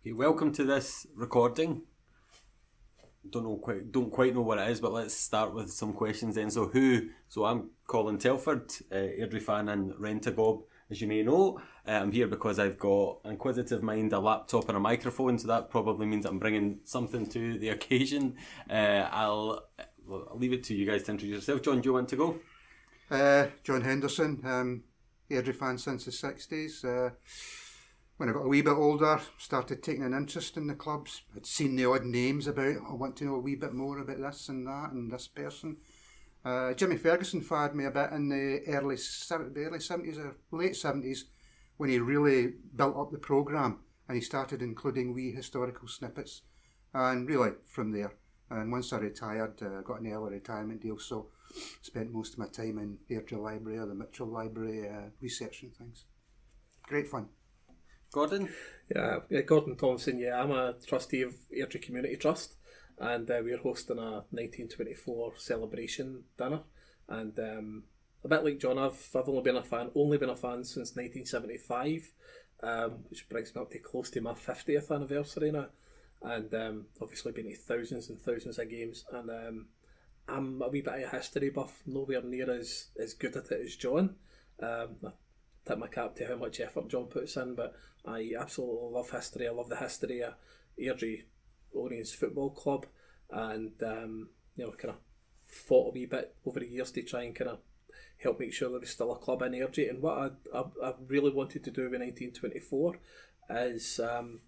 Okay, welcome to this recording. Don't quite know what it is, but let's start with some questions then. So I'm Colin Telford, Airdrie fan and Rent-A-Gob, as you may know. I'm here because I've got an inquisitive mind, a laptop and a microphone, so that probably means I'm bringing something to the occasion. I'll leave it to you guys to introduce yourself. John, do you want to go? John Henderson, Airdrie fan since the 60s. When I got a wee bit older, started taking an interest in the clubs. I'd seen the odd names about, I want to know a wee bit more about this and that and this person. Jimmy Ferguson fired me a bit in the early 70s or late 70s when he really built up the programme and he started including wee historical snippets. And really from there. And once I retired, got an early retirement deal, so spent most of my time in the Airdrie Library or the Mitchell Library researching things. Great fun. Gordon? Yeah, Gordon Thomson. Yeah, I'm a trustee of Airdrie Community Trust, and we're hosting a 1924 celebration dinner. And a bit like John, I've only been a fan since 1975, which brings me up to close to my 50th anniversary now. And obviously been to thousands and thousands of games, and I'm a wee bit of a history buff, nowhere near as good at it as John. I tip my cap to how much effort John puts in, but I absolutely love history. I love the history of Airdrieonians Football Club, and kind of fought a wee bit over the years to try and kind of help make sure there was still a club in Airdrie. And what I really wanted to do with 1924 is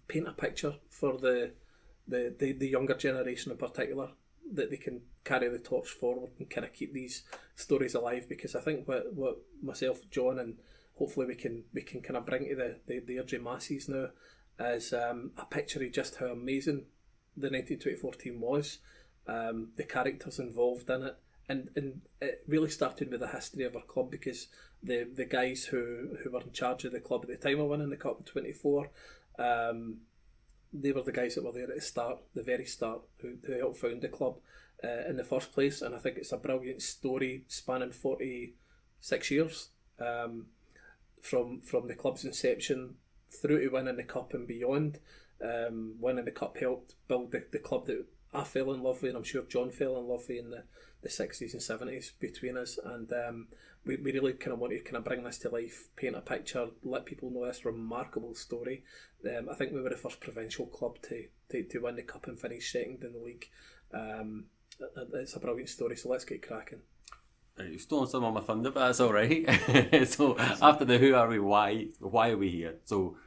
paint a picture for the younger generation in particular, that they can carry the torch forward and kind of keep these stories alive, because I think what myself, John, and hopefully we can kind of bring to the Airdrie masses now is a picture of just how amazing the 1924 team was, the characters involved in it, and it really started with the history of our club, because the guys who were in charge of the club at the time of winning the Cup in 24, they were the guys that were there at the very start, who helped found the club in the first place. And I think it's a brilliant story spanning 46 years from the club's inception through to winning the Cup and beyond. Winning the Cup helped build the club that I fell in love with, and I'm sure John fell in love with in the 60s and 70s between us. And we really kind of want to kind of bring this to life, paint a picture, let people know this remarkable story. I think we were the first provincial club to win the Cup and finish second in the league. It's a brilliant story, so let's get cracking. You've stolen some of my thunder, but that's alright. So after the who are we, why are we here? So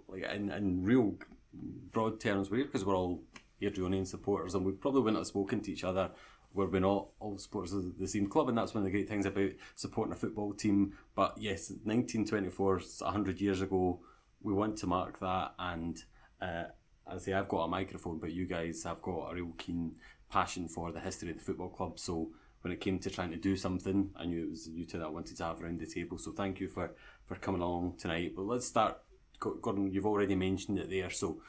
like in real broad terms, we're here because we're all Airdrieonian supporters, and we probably wouldn't have spoken to each other were we not all supporters of the same club. And that's one of the great things about supporting a football team. But yes, 1924 is 100 years ago. We want to mark that, and as I say, I've got a microphone, but you guys have got a real keen passion for the history of the football club. So when it came to trying to do something, I knew it was you two that I wanted to have around the table. So thank you for coming along tonight. But let's start. Gordon, you've already mentioned it there, so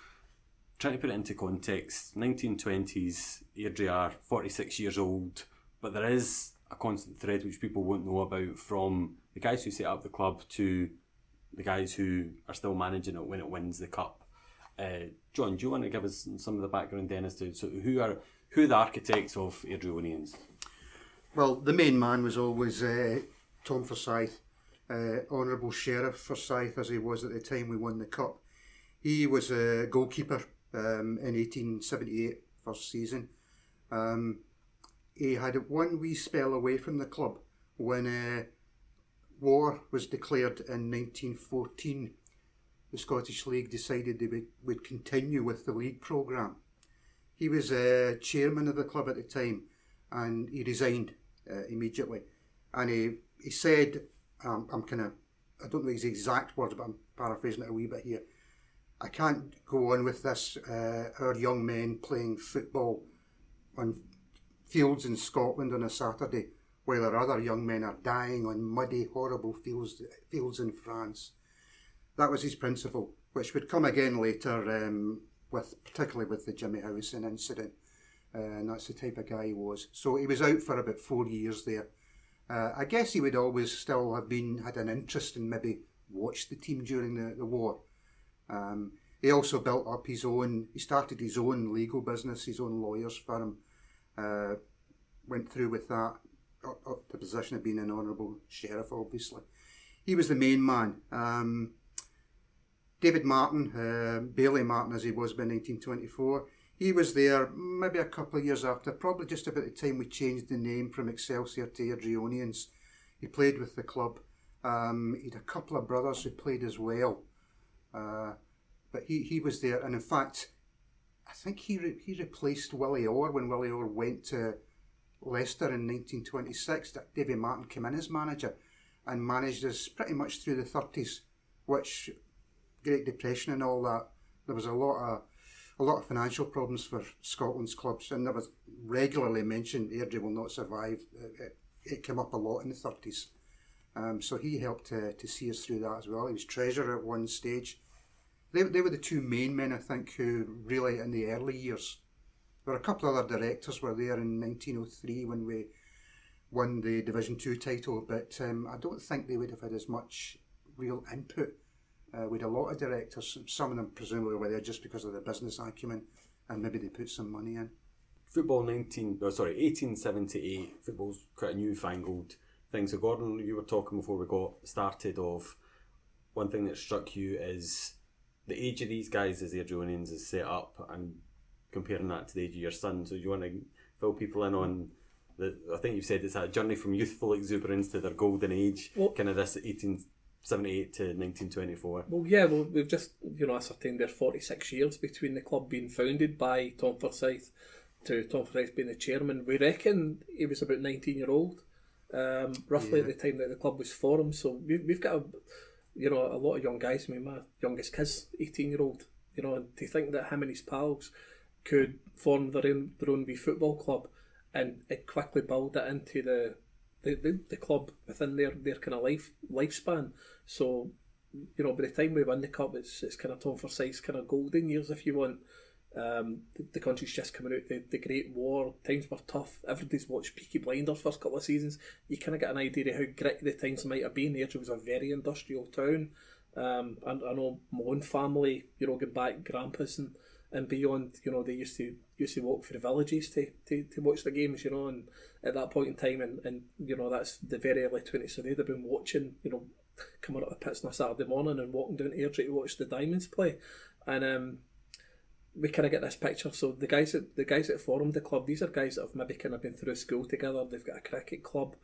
trying to put it into context, 1920s, Airdrie are 46 years old, but there is a constant thread which people won't know about, from the guys who set up the club to the guys who are still managing it when it wins the Cup. John, do you want to give us some of the background then as to who are the architects of Airdrieonians? Well, the main man was always Tom Forsyth, Honourable Sheriff Forsyth, as he was at the time we won the Cup. He was a goalkeeper in 1878, first season. He had one wee spell away from the club when war was declared in 1914. The Scottish League decided they would continue with the league programme. He was chairman of the club at the time, and he resigned immediately. And he said, I don't know his exact words, but I'm paraphrasing it a wee bit here, I can't go on with this, our young men playing football on fields in Scotland on a Saturday while our other young men are dying on muddy, horrible fields in France. That was his principle, which would come again later, particularly with the Jimmy Howison incident, and that's the type of guy he was. So he was out for about 4 years there. I guess he would always still have had an interest in maybe watch the team during the war. He also built up his own, he started his own legal business, his own lawyer's firm, went through with that, up to the position of being an honourable sheriff, obviously. He was the main man. David Martin, Bailey Martin as he was by 1924, he was there maybe a couple of years after, probably just about the time we changed the name from Excelsior to Airdrieonians. He played with the club. He had a couple of brothers who played as well. But he was there, and in fact, I think he replaced Willie Orr when Willie Orr went to Leicester in 1926. David Martin came in as manager and managed us pretty much through the 30s, which, Great Depression and all that, there was a lot of financial problems for Scotland's clubs, and there was regularly mentioned Airdrie will not survive. It came up a lot in the 30s. So he helped to see us through that as well. He was treasurer at one stage. They were the two main men, I think, who really, in the early years. There were a couple of other directors were there in 1903 when we won the Division 2 title, but I don't think they would have had as much real input. We had a lot of directors, some of them presumably were there just because of the business acumen, and maybe they put some money in. Football 1878, football's quite a newfangled thing. So Gordon, you were talking before we got started of one thing that struck you is the age of these guys as Airdrieonians is set up, and comparing that to the age of your son. So you want to fill people in on I think you've said it's a journey from youthful exuberance to their golden age, kind of this 1878 to 1924. We've just ascertained there 46 years between the club being founded by Tom Forsyth to Tom Forsyth being the chairman. We reckon he was about 19-year-old, roughly at the time that the club was formed. So we've got a lot of young guys. I mean, my youngest kid's 18-year-old. And to think that him and his pals could form their own wee football club and quickly build it into the club within their kind of lifespan. So, by the time we win the cup, it's kind of Tom Forsyth's kind of golden years, if you want. The country's just coming out the Great War, times were tough, everybody's watched Peaky Blinders first couple of seasons. You kind of get an idea of how gritty the times might have been. Airdrie was a very industrial town, and I know my own family, going back, grandpas and beyond, they used to walk through the villages to watch the games, and at that point in time, and that's the very early 20s, so they'd have been watching, coming up the pits on a Saturday morning and walking down to Airdrie to watch the Diamonds play, and we kind of get this picture. So the guys that formed the club, these are guys that have maybe kind of been through school together. They've got a cricket club,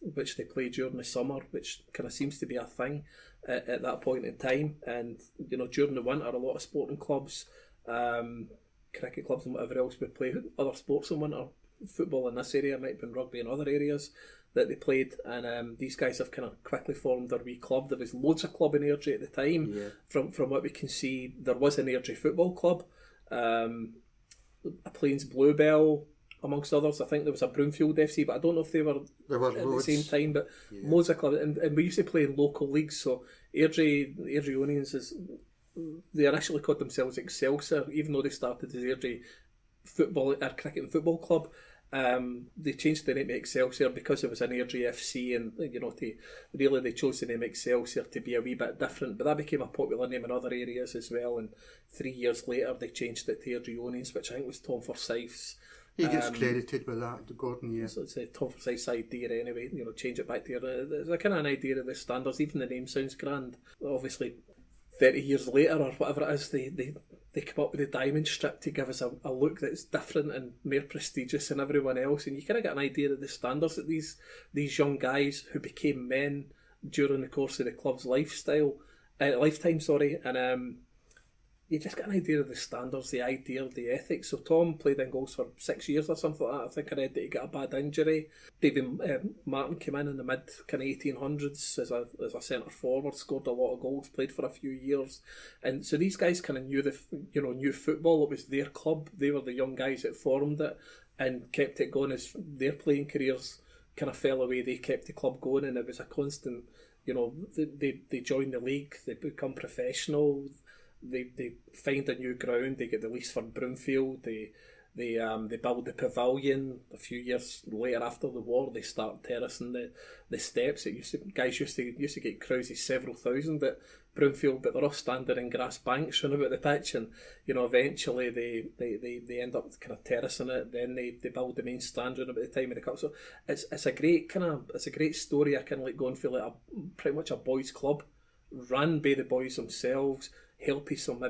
which they play during the summer, which kind of seems to be a thing at that point in time. And during the winter, a lot of sporting clubs, cricket clubs and whatever else would play other sports in winter. Football in this area, might have been rugby in other areas that they played, and these guys have kind of quickly formed their wee club. There was loads of club in Airdrie at the time. From what we can see, there was an Airdrie football club, a Plains Bluebell amongst others. I think there was a Broomfield FC, but I don't know if they were at the same time, but loads of clubs, and we used to play in local leagues. So Airdrieonians they initially called themselves Excelsior, even though they started as Airdrie Cricket and Football Club. They changed the name to Excelsior because it was an Airdrie FC, and they chose the name Excelsior to be a wee bit different, but that became a popular name in other areas as well, and 3 years later they changed it to Airdrieonians, which I think was Tom Forsyth's. He gets credited with that, Gordon, So it's Tom Forsyth's idea anyway, change it back to there's a kind of an idea of the standards. Even the name sounds grand. Obviously 30 years later or whatever it is, they come up with the diamond strip to give us a look that's different and more prestigious than everyone else, and you kind of get an idea of the standards that these young guys who became men during the course of the club's lifetime, and you just get an idea of the standards, the idea, the ethics. So Tom played in goals for 6 years or something like that. I think I read that he got a bad injury. David Martin came in the mid kind of 1800s as a centre forward, scored a lot of goals, played for a few years, and so these guys kind of knew knew football. It was their club. They were the young guys that formed it and kept it going as their playing careers kind of fell away. They kept the club going, and it was a constant. They join the league, they become professional. They find a new ground. They get the lease for Broomfield. They They build the pavilion. A few years later, after the war, they start terracing the steps. Guys used to get crowds of several thousand at Broomfield, but they're all standing in grass banks round about the pitch, and eventually they end up kind of terracing it. Then they build the main stand round about the time of the cup. So it's a great story. I kind of like going for like pretty much a boys' club, run by the boys themselves, helping some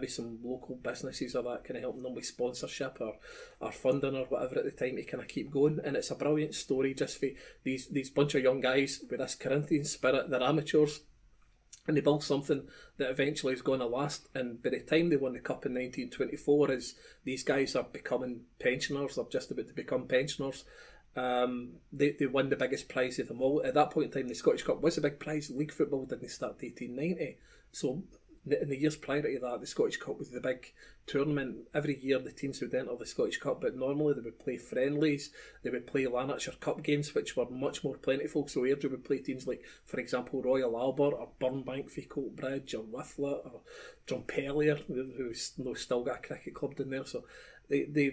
local businesses or that, kind of helping them with sponsorship or funding or whatever at the time to kind of keep going. And it's a brilliant story just for these bunch of young guys with this Corinthian spirit. They're amateurs, and they build something that eventually is going to last. And by the time they won the cup in 1924, as these guys are becoming pensioners, or just about to become pensioners, they won the biggest prize of them all. At that point in time, the Scottish Cup was a big prize. League football didn't start to 1890, so in the years prior to that, the Scottish Cup was the big tournament. Every year the teams would enter the Scottish Cup, but normally they would play friendlies, they would play Lanarkshire Cup games, which were much more plentiful. So Airdrie would play teams like, for example, Royal Albert or Burnbank for Coatbridge or Withlet or Drumpellier, who's still got a cricket club down there. So the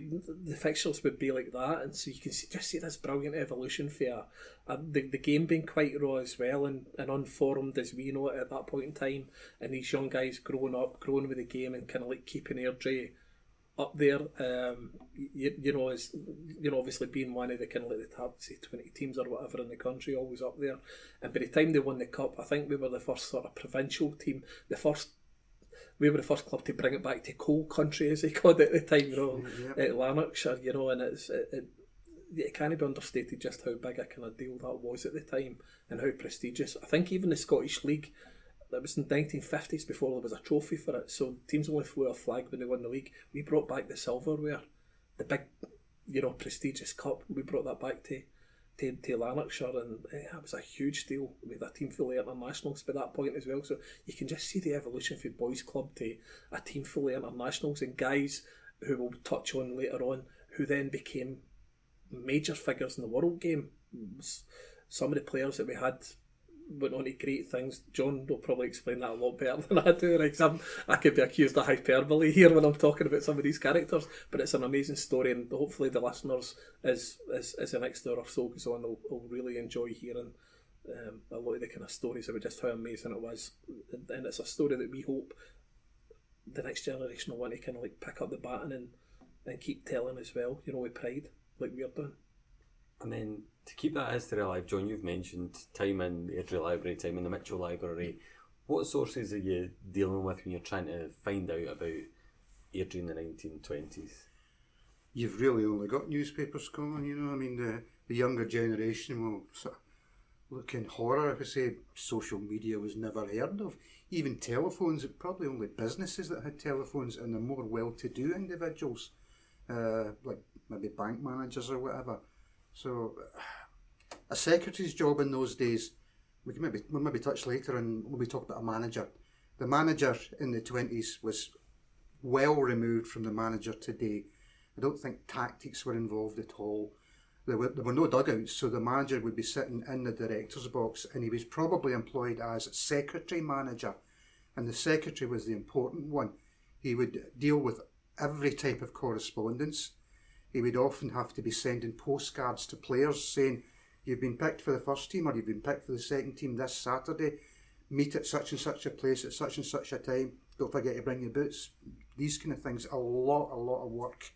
fixtures would be like that, and so you can just see this brilliant evolution for the game being quite raw as well, and unformed as we know it at that point in time, and these young guys growing with the game and kind of like keeping Airdrie up there. Obviously being one of the kind of like the top, say, 20 teams or whatever in the country, always up there. And by the time they won the cup, I think we were the first sort of provincial team, we were the first club to bring it back to coal country, as they called it at the time, at Lanarkshire, and it can't be understated just how big a kind of deal that was at the time and how prestigious. I think even the Scottish League, that was in the 1950s before there was a trophy for it, so teams only flew a flag when they won the league. We brought back the silverware, the big, prestigious cup. We brought that back to Lanarkshire, and it was a huge deal with a team fully internationals by that point as well. So you can just see the evolution from boys club to a team fully internationals, and guys who we'll touch on later on who then became major figures in the world game. Some of the players that we had went on to great things. John will probably explain that a lot better than I do, because I could be accused of hyperbole here when I'm talking about some of these characters, but it's an amazing story, and hopefully the listeners, as the next hour or so goes on, will really enjoy hearing a lot of the kind of stories about just how amazing it was. And it's a story that we hope the next generation will want to kind of like pick up the baton and keep telling as well, with pride, like we're doing. And then to keep that history alive, John, you've mentioned time in the Airdrie Library, time in the Mitchell Library. What sources are you dealing with when you're trying to find out about Airdrie in the 1920s? You've really only got newspapers, Colin, the younger generation will sort of look in horror if I say social media was never heard of. Even telephones, probably only businesses that had telephones, and the more well-to-do individuals, like maybe bank managers or whatever. So a secretary's job in those days, we'll maybe touch later on when we talk about a manager. The manager in the 20s was well removed from the manager today. I don't think tactics were involved at all. There were no dugouts, so the manager would be sitting in the director's box, and he was probably employed as secretary manager, and the secretary was the important one. He would deal with every type of correspondence. He would often have to be sending postcards to players saying, you've been picked for the first team or you've been picked for the second team this Saturday. Meet at such and such a place at such and such a time. Don't forget to bring your boots. These kind of things. A lot of work.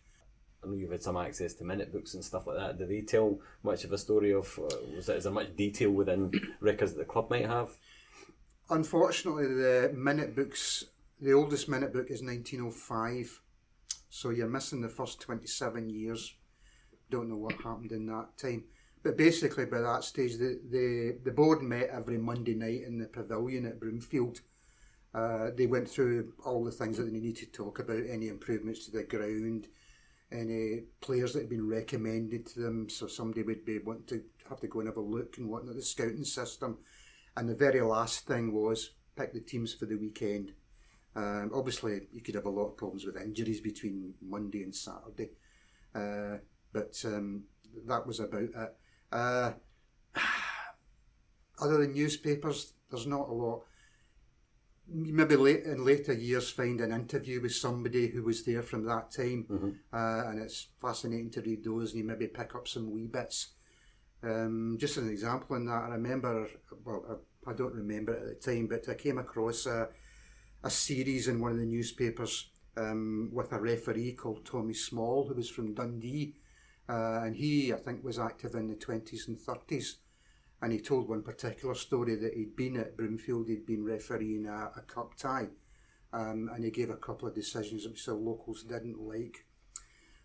I know you've had some access to minute books and stuff like that. Do they tell much of a story of, is there much detail within records that the club might have? Unfortunately, the minute books, the oldest minute book is 1905. So you're missing the first 27 years. Don't know what happened in that time. But basically by that stage, the board met every Monday night in the pavilion at Broomfield. They went through all the things that they needed to talk about, any improvements to the ground, any players that had been recommended to them, so somebody would be wanting to have to go and have a look and whatnot, the scouting system. And the very last thing was pick the teams for the weekend. Obviously, you could have a lot of problems with injuries between Monday and Saturday, but that was about it. Other than newspapers, there's not a lot. maybe in later years find an interview with somebody who was there from that time, and it's fascinating to read those, and you maybe pick up some wee bits. Just an example in that, I remember, well, I don't remember it at the time, but I came across a series in one of the newspapers with a referee called Tommy Small, who was from Dundee, and he, I think, was active in the 20s and 30s, and he told one particular story that he'd been at Broomfield, he'd been refereeing a cup tie, and he gave a couple of decisions which the locals didn't like.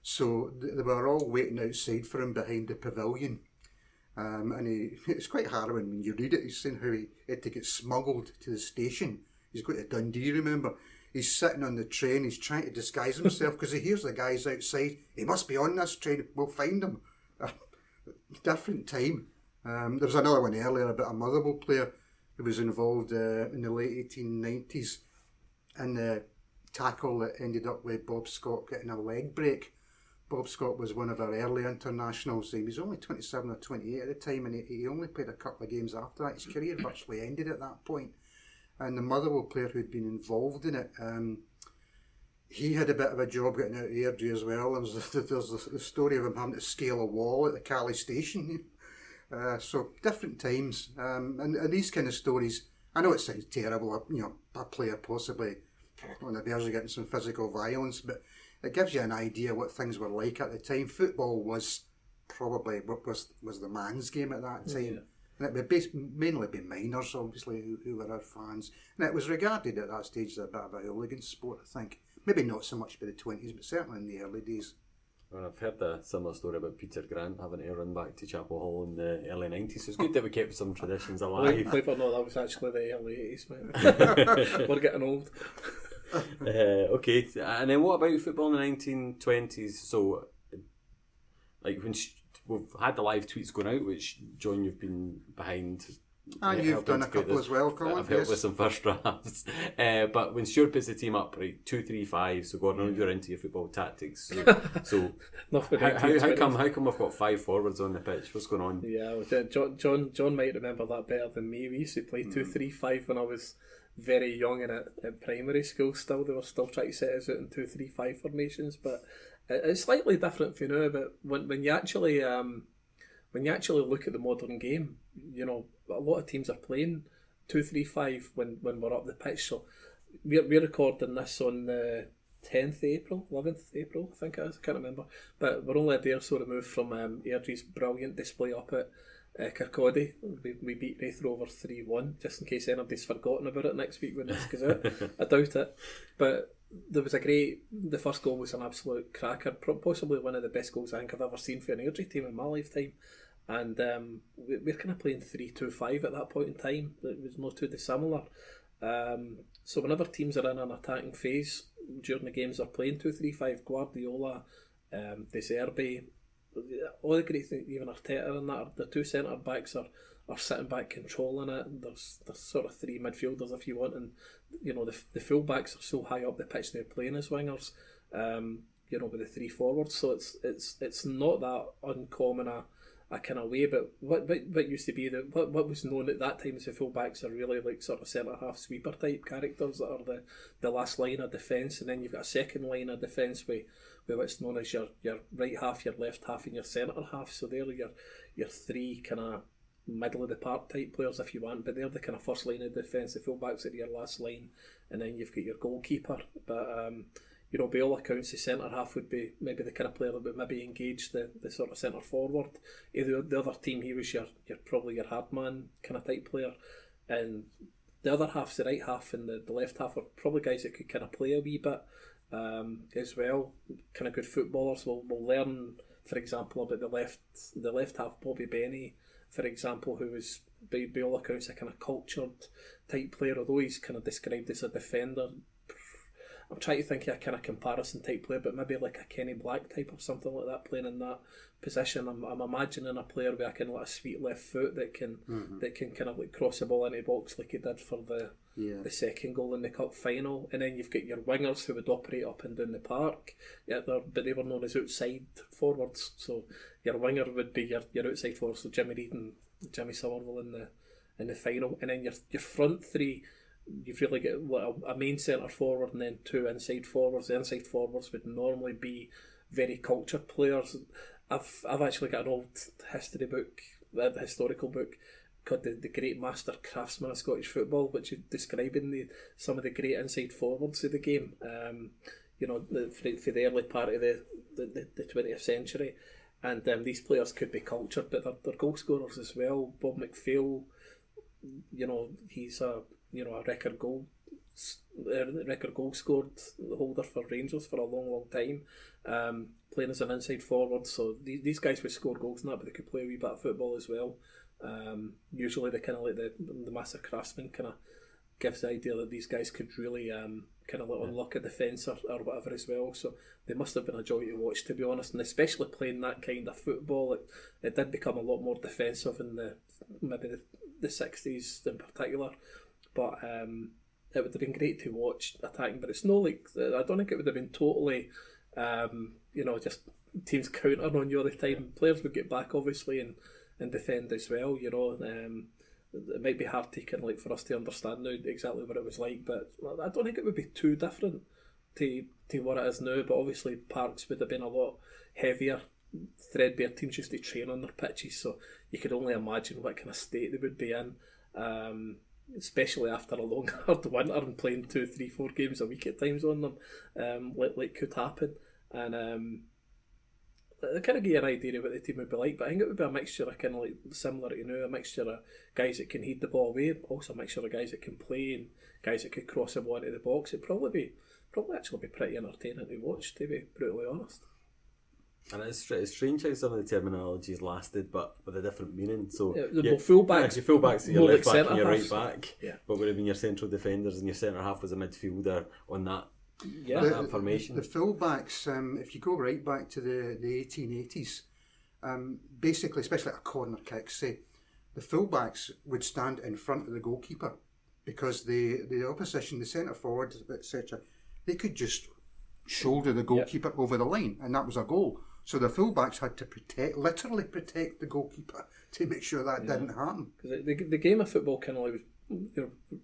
So they were all waiting outside for him behind the pavilion. And it's quite harrowing when you read it. He's saying how he had to get smuggled to the station. He's going to Dundee, remember. He's sitting on the train, he's trying to disguise himself because he hears the guys outside. He must be on this train, we'll find him. Different time. There was another one earlier about a Motherwell player who was involved in the late 1890s in the tackle that ended up with Bob Scott getting a leg break. Bob Scott was one of our early internationals. He was only 27 or 28 at the time, and he only played a couple of games after that. His career virtually ended at that point. And the Motherwell player who'd been involved in it, he had a bit of a job getting out of Airdrie as well. There's the story of him having to scale a wall at the Cali station. So different times, and these kind of stories. I know it sounds terrible, a player possibly on the verge of getting some physical violence, but it gives you an idea what things were like at the time. Football was probably was the man's game at that time. And it would mainly be minors, obviously, who were our fans. And it was regarded at that stage as a bit of a hooligan sport, I think. Maybe not so much by the 20s, but certainly in the early days. Well, I've heard a similar story about Peter Grant having to run back to Chapel Hall in the early 90s. So it's good that we kept some traditions alive. Believe it or not, that was actually the early 80s, mate. We're getting old. Okay, and then what about football in the 1920s? So, like when we've had the live tweets going out, which John, you've been behind. And you've done a couple as well, Colin. I've helped with some first drafts. But when Stuart puts the team up, right, 2-3-5. So Gordon, you're into your football tactics. So how come we've got 5 forwards on the pitch? What's going on? Yeah, John might remember that better than me. We used to play 2-3-5 when I was very young and at primary school. Still, they were still trying to set us out in 2-3-5 formations, but it's slightly different for now. But when you actually look at the modern game, a lot of teams are playing 2-3-5 when we're up the pitch. So we're recording this on the 10th April, 11th April, I think it is. I can't remember. But we're only a day or so removed from Airdrie's brilliant display up at Kirkcaldy. We beat Wraith Rovers 3-1, just in case anybody's forgotten about it next week when this goes out. I doubt it. But there was the first goal was an absolute cracker, possibly one of the best goals I think I've ever seen for an Airdrie team in my lifetime. And we're kind of playing 3-2-5 at that point in time. It was not too dissimilar. So whenever teams are in an attacking phase during the games, they're playing 2-3-5. Guardiola, De Zerbi, all the great things, even Arteta and that, the 2 centre backs are sitting back controlling it. There's sort of 3 midfielders if you want, and the full backs are so high up the pitch they're playing as wingers. With the 3 forwards, so it's not that uncommon a kind of way. But what used to be what was known at that time as the full backs are really like sort of centre half sweeper type characters that are the last line of defence, and then you've got a second line of defence with what's known as your right half, your left half, and your centre half. So they're your 3 kind of middle of the park type players if you want, but they're the kind of first line of defence. The full backs are your last line, and then you've got your goalkeeper. But by all accounts, the centre half would be maybe the kind of player that would maybe engage the sort of centre forward. The other team, he was your probably your hard man kind of type player, and the other half, the right half and the left half, are probably guys that could kind of play a wee bit as well. Kind of good footballers. We'll learn, for example, about the left half, Bobby Benny, for example, who was by all accounts a kind of cultured type player, although he's kind of described as a defender. I'm trying to think of a kind of comparison type player, but maybe like a Kenny Black type or something like that, playing in that position. I'm imagining a player with a kind of like a sweet left foot that can kind of like cross the ball into the box like he did for the second goal in the cup final. And then you've got your wingers who would operate up and down the park, but they were known as outside forwards. So your winger would be your outside forward, so Jimmy Reid and Jimmy Somerville in the final, and then your front 3 you've really got a main centre forward and then two inside forwards. The inside forwards would normally be very cultured players. I've actually got an old historical book called the Great Master Craftsman of Scottish Football, which is describing some of the great inside forwards of the game. For the early part of the 20th century, and these players could be cultured, but they're goal scorers as well. Bob McPhail, he's a record goal scored holder for Rangers for a long time, playing as an inside forward. So these guys would score goals and that, but they could play a wee bit of football as well. Usually the kind of like the master craftsman kind of gives the idea that these guys could really kind of like unlock a defence or whatever as well. So they must have been a joy to watch, to be honest, and especially playing that kind of football. It did become a lot more defensive in maybe the 60s in particular, but it would have been great to watch attacking. But it's no like, I don't think it would have been totally just teams countering on you all the time. Players would get back obviously and defend as well. It might be hard to kind of like for us to understand now exactly what it was like, but I don't think it would be too different to what it is now. But obviously parks would have been a lot heavier. Threadbare teams used to train on their pitches, so you could only imagine what kind of state they would be in, especially after a long hard winter and playing 2, 3, 4 games a week at times on them, like could happen. And I kind of get an idea of what the team would be like, but I think it would be a mixture of kind of like similar to now, a mixture of guys that can head the ball away, also a mixture of guys that can play and guys that could cross the ball into the box. It'd probably actually be pretty entertaining to watch, to be brutally honest. And it's strange how some of the terminologies lasted, but with a different meaning. So your fullbacks, your fullbacks, your left back and your right halves. back. Yeah. But would have been your central defenders and your centre half was a midfielder on that. Yeah, that formation. The fullbacks, if you go right back to the 1880s, basically, especially at a corner kick, say, the fullbacks would stand in front of the goalkeeper because the opposition, the centre forward, etc., they could just shoulder the goalkeeper over the line, and that was a goal. So the fullbacks had to literally protect the goalkeeper to make sure that didn't happen. The game of football kind of like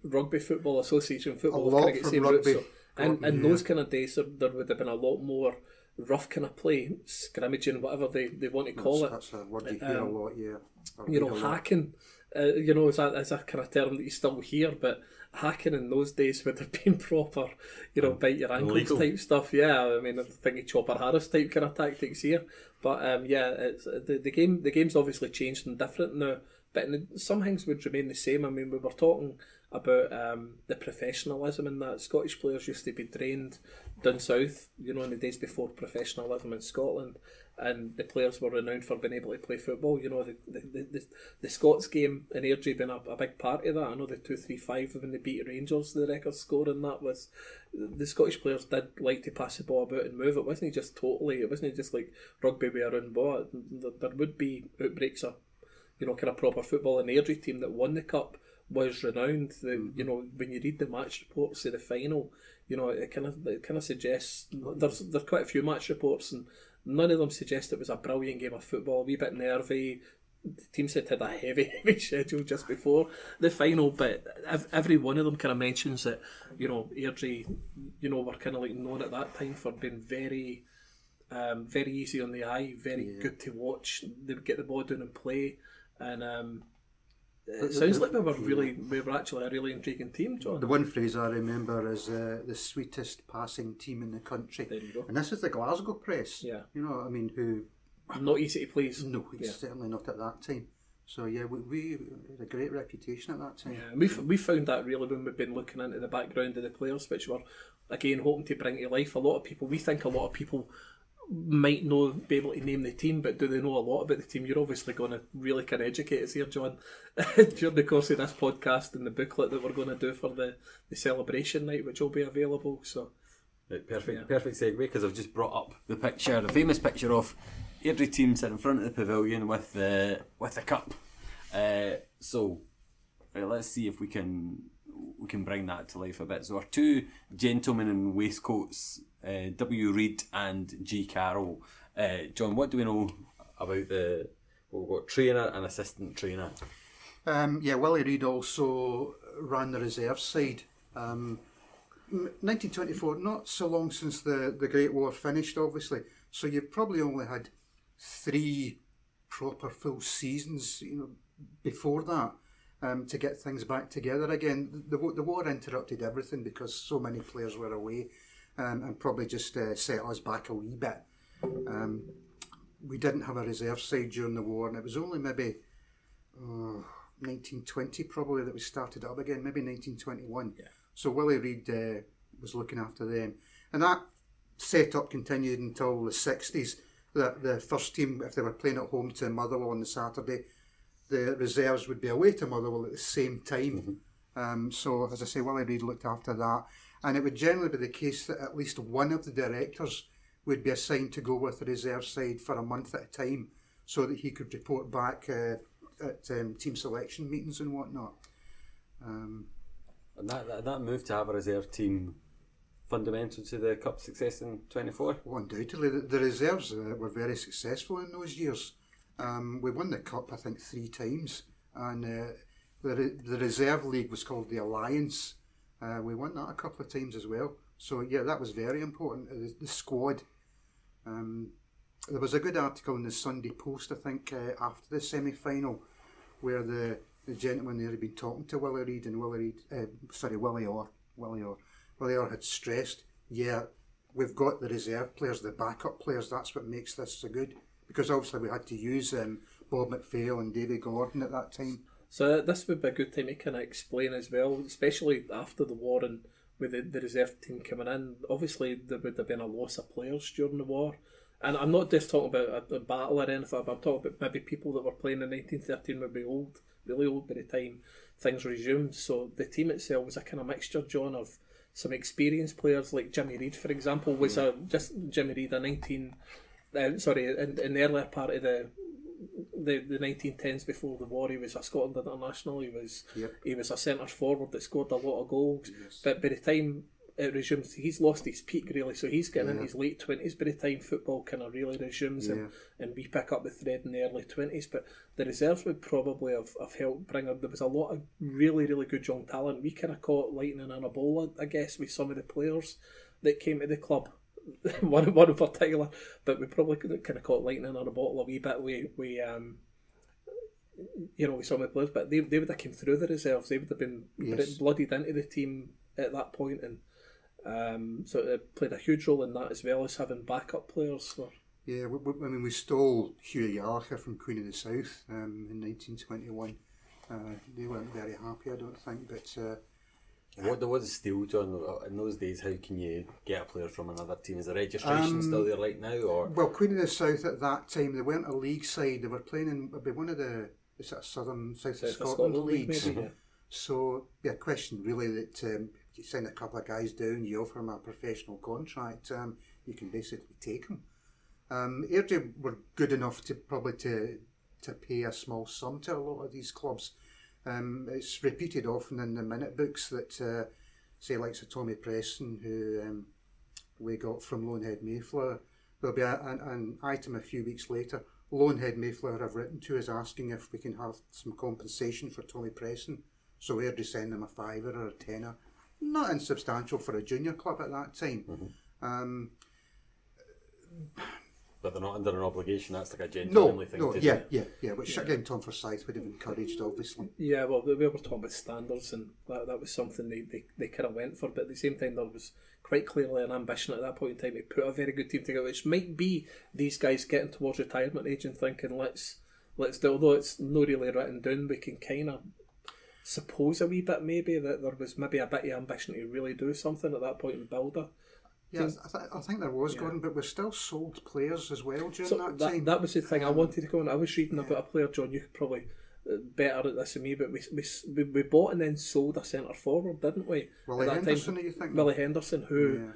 rugby football, association football, a lot kind of from same rugby. Roots, so, and those kind of days, there would have been a lot more rough kind of play, scrimmaging, whatever they want to call it. That's a word you hear a lot, hacking. Is a kind of term that you still hear, but hacking in those days would have been proper, bite your ankles illegal type stuff. Yeah, I mean, I think Chopper Harris type kind of tactics here. But it's the game's obviously changed and different now. But some things would remain the same. I mean, we were talking about the professionalism in that. Scottish players used to be trained down south, in the days before professionalism in Scotland, and the players were renowned for being able to play football. The Scots game in Airdrie been a big part of that. I know the 2-3-5 when they beat Rangers, the record score in that was the Scottish players did like to pass the ball about and move. It wasn't just like rugby with a round ball. There would be outbreaks of kind of proper football. And the Airdrie team that won the cup was renowned. When you read the match reports of the final, it kind of suggests there's quite a few match reports, and none of them suggest it was a brilliant game of football. A wee bit nervy. The team said had a heavy schedule just before the final, but every one of them kind of mentions that Airdrie were kind of like known at that time for being very very easy on the eye, very good to watch. They would get the ball down and play. And it sounds like we were actually a really intriguing team, John. The one phrase I remember is the sweetest passing team in the country. There you go. And this is the Glasgow press. Yeah. Who... Not easy to please. No, certainly not at that time. So yeah, we had a great reputation at that time. Yeah, we found that really when we've been looking into the background of the players, which were, again, hoping to bring to life. We think a lot of people might be able to name the team, but do they know a lot about the team? You're obviously going to really kind of educate us here, John, during the course of this podcast and the booklet that we're going to do for the celebration night, which will be available. So, right, perfect segue, because I've just brought up the famous picture of Airdrie team sitting in front of the pavilion with the cup. So let's see if we can bring that to life a bit. So our two gentlemen in waistcoats, W. Reid and G. Carroll. John, what do we know about we've got trainer and assistant trainer? Willie Reid also ran the reserve side 1924, not so long since the Great War finished, obviously. So you've probably only had 3 proper full seasons, before that, to get things back together again. The war interrupted everything because so many players were away, and probably just set us back a wee bit. We didn't have a reserve side during the war, and it was only maybe 1920 probably that we started up again, maybe 1921. Yeah. So Willie Reid was looking after them, and that setup continued until the 60s. The first team, if they were playing at home to Motherwell on the Saturday, the reserves would be away to Motherwell at the same time. So, as I say, Willie Reid looked after that, and it would generally be the case that at least one of the directors would be assigned to go with the reserve side for a month at a time, so that he could report back at team selection meetings and whatnot. And that move to have a reserve team fundamental to the Cup success in 24? Well, undoubtedly. The reserves were very successful in those years. We won the Cup, I think, 3 times, and the reserve league was called the Alliance. We won that a couple of times as well. So yeah, that was very important. The squad. There was a good article in the Sunday Post, I think, after the semi-final, where the gentleman there had been talking to Willie Reid, and Willie Orr had stressed, yeah, we've got the reserve players, the backup players, that's what makes this so good. Because obviously we had to use Bob McPhail and David Gordon at that time. So this would be a good time to kind of explain as well, especially after the war and with the reserve team coming in. Obviously there would have been a loss of players during the war. And I'm not just talking about a battle or anything, but I'm talking about maybe people that were playing in 1913 would be old, really old by the time things resumed. So the team itself was a kind of mixture, John, of some experienced players like Jimmy Reid, for example, was Jimmy Reid in the earlier part of the 1910s before the war. He was a Scotland international. He was a centre forward that scored a lot of goals. Yes. But by the time it resumes, he's lost his peak really. So he's getting in his late 20s by the time football kind of really resumes, and we pick up the thread in the early 20s. But the reserves would probably have helped bring up. There was a lot of really, really good young talent. We kind of caught lightning in a bowl, I guess, with some of the players that came to the club. one in particular, but we probably could have kind of caught lightning on a bottle a wee bit with some of the players, but they would have came through the reserves. They would have been blooded into the team at that point, and so it played a huge role in that, as well as having backup players. Yeah, we stole Hughie Gallacher from Queen of the South in 1921. They weren't very happy, I don't think, but what was the steal, John, in those days? How can you get a player from another team? Is the registration still there like now? Or? Well, Queen of the South at that time, they weren't a league side. They were playing in one of the sort of South of Scotland leagues. Maybe, yeah. So, yeah, question really that you send a couple of guys down, you offer them a professional contract, you can basically take them. Airdrie were good enough to probably to pay a small sum to a lot of these clubs. It's repeated often in the minute books that, say, like Tommy Preston, who we got from Lonehead Mayflower, there'll be an item a few weeks later. Lonehead Mayflower have written to us asking if we can have some compensation for Tommy Preston. So Airdrie send them a £5 or a £10. Not insubstantial for a junior club at that time. Mm-hmm. But they're not under an obligation. That's like a genuinely thing to do. Yeah. Which again, Tom Forsyth would have encouraged, obviously. Yeah, well, we were talking about standards, and that was something they kind of went for. But at the same time, there was quite clearly an ambition at that point in time to put a very good team together, which might be these guys getting towards retirement age and thinking, let's do. Although it's not really written down, we can kind of suppose a wee bit maybe that there was maybe a bit of ambition to really do something at that point and build a. Yeah, I think there was, Gordon, but we still sold players as well during that time. That was the thing I wanted to go on. I was reading about a player, John, you could probably better at this than me, but we bought and then sold a centre forward, didn't we? Willie Henderson, do you think? Willie Henderson, who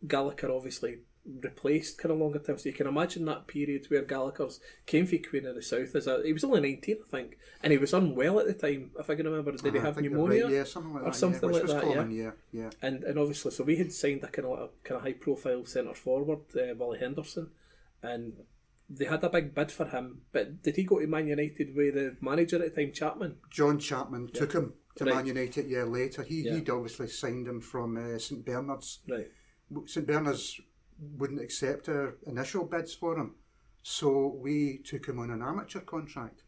Gallacher obviously replaced kind of longer term. So you can imagine that period where Gallacher's came for Queen of the South he was only 19, I think, and he was unwell at the time, if I can remember. Did he have pneumonia? Right, yeah, something like that. Or something like that, common, yeah. And obviously, so we had signed a kind of high profile centre forward, Willie Henderson, and they had a big bid for him. But did he go to Man United with the manager at the time, Chapman? John Chapman took him to Man United a year later. He'd obviously signed him from St Bernard's. Right. St Bernard's wouldn't accept our initial bids for him, so we took him on an amateur contract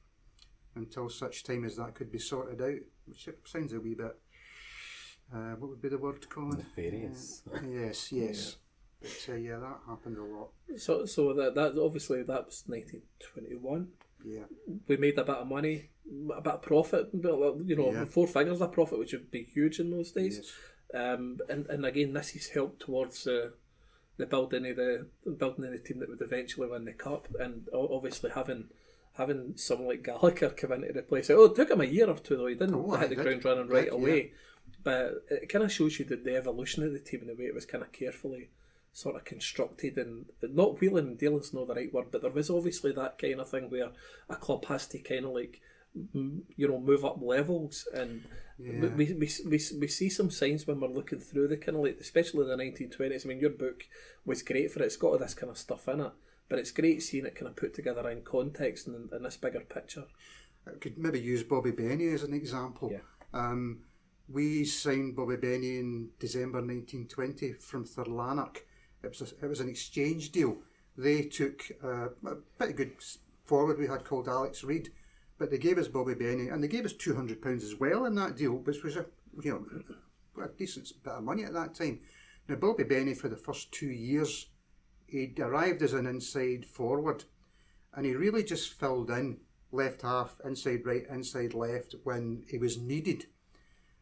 until such time as that could be sorted out, which sounds a wee bit, what would be the word, Colin? Nefarious. Yes. But that happened a lot. So that obviously that was 1921. Yeah. We made a bit of money, a bit of profit, 4 figures of profit, which would be huge in those days. Yes. And again, this has helped towards the building of the team that would eventually win the cup, and obviously having someone like Gallacher come in to replace it. It took him a year or two though. He didn't hit the ground running right away, but it kind of shows you the evolution of the team and the way it was kind of carefully sort of constructed, and not wheeling and dealing's not the right word, but there was obviously that kind of thing where a club has to kind of like move up levels, and we see some signs when we're looking through the kind of like, especially the 1920s. I mean, your book was great for it. It's got all this kind of stuff in it, but it's great seeing it kind of put together in context and in this bigger picture. I could maybe use Bobby Benny as an example. Yeah. We signed Bobby Benny in December 1920 from Thurlanark. It was an exchange deal. They took a pretty good forward we had called Alex Reid, but they gave us Bobby Benny, and they gave us £200 as well in that deal, which was a decent bit of money at that time. Now Bobby Benny, for the first 2 years, he'd arrived as an inside forward, and he really just filled in left half, inside right, inside left when he was needed.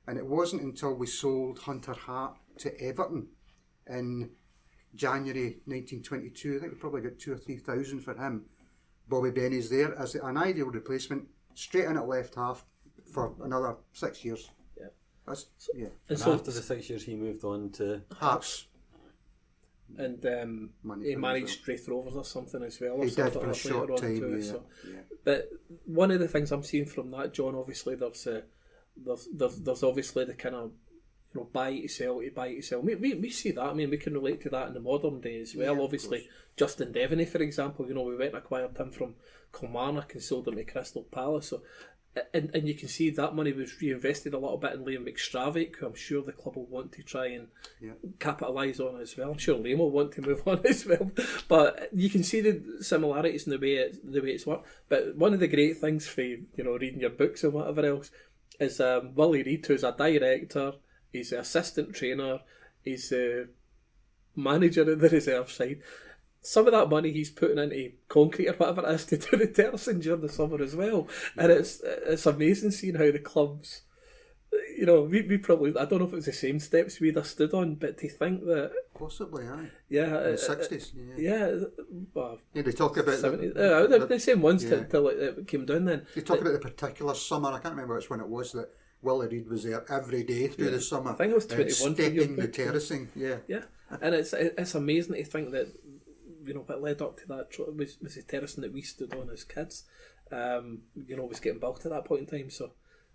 And it wasn't until we sold Hunter Hart to Everton in January 1922, I think we probably got 2,000 or 3,000 for him. Bobby Benny's there as an ideal replacement, straight in at left half for another 6 years. And so after the 6 years, he moved on to Hearts. And he managed Straith Rovers or something as well. He did for a short time. But one of the things I'm seeing from that, John, obviously there's obviously the kind of buy to sell. We see that. I mean, we can relate to that in the modern day as well. Obviously, Justin Devaney, for example, we went and acquired him from Kilmarnock and sold him to Crystal Palace. So, and you can see that money was reinvested a little bit in Liam McStravick, who I'm sure the club will want to try and capitalise on as well. I'm sure Liam will want to move on as well. But you can see the similarities in the way it's worked. But one of the great things for reading your books and whatever else is Willie Reid, who's a director. He's the assistant trainer. He's the manager of the reserve side. Some of that money he's putting into concrete or whatever it is to do the terracing during the summer as well. And it's amazing seeing how the clubs, we probably, I don't know if it was the same steps we'd have stood on, but to think that... Possibly, aye. Yeah. In the 60s, Well, they talk about 70s, the same ones till it came down then. They talk about the particular summer, I can't remember which one it was, that Willie Reid was there every day through the summer. I think it was 21 stepping the terracing. Yeah, and it's amazing to think that what led up to that was the terracing that we stood on as kids. Was getting built at that point in time. So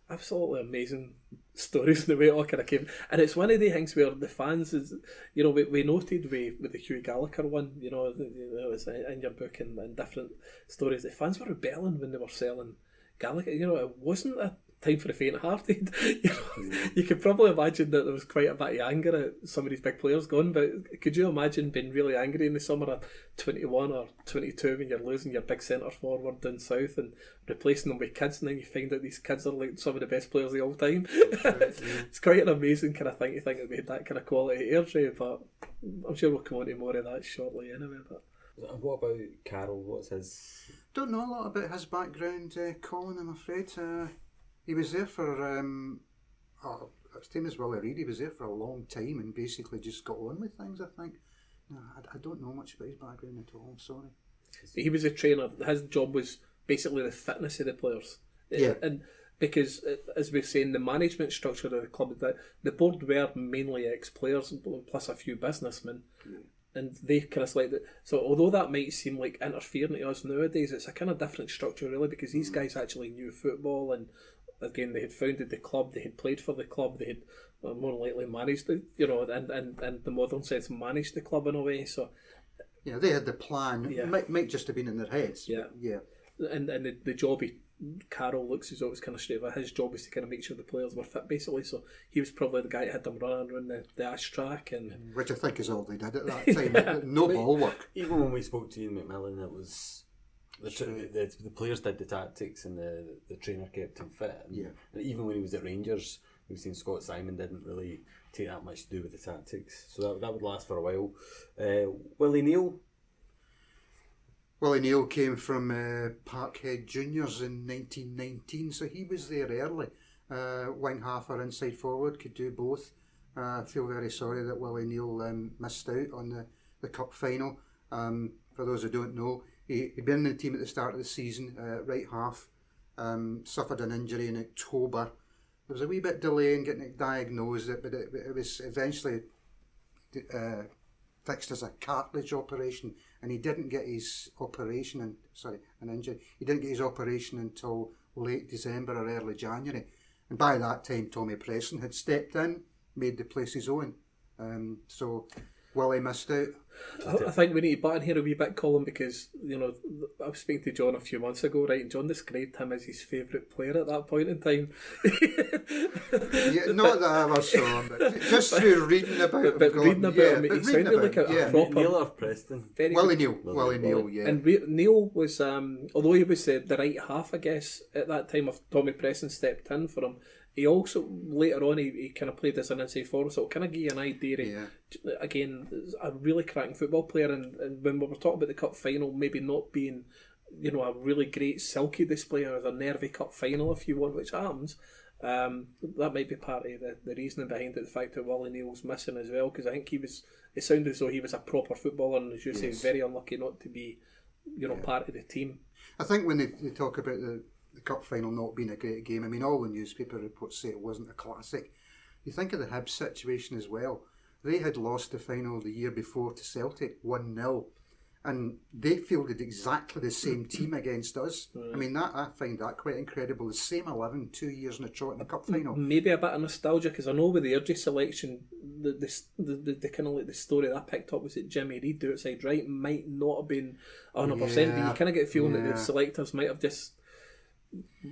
absolutely amazing stories in the way it all kind of came. And it's one of the things where the fans is, we noted with the Hughie Gallacher one, it was in your book and different stories. The fans were rebelling when they were selling Gallacher. It wasn't a time for the faint-hearted. You could probably imagine that there was quite a bit of anger at some of these big players gone, but could you imagine being really angry in the summer of 21 or 22 when you're losing your big centre forward down south and replacing them with kids, and then you find out these kids are like some of the best players of all time? It's quite an amazing kind of thing to think that we had that kind of quality at Airdrie, but I'm sure we'll come on to more of that shortly anyway. But what about Carroll? What's his... Don't know a lot about his background, Colin, I'm afraid. He was there for, same as Willie Reid, he was there for a long time and basically just got on with things, I think. No, I don't know much about his background at all, I'm sorry. He was a trainer. His job was basically the fitness of the players. Yeah. And because, as we're saying, the management structure of the club, the board were mainly ex-players plus a few businessmen. Yeah. And they kind of selected. So although that might seem like interfering to us nowadays, it's a kind of different structure really, because these guys actually knew football, and again, they had founded the club, they had played for the club, they had more than likely managed the, and the modern sense, managed the club in a way. So yeah, they had the plan. It might just have been in their heads. Yeah. Yeah. And the job Carroll looks as though it was kind of straight away his job was to kind of make sure the players were fit, basically. So he was probably the guy that had them running around the ash track, and which I think is all they did at that time. No ball work. Even when we spoke to Ian McMillan, it was the players did the tactics and the trainer kept him fit. And even when he was at Rangers, we were saying Scott Simon didn't really take that much to do with the tactics, so that would last for a while. Willie Neal. Willie Neal came from Parkhead Juniors in 1919, so he was there early. Wing half or inside forward, could do both. I feel very sorry that Willie Neal missed out on the cup final. For those who don't know, he'd been in the team at the start of the season, right half, suffered an injury in October. There was a wee bit delay in getting it diagnosed, but it was eventually fixed as a cartilage operation, and he didn't get his operation, an injury. He didn't get his operation until late December or early January. And by that time, Tommy Preston had stepped in, made the place his own. So Willie missed out. I think we need to butt in here a wee bit, Colin, because I was speaking to John a few months ago, right, and John described him as his favourite player at that point in time. Yeah, not that I ever saw him, but just through reading about him. But reading about him, he sounded like a proper Neil of Preston. Willie Neal, yeah. And Neil was, although he was the right half, I guess, at that time, if Tommy Preston stepped in for him, he also, later on, he kind of played as an inside forward, so it'll kind of give you an idea. Again, a really cracking football player, and when we were talking about the cup final, maybe not being, a really great silky display or a nervy cup final, if you want, which happens, that might be part of the reasoning behind it, the fact that Willie Neal's missing as well, because I think it sounded as though he was a proper footballer, and as you say, very unlucky not to be, part of the team. I think when they talk about the cup final not being a great game, I mean, all the newspaper reports say it wasn't a classic. You think of the Hibs situation as well. They had lost the final the year before to Celtic 1-0, and they fielded exactly the same team against us. I mean, I find that quite incredible. The same 11 2 years in a trot in the cup final. Maybe a bit of nostalgia, because I know with the Airdrie selection, the kind of like the story that I picked up was that Jimmy Reid outside right might not have been 100%, but you kind of get the feeling that the selectors might have just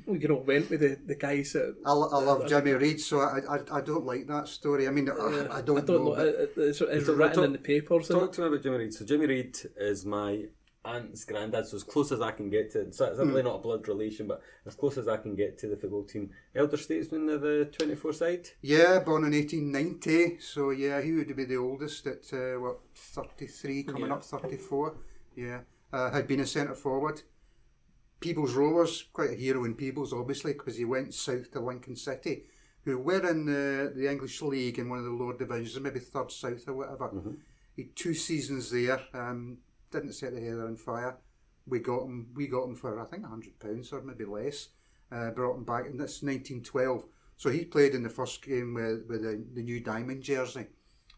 went with the guys that... I love Jimmy Reid, so I don't like that story. I mean, I don't know. It's written in the papers. Talk to me about Jimmy Reid. So Jimmy Reid is my aunt's granddad, so as close as I can get to it. So it's really not a blood relation, but as close as I can get to the football team. Elder statesman of the 24 side? Yeah, born in 1890, so yeah, he would be the oldest at 33, coming up 34. Yeah, had been a centre forward. Peebles Rovers, quite a hero in Peebles, obviously, because he went south to Lincoln City, who were in the English League in one of the lower divisions, maybe third south or whatever. He had 2 seasons there, didn't set the heather on fire. We got him for, I think, £100 or maybe less. Brought him back, and that's 1912. So he played in the first game with the new diamond jersey,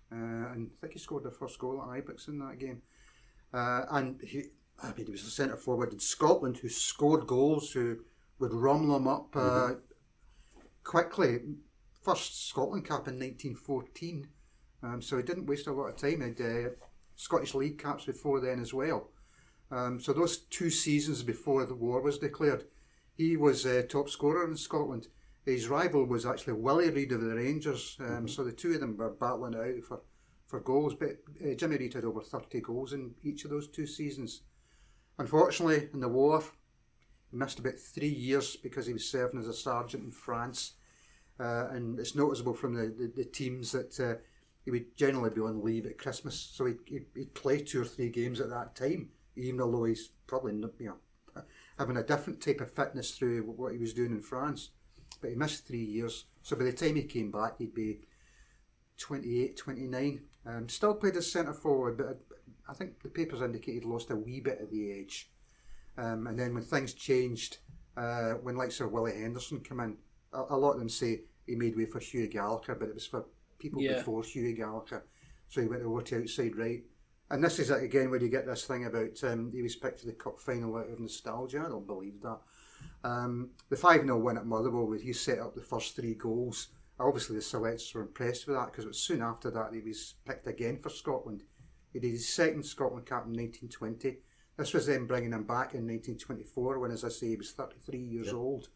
and I think he scored the first goal at Ibrox in that game. And he was a centre forward in Scotland who scored goals, who would rumble them up quickly. First Scotland cap in 1914, so he didn't waste a lot of time. He had Scottish League caps before then as well. So those 2 seasons before the war was declared, he was top scorer in Scotland. His rival was actually Willie Reid of the Rangers, so the two of them were battling it out for goals. But Jimmy Reid had over 30 goals in each of those 2 seasons. Unfortunately, in the war, he missed about 3 years because he was serving as a sergeant in France. And it's noticeable from the teams that he would generally be on leave at Christmas. So he'd play 2 or 3 games at that time, even although he's probably having a different type of fitness through what he was doing in France. But he missed 3 years. So by the time he came back, he'd be 28, 29. Still played as centre forward, but I think the papers indicate he'd lost a wee bit of the edge. And then when things changed, when like Sir Willie Henderson came in, a lot of them say he made way for Hughie Gallacher, but it was for people before Hughie Gallacher. So he went over to outside right. And this is again where you get this thing about he was picked for the cup final out of nostalgia. I don't believe that. The 5-0 win at Motherwell, where he set up the first 3 goals. Obviously the selectors were impressed with that, because it was soon after that he was picked again for Scotland. He did his second Scotland cap in 1920, This was them bringing him back in 1924 when, as I say, he was 33 years old.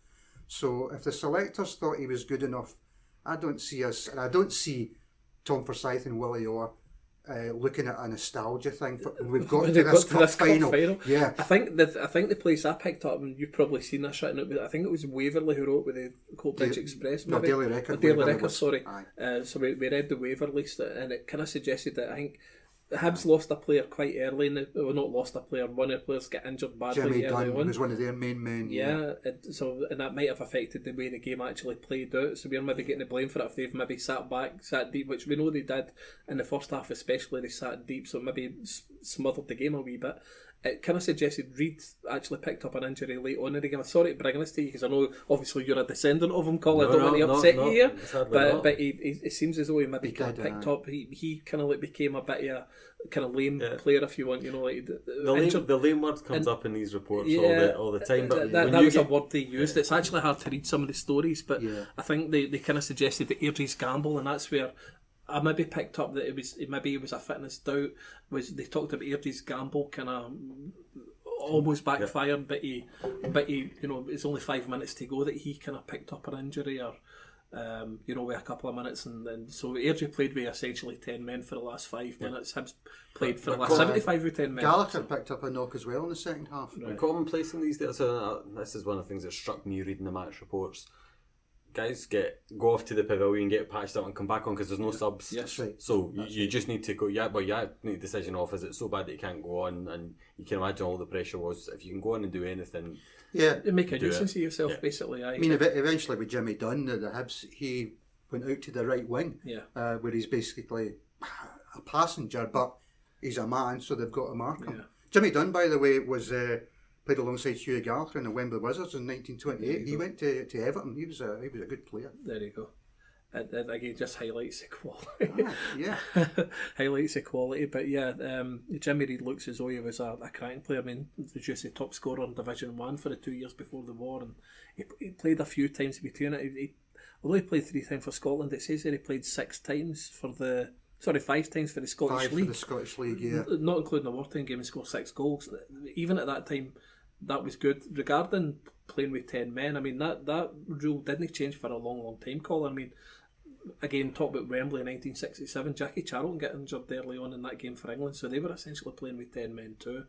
So if the selectors thought he was good enough, I don't see Tom Forsyth and Willie Orr looking at a nostalgia thing. We've got to this cup final. Yeah, I think the place I picked up, and you've probably seen this, right? I think it was Waverley who wrote with the Coatbridge Express. No, Daily Record. Sorry. So we read the waiver list, and it kind of suggested that I think Hibs lost a player quite early, not lost a player. One of the players got injured badly. Jimmy Dunn was one of their main men. Yeah, and that might have affected the way the game actually played out. So we're maybe getting the blame for it if they've maybe sat deep, which we know they did in the first half, especially. They sat deep, so maybe smothered the game a wee bit. It kind of suggested Reid actually picked up an injury late on in the game. I'm sorry to bring this to you because I know obviously you're a descendant of him, Colin. I don't want to upset you here, but it seems as though he maybe kind of picked up. He kind of like became a bit of a kind of lame player, if you want. You know, like the lame word comes up in these reports all the time. But that was a word they used. It's actually hard to read some of the stories, but I think they kind of suggested the Airdrie's gamble, and that's where I maybe picked up that it was a fitness doubt. Was they talked about Airdrie's gamble kind of almost backfired, but he you know, it's only 5 minutes to go that he kind of picked up an injury or you know, with a couple of minutes, and then so Airdrie played with essentially 10 men for the last 5 minutes. Hibs played for the last 75 with 10 men. Gallacher picked up a knock as well in the second half. Right. Commonplace in these days. So this is one of the things that struck me reading the match reports. Guys go off to the pavilion, get patched up and come back on because there's no subs. Yes, right. So you just need to go. Need a decision off. Is it so bad that you can't go on? And you can imagine all the pressure was if you can go on and do anything. Yeah, make a nuisance of yourself, basically. I mean, eventually with Jimmy Dunn, the Hibs, he went out to the right wing, where he's basically a passenger, but he's a man, so they've got to mark him. Jimmy Dunn, by the way, was played alongside Hughie Gallacher in the Wembley Wizards in 1928. He went to Everton. He was a good player. There you go. It again just highlights the quality. Highlights the quality. But Jimmy Reid looks as though he was a cracking player. I mean, as you say, top scorer in Division 1 for the 2 years before the war, and he played a few times between it. Although he played 3 times for Scotland, it says that he played 5 times for the Scottish League. For the Scottish League, yeah. Not including the wartime game, and scored 6 goals. Even at that time, that was good. Regarding playing with 10 men, I mean, that rule didn't change for a long time, Colin. I mean, again, talk about Wembley in 1967. Jackie Charlton got injured early on in that game for England, so they were essentially playing with 10 men too.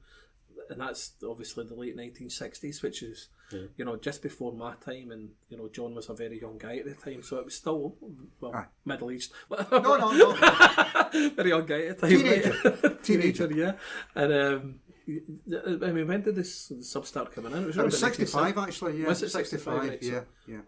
And that's obviously the late 1960s, which is, you know, just before my time, and, you know, John was a very young guy at the time, so it was still, middle-aged. No. Very young guy at the time. Teenager, yeah. And, I mean, when did this sub start coming in? It was 65 actually, yeah. Was it 65? Right, yeah.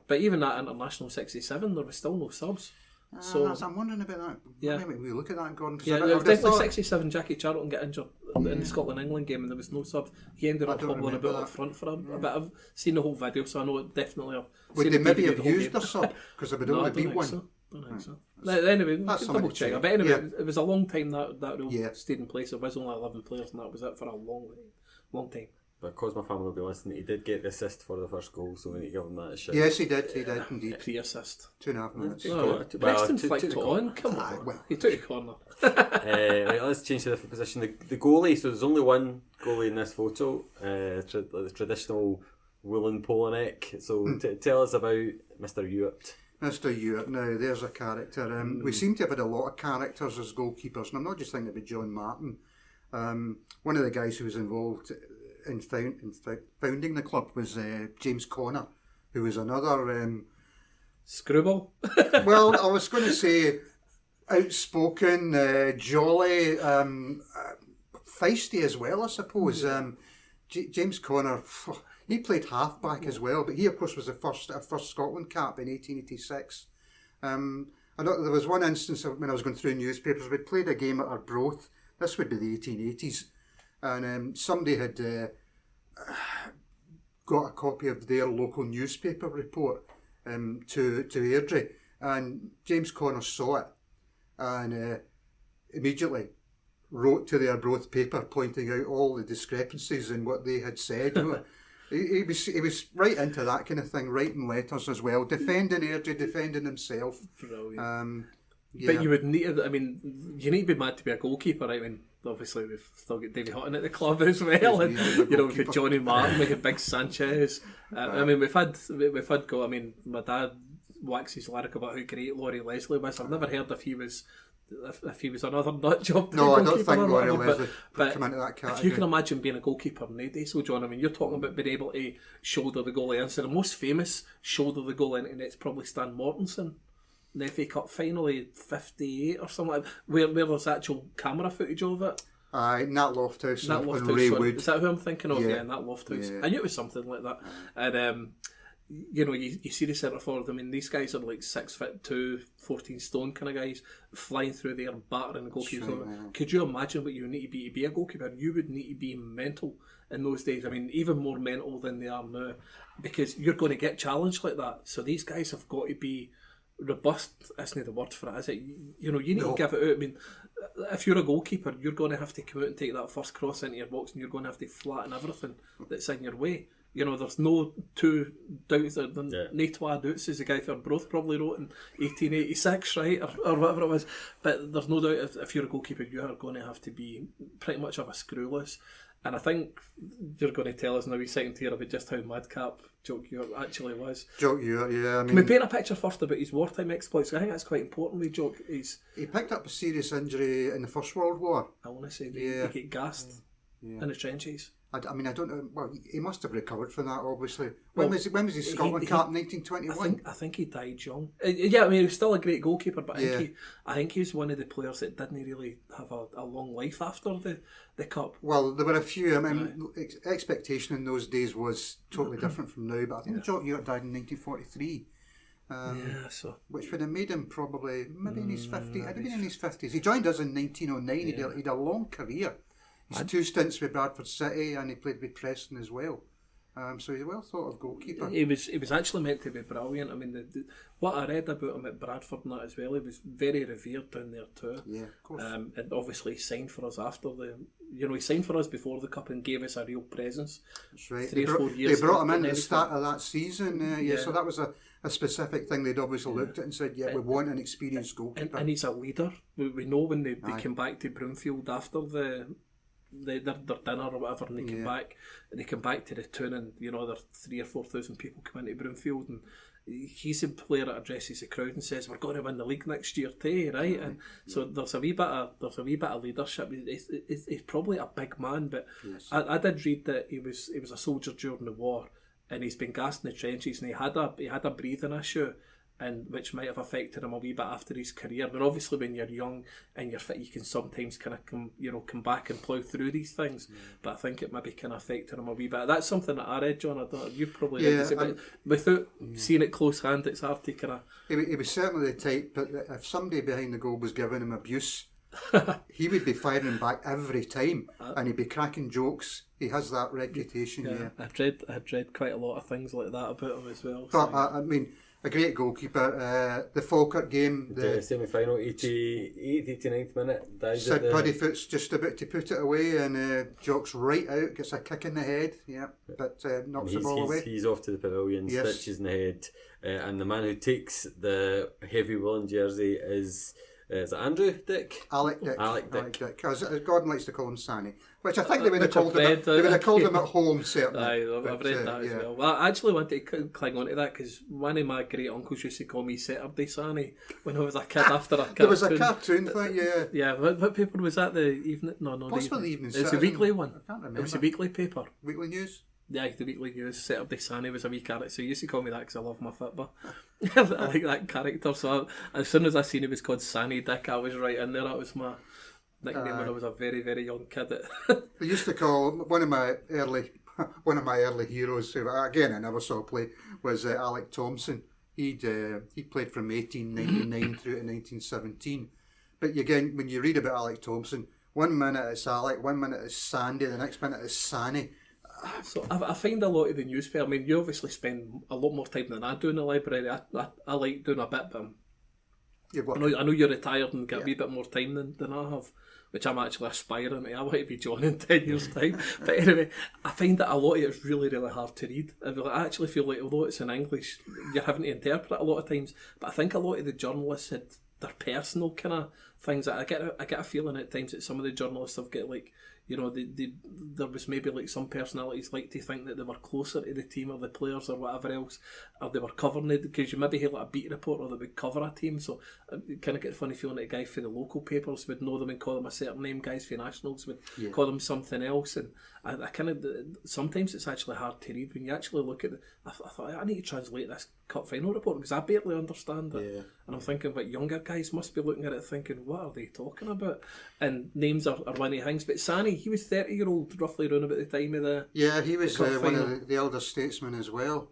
But even that international 67, there was still no subs. So I'm wondering about that. Yeah. Maybe we look at that, Gordon. Yeah, there was definitely 67. Jackie Charlton got injured in the Scotland-England game, and there was no subs. He ended up hobbling about up front for a bit. I've seen the whole video, so I know it definitely. Would they maybe have used their sub because they would only beat one? So. I don't think so. Anyway, we can double check. But anyway, it was a long time that rule stayed in place. There was only 11 players, and that was it for a long time. But because my family will be listening, he did get the assist for the first goal, so we need to give him that a shot. Yes, he did indeed. Pre-assist. 2.5 minutes. Preston flicked on. Come on. He took a corner. Right, let's change to a different position. The goalie, so there's only one goalie in this photo, the traditional woolen polo neck. So tell us about Mr. Ewart. Mr. Ewart, now there's a character. We seem to have had a lot of characters as goalkeepers, and I'm not just thinking about John Martin. One of the guys who was involved in founding the club was James Connor, who was another screwball. Well, I was going to say outspoken, jolly, feisty as well, I suppose. James Connor, he played halfback as well, but he of course was a first Scotland cap in 1886. I know there was one instance when I was going through newspapers. We played a game at Arbroath. This would be the 1880s. And somebody had got a copy of their local newspaper report to Airdrie, and James Connor saw it and immediately wrote to the Arbroath paper pointing out all the discrepancies in what they had said. He was right into that kind of thing, writing letters as well, defending Airdrie, defending himself. Brilliant. But you would need, I mean, you need to be mad to be a goalkeeper. I mean, obviously we've still got Davy Hutton at the club as well, and you know, we've had Johnny Martin, we had Big Sanchez. I mean, we've had go. I mean, my dad waxes lyric about how great Laurie Leslie was. I've never heard if he was another nut job. No, I don't think Laurie Leslie would come into that category. If you can imagine being a goalkeeper nowadays, so John, I mean, you're talking about being able to shoulder the goal into. The most famous shoulder the goal into net's probably Stan Mortensen. The FA Cup final, 58 or something like that, where there's actual camera footage of it. Aye, Nat Lofthouse Nat and Lofthouse, Ray sorry. Wood. Is that who I'm thinking of? Yeah. Yeah, Nat Lofthouse. Yeah. I knew it was something like that. And you know, you see the centre forward. I mean, these guys are like 6'2", 14 stone kind of guys, flying through there, battering the goalkeepers. Sure, yeah. Could you imagine what you need to be a goalkeeper? You would need to be mental in those days. I mean, even more mental than they are now, because you're going to get challenged like that. So these guys have got to be robust. Isn't the word for it, is it? You know, you need to give it out. I mean, if you're a goalkeeper, you're going to have to come out and take that first cross into your box, and you're going to have to flatten everything that's in your way. You know, there's no two doubts. No twa doubts, as the guy for Broth probably wrote in 1886, right, or whatever it was. But there's no doubt if you're a goalkeeper, you are going to have to be pretty much of a screwless. And I think you're going to tell us now, he's second here, about just how madcap Jock Ewart actually was. Jock Ewart, yeah. I mean, can we paint a picture first about his wartime exploits? I think that's quite important with Jock. He picked up a serious injury in the First World War. I want to say he get gassed in the trenches. I mean, I don't know. Well, he must have recovered from that, obviously. When was he Scotland cap? 1921. I think he died young. Yeah, I mean, he was still a great goalkeeper, but I think he was one of the players that didn't really have a long life after the cup. Well, there were a few. I mean, expectation in those days was totally different from now. But I think Jock Ewart died in 1943. Which would have made him probably maybe in his 50s. I'd have been in his 50s. He joined us in 1909. He had a long career. He's 2 stints with Bradford City, and he played with Preston as well. So he's a well thought of goalkeeper. He was actually meant to be brilliant. I mean, what I read about him at Bradford and that as well, he was very revered down there too. Yeah, of course. And obviously he signed for us after he signed for us before the cup and gave us a real presence. That's right. 3 or 4 years. They brought him in at the start of that season. So that was a specific thing they'd obviously looked at and said, we want an experienced goalkeeper. And he's a leader. We know when they came back to Broomfield after their dinner or whatever, and they come back to the town, and you know, there 3,000 or 4,000 people come into Broomfield, and he's the player that addresses the crowd and says, "We're going to win the league next year too," right? And so there's a wee bit of leadership. He's probably a big man, but I did read that he was a soldier during the war, and he's been gassed in the trenches, and he had a breathing issue, and which might have affected him a wee bit after his career. But obviously, when you're young and you're fit, you can sometimes kind of come back and plough through these things. But I think it maybe kind of affected him a wee bit. That's something that I read, John. I don't. You've probably read it, but without seeing it close hand, it's hard to kind of. He was certainly the type. But if somebody behind the goal was giving him abuse, he would be firing back every time, and he'd be cracking jokes. He has that reputation. Yeah, I'd read quite a lot of things like that about him as well. But I mean, a great goalkeeper. The Falkirk game, the semi-final, 88th, 89th minute. Sid Puddifoot's just about to put it away, and Jock's right out, gets a kick in the head. Yeah, but knocks the ball away. He's off to the pavilion, stitches in the head, and the man who takes the heavy woolen jersey is it Andrew Dick? Alec Dick. Because Gordon likes to call him Sanny, which I think they would have called him at home, certainly. I've read that as well. Well, I actually want to cling on to that, because one of my great uncles used to call me Saturday Sanny when I was a kid after a cartoon. There was a cartoon thing, yeah. Yeah, what paper was that? The evening? No, possibly the evening. It was a weekly one. I can't remember. It was a weekly paper. Weekly News? Yeah, the Weekly News. Saturday Sanny was a wee character, so he used to call me that because I love my football. I like that character, so as soon as I seen it was called Sanny Dick, I was right in there. That was my nickname when I was a very, very young kid. They used to call one of my early heroes, who again I never saw play, was Alec Thomson. He played from 1899 through to 1917. But again, when you read about Alec Thomson, 1 minute it's Alec, 1 minute it's Sandy, the next minute it's Sanny. So I find a lot of the newspaper. I mean, you obviously spend a lot more time than I do in the library. I like doing a bit, but I know you're retired and get a wee bit more time than I have, which I'm actually aspiring to. I want to be John in 10 years' time. But anyway, I find that a lot of it's really, really hard to read. I actually feel like, although it's in English, you're having to interpret a lot of times. But I think a lot of the journalists had they're personal kind of things. I get a feeling at times that some of the journalists have got like, you know, there was maybe like some personalities like to think that they were closer to the team or the players or whatever else, or they were covering it, because you maybe hear like a beat reporter that would cover a team, so you kind of get a funny feeling that a guy for the local papers would know them and call them a certain name, guys for Nationals would call them something else, and I kind of, sometimes it's actually hard to read when you actually look at I thought I need to translate this cup final report because I barely understand it, and I'm thinking about younger guys must be looking at it thinking, what are they talking about? And names are one of the things, but Sani, he was 30-year-old roughly around about the time of the he was one of the elder statesmen as well.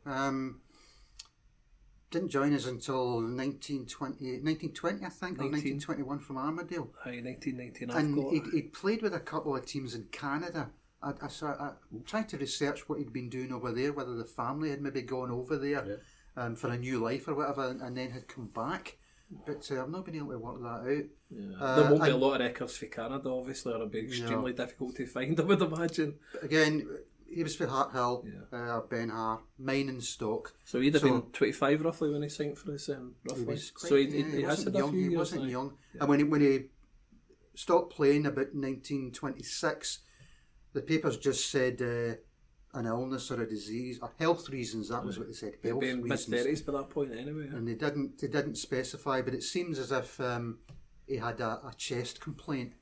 Didn't join us until 1920 I think, or 1921 from Armadale. 1919. And he'd played with a couple of teams in Canada. I tried to research what he'd been doing over there, whether the family had maybe gone over there for a new life or whatever, and then had come back. But I've not been able to work that out. There won't be a lot of records for Canada, obviously, or it'll be extremely difficult to find, I would imagine. Again, he was for Hart Hill, Ben Har, mine and Stock. So he'd have been 25 roughly when he signed for us, roughly. He has had a few years. He wasn't young. And when he stopped playing about 1926, the papers just said an illness or a disease, or health reasons. That was what they said. Health reasons. Mid-30s by that point, anyway. And they didn't specify, but it seems as if he had a chest complaint.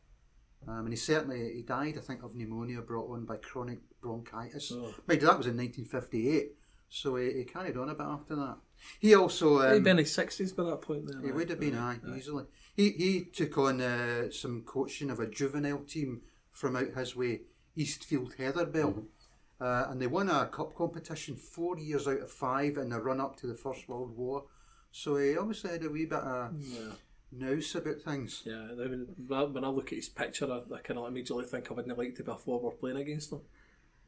And he died, I think, of pneumonia brought on by chronic bronchitis. Maybe that was in 1958, so he carried on a bit after that. He also... he'd been in his 60s by that point then. He would have been, easily. He took on some coaching of a juvenile team from out his way, Eastfield Heatherbell, and they won a cup competition 4 years out of 5 in the run-up to the First World War, so he obviously had a wee bit of... nous about things. Yeah, I mean, when I look at his picture, I kind of immediately think I wouldn't like to be a forward playing against him.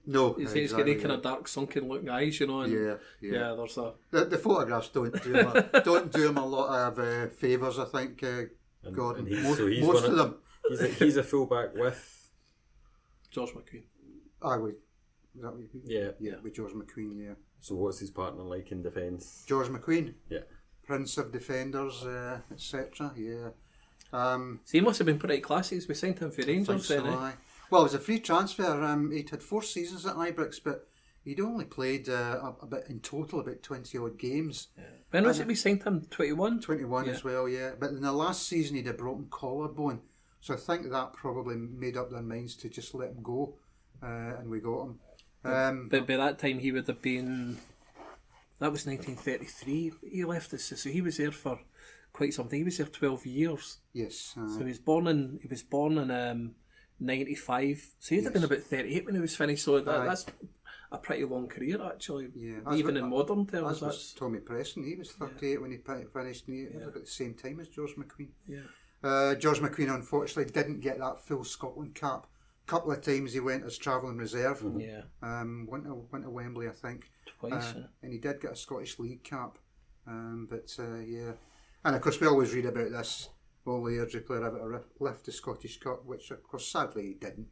No, he's got kind of dark, sunken looking eyes, you know. And there's a the photographs don't do him a lot of favours. I think Gordon. Most of them. He's a fullback with George McQueen. With George McQueen. Yeah. So what's his partner like in defence? George McQueen. Yeah. Prince of Defenders, etc. Yeah. So he must have been pretty classy. We signed him for Rangers then. Well, it was a free transfer. He'd had 4 seasons at Ibrox, but he'd only played about 20 odd games. Yeah. When was it we signed him? 21? 21 as well, yeah. But in the last season he'd a broken collarbone, so I think that probably made up their minds to just let him go, and we got him. But by that time he would have been... That was 1933 he left us, so he was there for quite something. He was there 12 years. Yes. So he was born in 95, so he'd have been about 38 when he was finished, so that's a pretty long career actually, even in modern terms. That's Tommy Preston. He was 38 when he finished, and he was about the same time as George McQueen. George McQueen unfortunately didn't get that full Scotland cap. A couple of times he went as travelling reserve. Went to Wembley, I think. Twice. And he did get a Scottish League cap. And of course we always read about this only Airdrie player ever to lift the Scottish Cup, which of course sadly he didn't.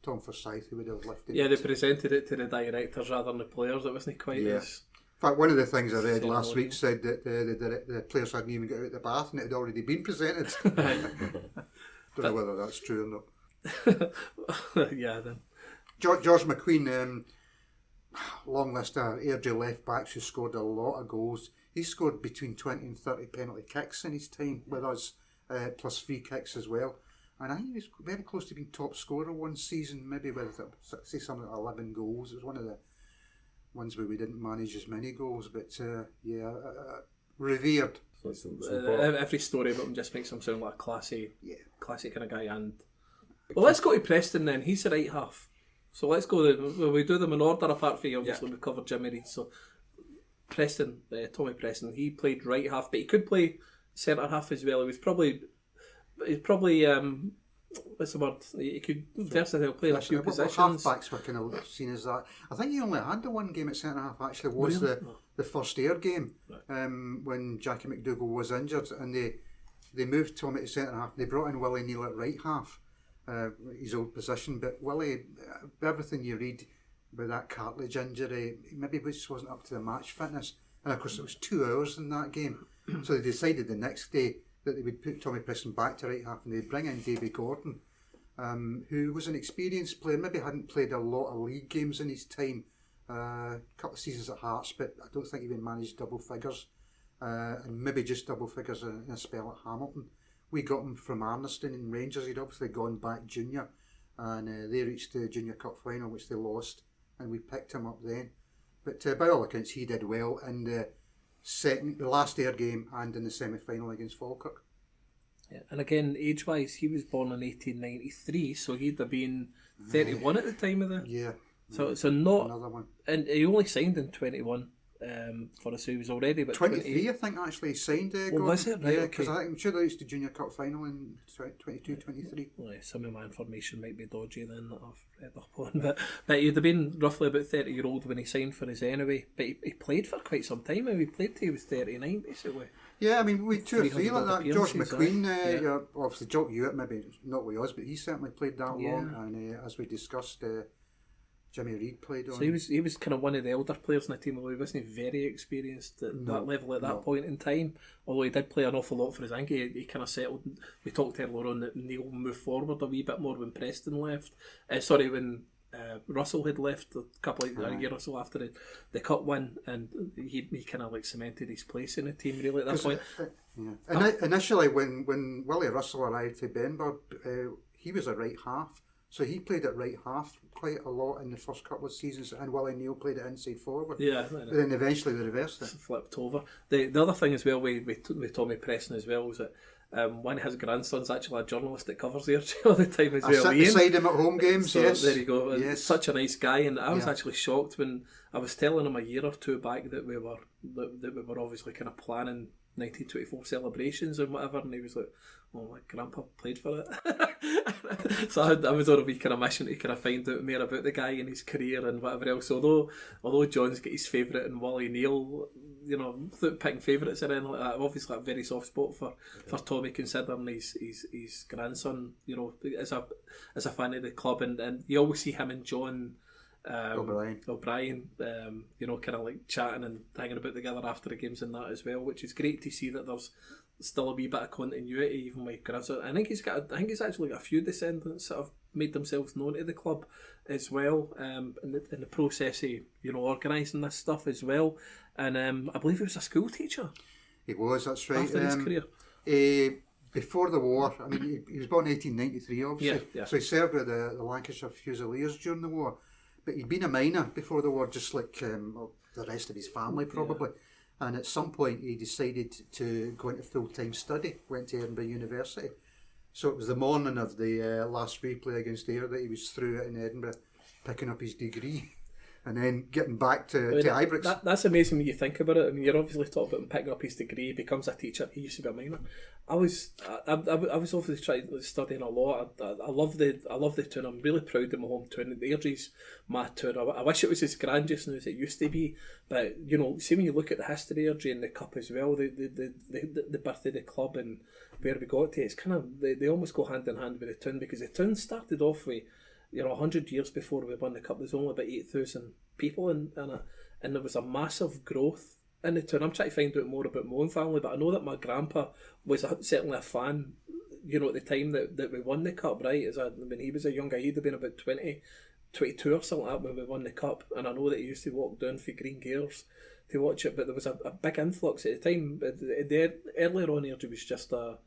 Tom Forsyth who would have lifted it. They presented it to the directors rather than the players. It wasn't quite as... In fact, one of the things I read last week said that the players hadn't even got out of the bath and it had already been presented. Don't know whether that's true or not. Then George McQueen, long list of Airdrie left backs who scored a lot of goals. He scored between 20 and 30 penalty kicks in his time with us, plus free kicks as well. And I think he was very close to being top scorer one season, maybe with say something like 11 goals. It was one of the ones where we didn't manage as many goals, but revered. Every story about him just makes him sound like a classy kind of guy. And well, let's go to Preston then. He's the right half. So let's go. We do them in order apart from obviously we covered Jimmy Reid. So Preston, Tommy Preston, he played right half, but he could play centre half as well. He's probably what's the word? He could versatile play in a few positions. Halfbacks were kind of seen as that. I think he only had the one game at centre half. Actually, was the first Ayr game when Jackie McDougall was injured, and they moved Tommy to centre half. They brought in Willie Neal at right half. His old position, but Willie, everything you read about that cartilage injury, maybe just wasn't up to the match fitness, and of course it was 2 hours in that game, So they decided the next day that they would put Tommy Preston back to right half and they'd bring in Davy Gordon, who was an experienced player, maybe hadn't played a lot of league games in his time, a couple of seasons at Hearts, but I don't think he even managed double figures, and maybe just double figures in a spell at Hamilton. We got him from Arniston in Rangers. He'd obviously gone back junior, and they reached the Junior Cup final, which they lost, and we picked him up then. But by all accounts, he did well in the last Ayr game and in the semi-final against Falkirk. Yeah. And again, age-wise, he was born in 1893, so he'd have been 31 at the time of the... Yeah. So not... Another one. And he only signed in 21 for us, so he was already about 23, I think, actually signed. Oh, was it? Right, yeah, okay. because I'm sure they reached the Junior Cup final in 22, 23. Well, some of my information might be dodgy then that I've read up on, but he'd have been roughly about 30-year-old when he signed for us anyway. But he played for quite some time. He played till he was 39, basically. Yeah, I mean, we 2 or 3 like that. George McQueen, yeah. Obviously Jock Hewitt, maybe not with us, but he certainly played that long. And as we discussed, Jimmy Reid played on. So he was kind of one of the elder players in the team, although he wasn't very experienced at that level at that point in time. Although he did play an awful lot for his Angie, he kind of settled. We talked earlier on that Neil moved forward a wee bit more when Preston left. When Russell had left a year or so after the cup win, and he kind of like cemented his place in the team really at that point. Initially, when Willie Russell arrived to Benburb, he was a right half. So he played at right half quite a lot in the first couple of seasons, and Willie Neal played it inside forward. Yeah, but then eventually they reversed it. Flipped over. The other thing as well with Tommy Preston as well was that one of his grandsons actually a journalist that covers here all the time as well. I sit beside him at home games. So yes, there you go. Yes. Such a nice guy, and I was actually shocked when I was telling him a year or two back that we were obviously kind of planning 1924 celebrations and whatever, and he was like, "Oh, my grandpa played for it." So I was on a wee kind of mission to kind of find out more about the guy and his career and whatever else. Although John's got his favourite and Willie Neal, without picking favourites or anything like that, obviously a very soft spot for Tommy, considering his grandson, as a fan of the club, and you always see him and John O'Brien, kind of like chatting and hanging about together after the games and that as well, which is great to see that there's still a wee bit of continuity even with grandson. I think he's actually got a few descendants that have made themselves known to the club as well, in the process of organising this stuff as well. And I believe he was a school teacher. He was, that's right. After his career. Before the war, I mean, he was born in 1893, obviously. Yeah. So he served with the Lancashire Fusiliers during the war. But he'd been a miner before the war, just like the rest of his family probably. Yeah. And at some point he decided to go into full-time study, went to Edinburgh University. So it was the morning of the last replay against Ayr that he was through it in Edinburgh, picking up his degree. And then getting back to Ibrox. That's amazing when you think about it. I mean, you're obviously talking about him picking up his degree, he becomes a teacher. He used to be a miner. I was obviously trying studying a lot. I love the tune. I'm really proud of my home tune. The Airdrie's my tune. I wish it was as grand just now as it used to be. But see when you look at the history of Airdrie and the cup as well, the birth of the club and where we got to, it's kind of they almost go hand in hand with the tune, because the tune started off with 100 years before we won the cup, there's only about 8,000 people in it, and there was a massive growth in the town. I'm trying to find out more about my own family, but I know that my grandpa was certainly a fan, at the time that we won the cup, right? When he was a young guy, he'd have been about 20, 22 or something like that when we won the cup, and I know that he used to walk down for Green Gears to watch it, but there was a big influx at the time. Earlier on, it was just a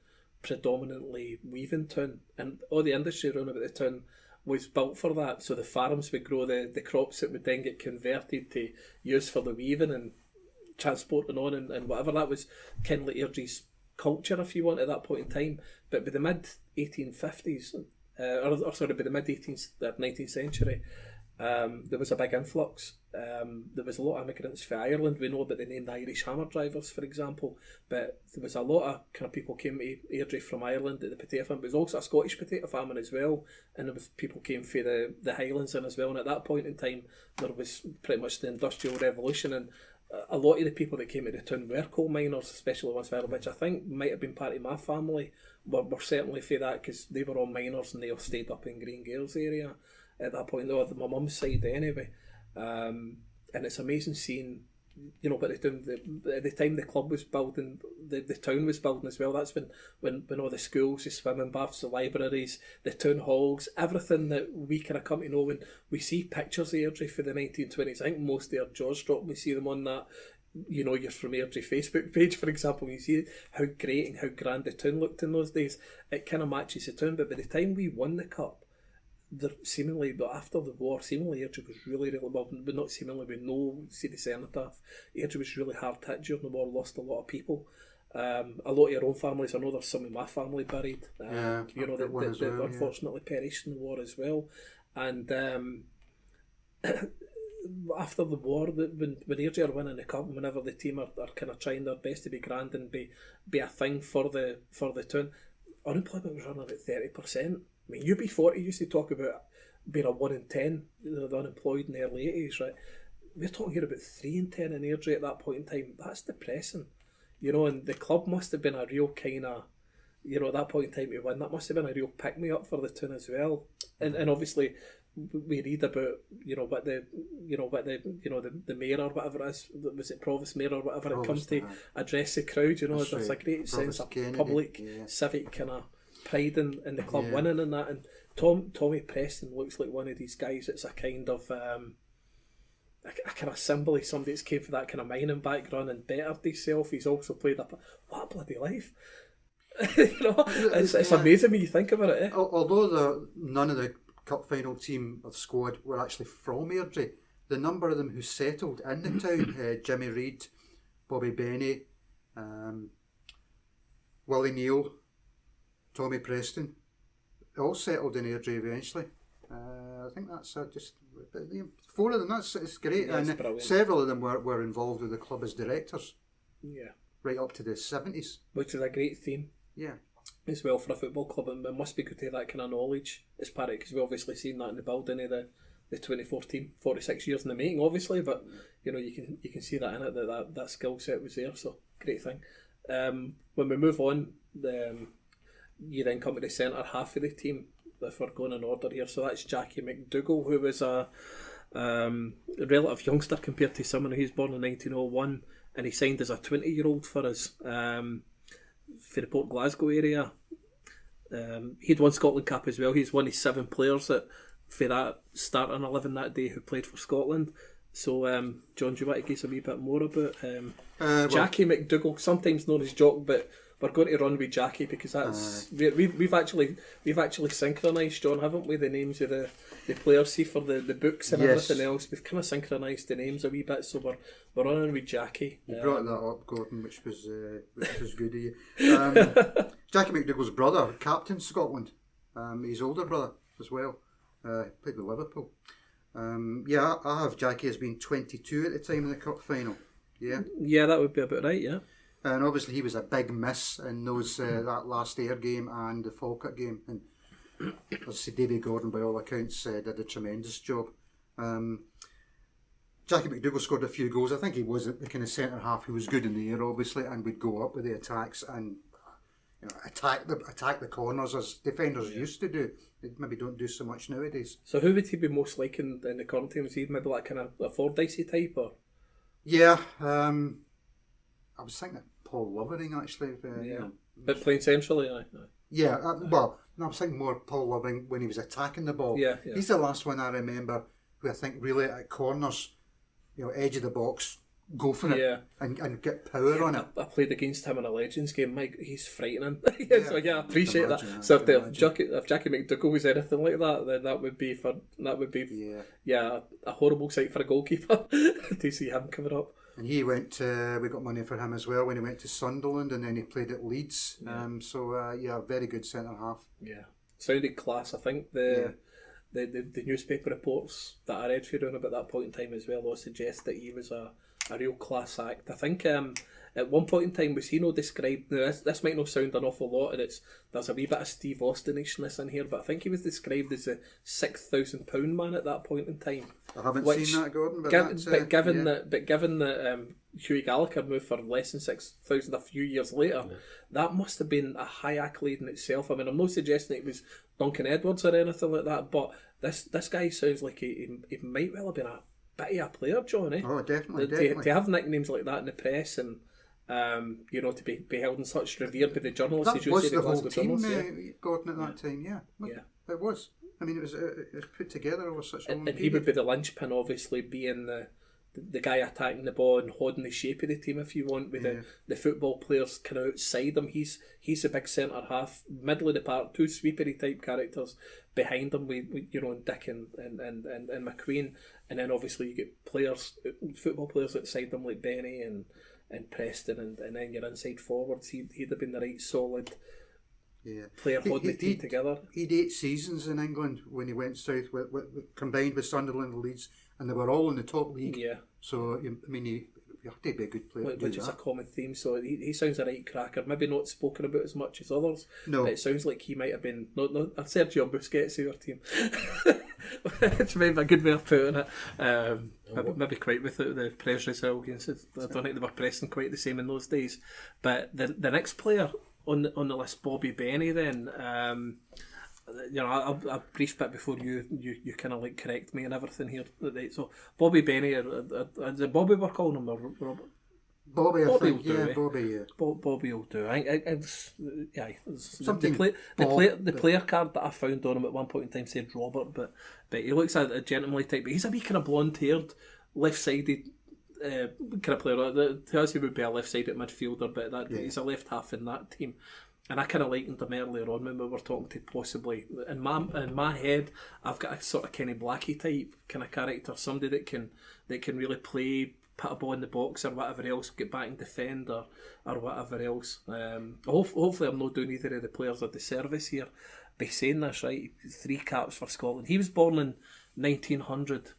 predominantly weaving town, and all the industry around about the town was built for that. So the farms would grow the crops that would then get converted to use for the weaving and transporting on and whatever. That was kind of like Airdrie's culture, if you want, at that point in time. But by the mid 1850s, by the mid 19th century, there was a big influx. There was a lot of immigrants from Ireland. We know about the name the Irish hammer drivers, for example, but there was a lot of kind of people came to Airdrie from Ireland at the potato farm. There was also a Scottish potato famine as well, and there was people came from the Highlands in as well. And at that point in time, there was pretty much the Industrial Revolution, and a lot of the people that came to the town were coal miners, especially ones from Ireland, which I think might have been part of my family. Were certainly for that, because they were all miners and they all stayed up in Green Gaels area at that point, though, my mum's side anyway. And it's amazing seeing you know, but at the time the club was building, the town was building as well. That's when all the schools, the swimming baths, the libraries, the town halls, everything that we kind of come to know. When we see pictures of Airdrie for the 1920s, I think most of their jaws drop when we see them on that, you know, You're From Airdrie Facebook page, for example. You see how great and how grand the town looked in those days. It kind of matches the town. But by the time we won the cup, but after the war, seemingly Airdrie was really well, but not seemingly, we know, see the cenotaph, Airdrie was really hard hit during the war, lost a lot of people. A lot of your own families, I know there's some of my family buried, you know, that unfortunately perished in the war as well. And after the war, when Airdrie are winning the cup, whenever the team are kind of trying their best to be grand and be a thing for the town, unemployment was running about 30%. I mean, UB40 used to talk about being a 1 in 10, the unemployed in the early 80s, right? We're talking here about 3 in 10 in Airdrie at that point in time. That's depressing, you know, and the club must have been a real kind of, you know, at that point in time to win, that must have been a real pick-me-up for the town as well. And obviously, we read about, you know, what the mayor or whatever it is, was it Provost Mayor or whatever, it comes to address the crowd, you know, That's there's right. a great sense of Kennedy, public, civic kind of pride in the club winning and that. And Tommy Preston looks like one of these guys that's a kind of a kind of symbol of somebody that's came from that kind of mining background and bettered himself. He's also played up what a bloody life. You know, it's amazing when you think about it. Although none of the cup final team or squad were actually from Airdrie, the number of them who settled in the town, Jimmy Reid, Bobby Benny, Willie Neal, Tommy Preston, all settled in Airdrie eventually. I think that's just 4 of them. It's great, Yeah, it's and brilliant. several of them were involved with the club as directors, Yeah, right up to the 70s. which is a great theme Yeah, as well for a football club, and it must be good to have that kind of knowledge as part of it, because we've obviously seen that in the building of the 2014, 46 years in the making, obviously, but you know, you can see that in it, that skill set was there, so great thing. When we move on, you then come to the centre half of the team, if we're going in order here. So that's Jackie McDougall, who was a relative youngster compared to someone who's born in 1901, and he signed as a 20-year-old for us for the Port Glasgow area. He'd won Scotland Cup as well. He's one of 7 players that for that starting 11 that day who played for Scotland. So, John, do you want to give us a wee bit more about Jackie McDougall, sometimes known as Jock, but we're going to run with Jackie because that's we've actually synchronised, John, haven't we, the names of the players, see, for the books and everything else. We've kind of synchronised the names a wee bit, so we're running with Jackie. You brought that up, Gordon, which was good of you. Jackie McDougall's brother, captain Scotland, his older brother as well, played with Liverpool. I have Jackie as being 22 at the time of the cup final. Yeah, that would be about right. Yeah. And obviously he was a big miss in those that last Ayr game and the Falkirk game. And obviously Davy Gordon, by all accounts, did a tremendous job. Jackie McDougall scored a few goals. I think he was the kind of centre half who was good in the air, obviously, and would go up with the attacks and attack the corners as defenders used to do. They maybe don't do so much nowadays. So who would he be most like in the current team? Is he maybe like kind of a Fordyce type or? Yeah, I was thinking of Paul Lovering actually. But playing centrally, aye. Yeah, well, no, I was thinking more Paul Lovering when he was attacking the ball. Yeah. He's the last one I remember who I think really at corners, edge of the box, go for it and get power on it. I played against him in a Legends game, Mike. He's frightening. So I appreciate that. So if Jackie McDougall was anything like that, then that would be a horrible sight for a goalkeeper to see him coming up. And he went. We got money for him as well when he went to Sunderland, and then he played at Leeds. Very good centre half. Yeah, sounded class. I think the newspaper reports that I read for him about that point in time as well all suggest that he was a real class act. I think at one point in time was he described, now this might not sound an awful lot, and there's a wee bit of Steve Austinishness in here, but I think he was described as a £6,000 man at that point in time. I haven't seen that, Gordon, given that Hughie Gallacher moved for less than 6,000 a few years later, that must have been a high accolade in itself. I mean, I'm not suggesting it was Duncan Edwards or anything like that, but this guy sounds like he might well have been bit of a player, John. Oh, definitely, To definitely. have nicknames like that in the press and to be held in such revere by the journalists, That as you was say, the whole Glasgow team, journalists, Gordon, at that time, yeah. yeah. It was. I mean, it was put together over such a long And period. he would be the linchpin, obviously, being the guy attacking the ball and holding the shape of the team, if you want, with the football players kind of outside him. He's the big centre half, middle of the park, two sweepery type characters behind him with Dick and McQueen, and then obviously you get football players outside them like Benny and Preston, and then your inside forwards. He'd have been the right solid player holding the team together. He'd 8 seasons in England when he went south, combined with Sunderland and Leeds, and they were all in the top league. Yeah. So, I mean, you have to be a good player to do Which is a that. common theme. So he sounds a right cracker. Maybe not spoken about as much as others. No. But it sounds like he might have been not a Sergio Busquets of your team. It's maybe a good way of putting it. Maybe quite with the press results. I don't think they were pressing quite the same in those days. But the next player on the list, Bobby Benny. Then a brief bit before you kind of like correct me and everything here. So Bobby Benny, is it Bobby we're calling him, or Robert? Bobby, I Bobby think, will do, yeah, eh? Bobby, yeah. Bobby will do. Something The player card that I found on him at one point in time said Robert, but he looks a gentlemanly type. But he's a wee kind of blonde-haired, left-sided kind of player. To us, he would be a left-sided midfielder, but he's a left half in that team. And I kind of likened him earlier on when we were talking to possibly in my head. I've got a sort of Kenny Blackie type kind of character, somebody that can really play, put a ball in the box or whatever else, get back and defend or whatever else. Hopefully I'm not doing either of the players a disservice here by saying this, right? 3 caps for Scotland. He was born in 1900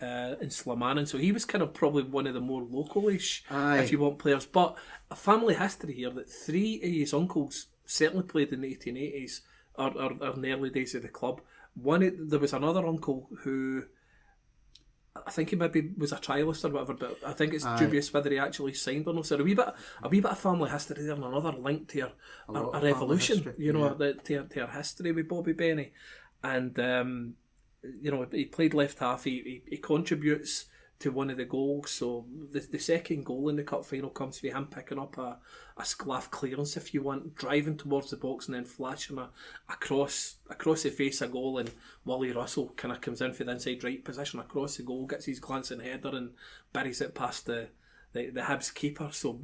in Slamanan, so he was kind of probably one of the more localish, if you want, players. But a family history here that 3 of his uncles certainly played in the 1880s or in the early days of the club. There was another uncle who I think he maybe was a trialist or whatever, but I think it's dubious whether he actually signed or not. So a wee bit of family history there, and another link to our evolution, to our history with Bobby Benny. And he played left half. He contributes to one of the goals. So the second goal in the cup final comes from him picking up a sclaff clearance, if you want, driving towards the box and then flashing across the face a goal, and Willie Russell kind of comes in for the inside right position across the goal, gets his glancing header and buries it past the Hibs keeper. So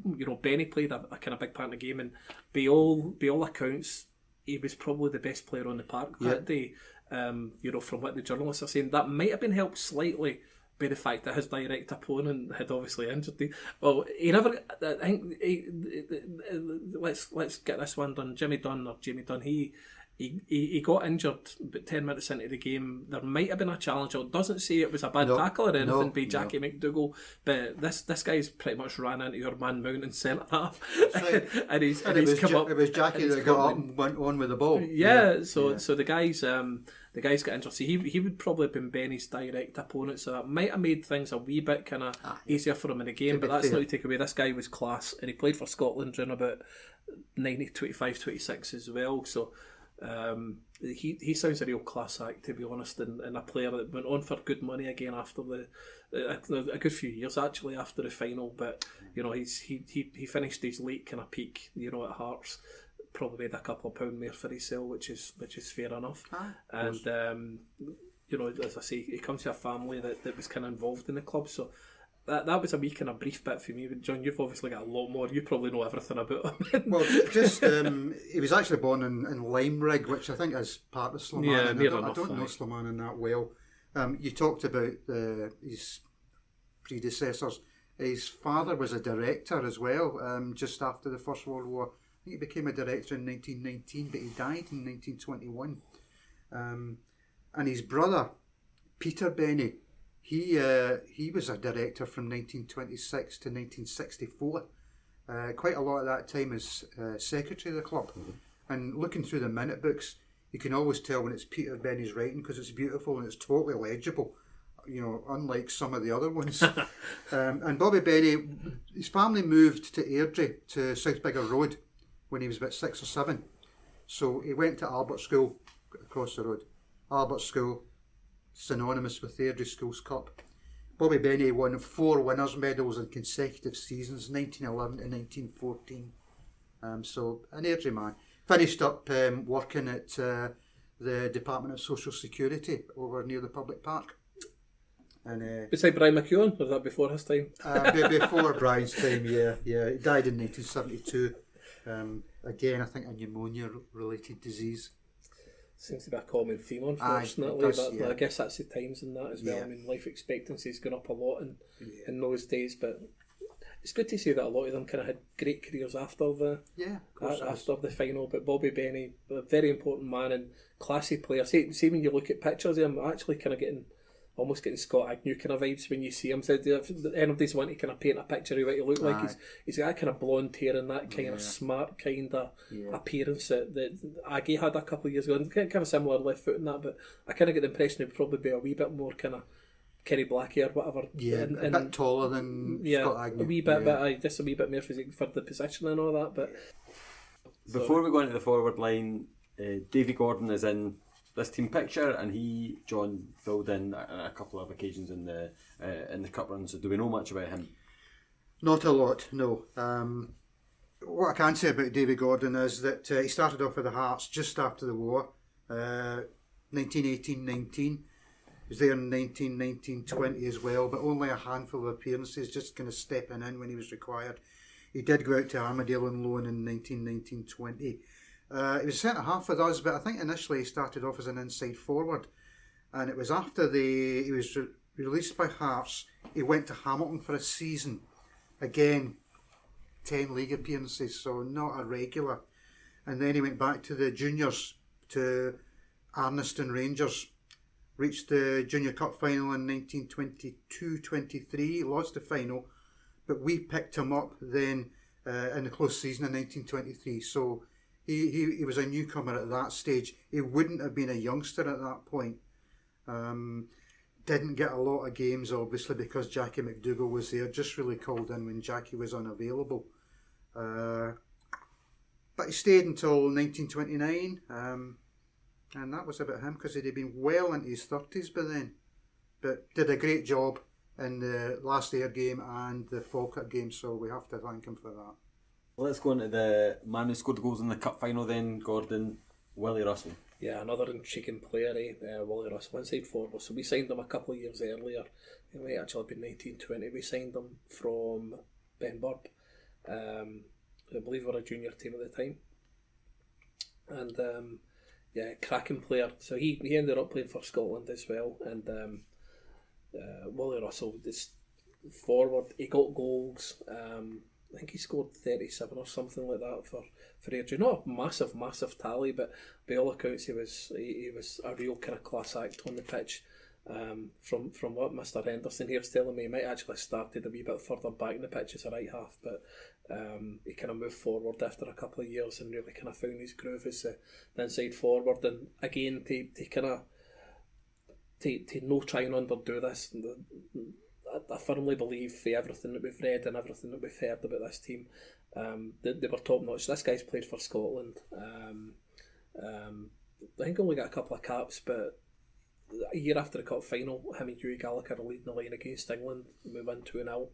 Benny played a kind of big part in the game, and by all accounts he was probably the best player on the park that day. From what the journalists are saying, that might have been helped slightly by the fact that his direct opponent had obviously injured him. Well, he never. I think. Let's get this one done. Jimmy Dunn. He got injured about 10 minutes into the game. There might have been a challenge. It doesn't say it was a bad tackle or anything by Jackie McDougall, but this guy's pretty much ran into your man Mount in centre half. Right. and he's come up. It was Jackie that got up and went on with the ball. So the guys got injured. So he would probably have been Benny's direct opponent. So that might have made things a wee bit kind of easier for him in the game. But that's not to take away. This guy was class, and he played for Scotland during about 25-26 as well. So. He sounds a real class act, to be honest, and a player that went on for good money again after a good few years actually after the final. But he finished his late kind of peak at Hearts, probably made a couple of pound more for his sale, which is fair enough. And as I say, he comes to a family that was kind of involved in the club, so. That was a wee kind of brief bit for me. But John, you've obviously got a lot more. You probably know everything about him. Well, just he was actually born in Limerick, which I think is part of Slamanan. I don't know Slamanan that well. You talked about his predecessors. His father was a director as well. Just after the First World War, I think he became a director in 1919, but he died in 1921. And his brother, Peter Benny. He was a director from 1926 to 1964. Quite a lot of that time as secretary of the club. And looking through the minute books, you can always tell when it's Peter Benny's writing because it's beautiful and it's totally legible. Unlike some of the other ones. And Bobby Benny, his family moved to Airdrie, to South Biggar Road, when he was about 6 or 7. So he went to Albert School across the road. Albert School, synonymous with the Airdrie Schools Cup. Bobby Benny won 4 winners' medals in consecutive seasons, 1911 to 1914. So an Airdrie man. Finished up working at the Department of Social Security over near the public park. And Beside Brian McQueen, or was that before his time? before Brian's time, yeah. He died in 1972. Again, I think a pneumonia-related disease. Seems to be a common theme, unfortunately. Yeah. I guess that's the times in that as well. Yeah. I mean, life expectancy's gone up a lot in those days, but it's good to see that a lot of them kind of had great careers after the the final. But Bobby Benny, a very important man and classy player. See when you look at pictures of him, actually kind of almost getting Scott Agnew kind of vibes when you see him. So if anybody's wanting to kind of paint a picture of what he looked like, he's got that kind of blonde hair and that kind of smart kind of appearance that Aggie had a couple of years ago. And kind of similar left foot and that, but I kind of get the impression he'd probably be a wee bit more kind of Kerry Blackie or whatever. Yeah, a bit taller than Scott Agnew. A wee bit, but just a wee bit more physique for the position and all that. But before we go into the forward line, Davy Gordon is in this team picture, and John filled in a couple of occasions in the cup run. So do we know much about him? Not a lot, no. What I can say about Davy Gordon is that he started off with the Hearts just after the war, 1918-19. He was there in 1919-20 as well, but only a handful of appearances, just kind of stepping in when he was required. He did go out to Armadale on loan in 1919-20. He was centre half with us, but I think initially he started off as an inside forward. And it was after he was released by Hearts, he went to Hamilton for a season. Again, 10 league appearances, so not a regular. And then he went back to the juniors, to Arniston Rangers. Reached the Junior Cup final in 1922-23, lost the final, but we picked him up then in the close season in 1923. So he was a newcomer at that stage. He wouldn't have been a youngster at that point. Didn't get a lot of games, obviously, because Jackie McDougall was there. Just really called in when Jackie was unavailable. But he stayed until 1929. And that was about him, because he'd been well into his 30s by then. But did a great job in the last Ayr game and the Falkirk game, so we have to thank him for that. Let's go into the man who scored the goals in the cup final then, Gordon, Willie Russell. Yeah, another intriguing player, Willie Russell, inside forward. So we signed him a couple of years earlier. It might actually have been 1920. We signed him from Benburb. I believe we were a junior team at the time. And cracking player. So he ended up playing for Scotland as well. And Willie Russell, this forward, he got goals. I think he scored 37 or something like that for Airdrie. Not a massive tally, but by all accounts he was a real kind of class act on the pitch. From what Mr. Henderson here's telling me, he might actually started a wee bit further back in the pitch as a right half, but he kind of moved forward after a couple of years and really kind of found his groove as the inside forward. And again, to no try and underdo this. I firmly believe, for everything that we've read and everything that we've heard about this team, they were top notch. This guy's played for Scotland. I think only got a couple of caps, but a year after the cup final, him and Hughie Gallacher are leading the line against England. We win 2-0.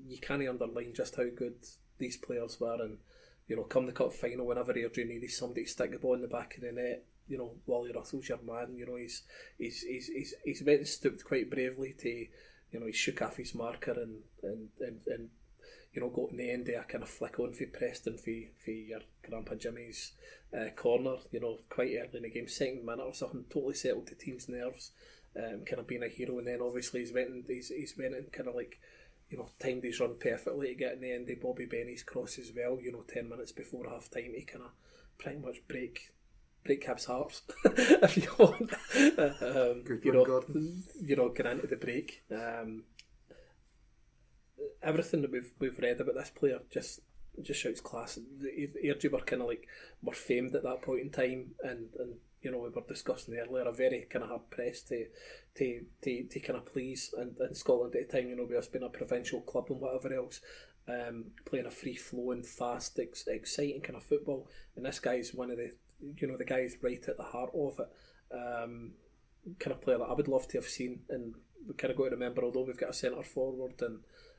You can't underline just how good these players were, and come the cup final, whenever Airdrie needed somebody to stick the ball in the back of the net, Willie Russell's your man. He's went and stooped quite bravely to. He shook off his marker and got in the end there, kind of flick on for Preston for your Grandpa Jimmy's corner, quite early in the game, second minute or something, totally settled the team's nerves, kind of being a hero. And then obviously he's went and kind of like, timed his run perfectly to get in the end of Bobby Benny's cross as well, 10 minutes before half time, he kind of pretty much break Hibs' hearts if you want. Get into the break. Everything that we've read about this player just shouts class. Airdrie were famed at that point in time, and we were discussing earlier, a very kind of hard press to kind of please. And in Scotland at the time, we us being a provincial club and whatever else, playing a free flowing, fast, exciting kind of football. And this guy's one of the guys right at the heart of it. Kind of player that I would love to have seen in we kind of got to remember, although we've got a centre forward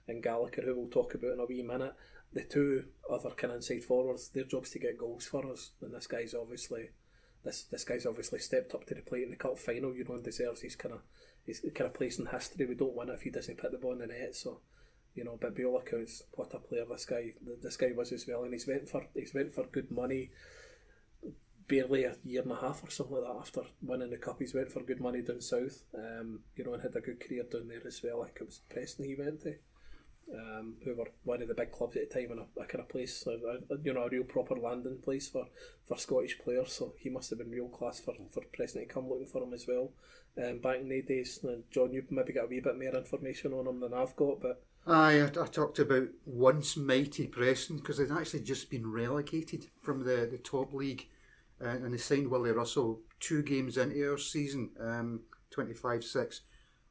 and Gallacher, who we'll talk about in a wee minute, the two other kind of inside forwards, their job's to get goals for us, and this guy's obviously stepped up to the plate in the cup final, and deserves he's kind of place in history. We don't win it if he doesn't put the ball in the net. So, but by all accounts, what a player this guy was as well, and he's went for good money. Barely a year and a half or something like that after winning the cup, he's went for good money down south. And had a good career down there as well. I think it was Preston he went to. Who were one of the big clubs at the time, and a kind of place, a real proper landing place for Scottish players. So he must have been real class for Preston to come looking for him as well. Back in the days, and John, you maybe got a wee bit more information on him than I've got, but I talked about once mighty Preston, because they'd actually just been relegated from the top league, and they signed Willie Russell 2 games into our season, 25-6.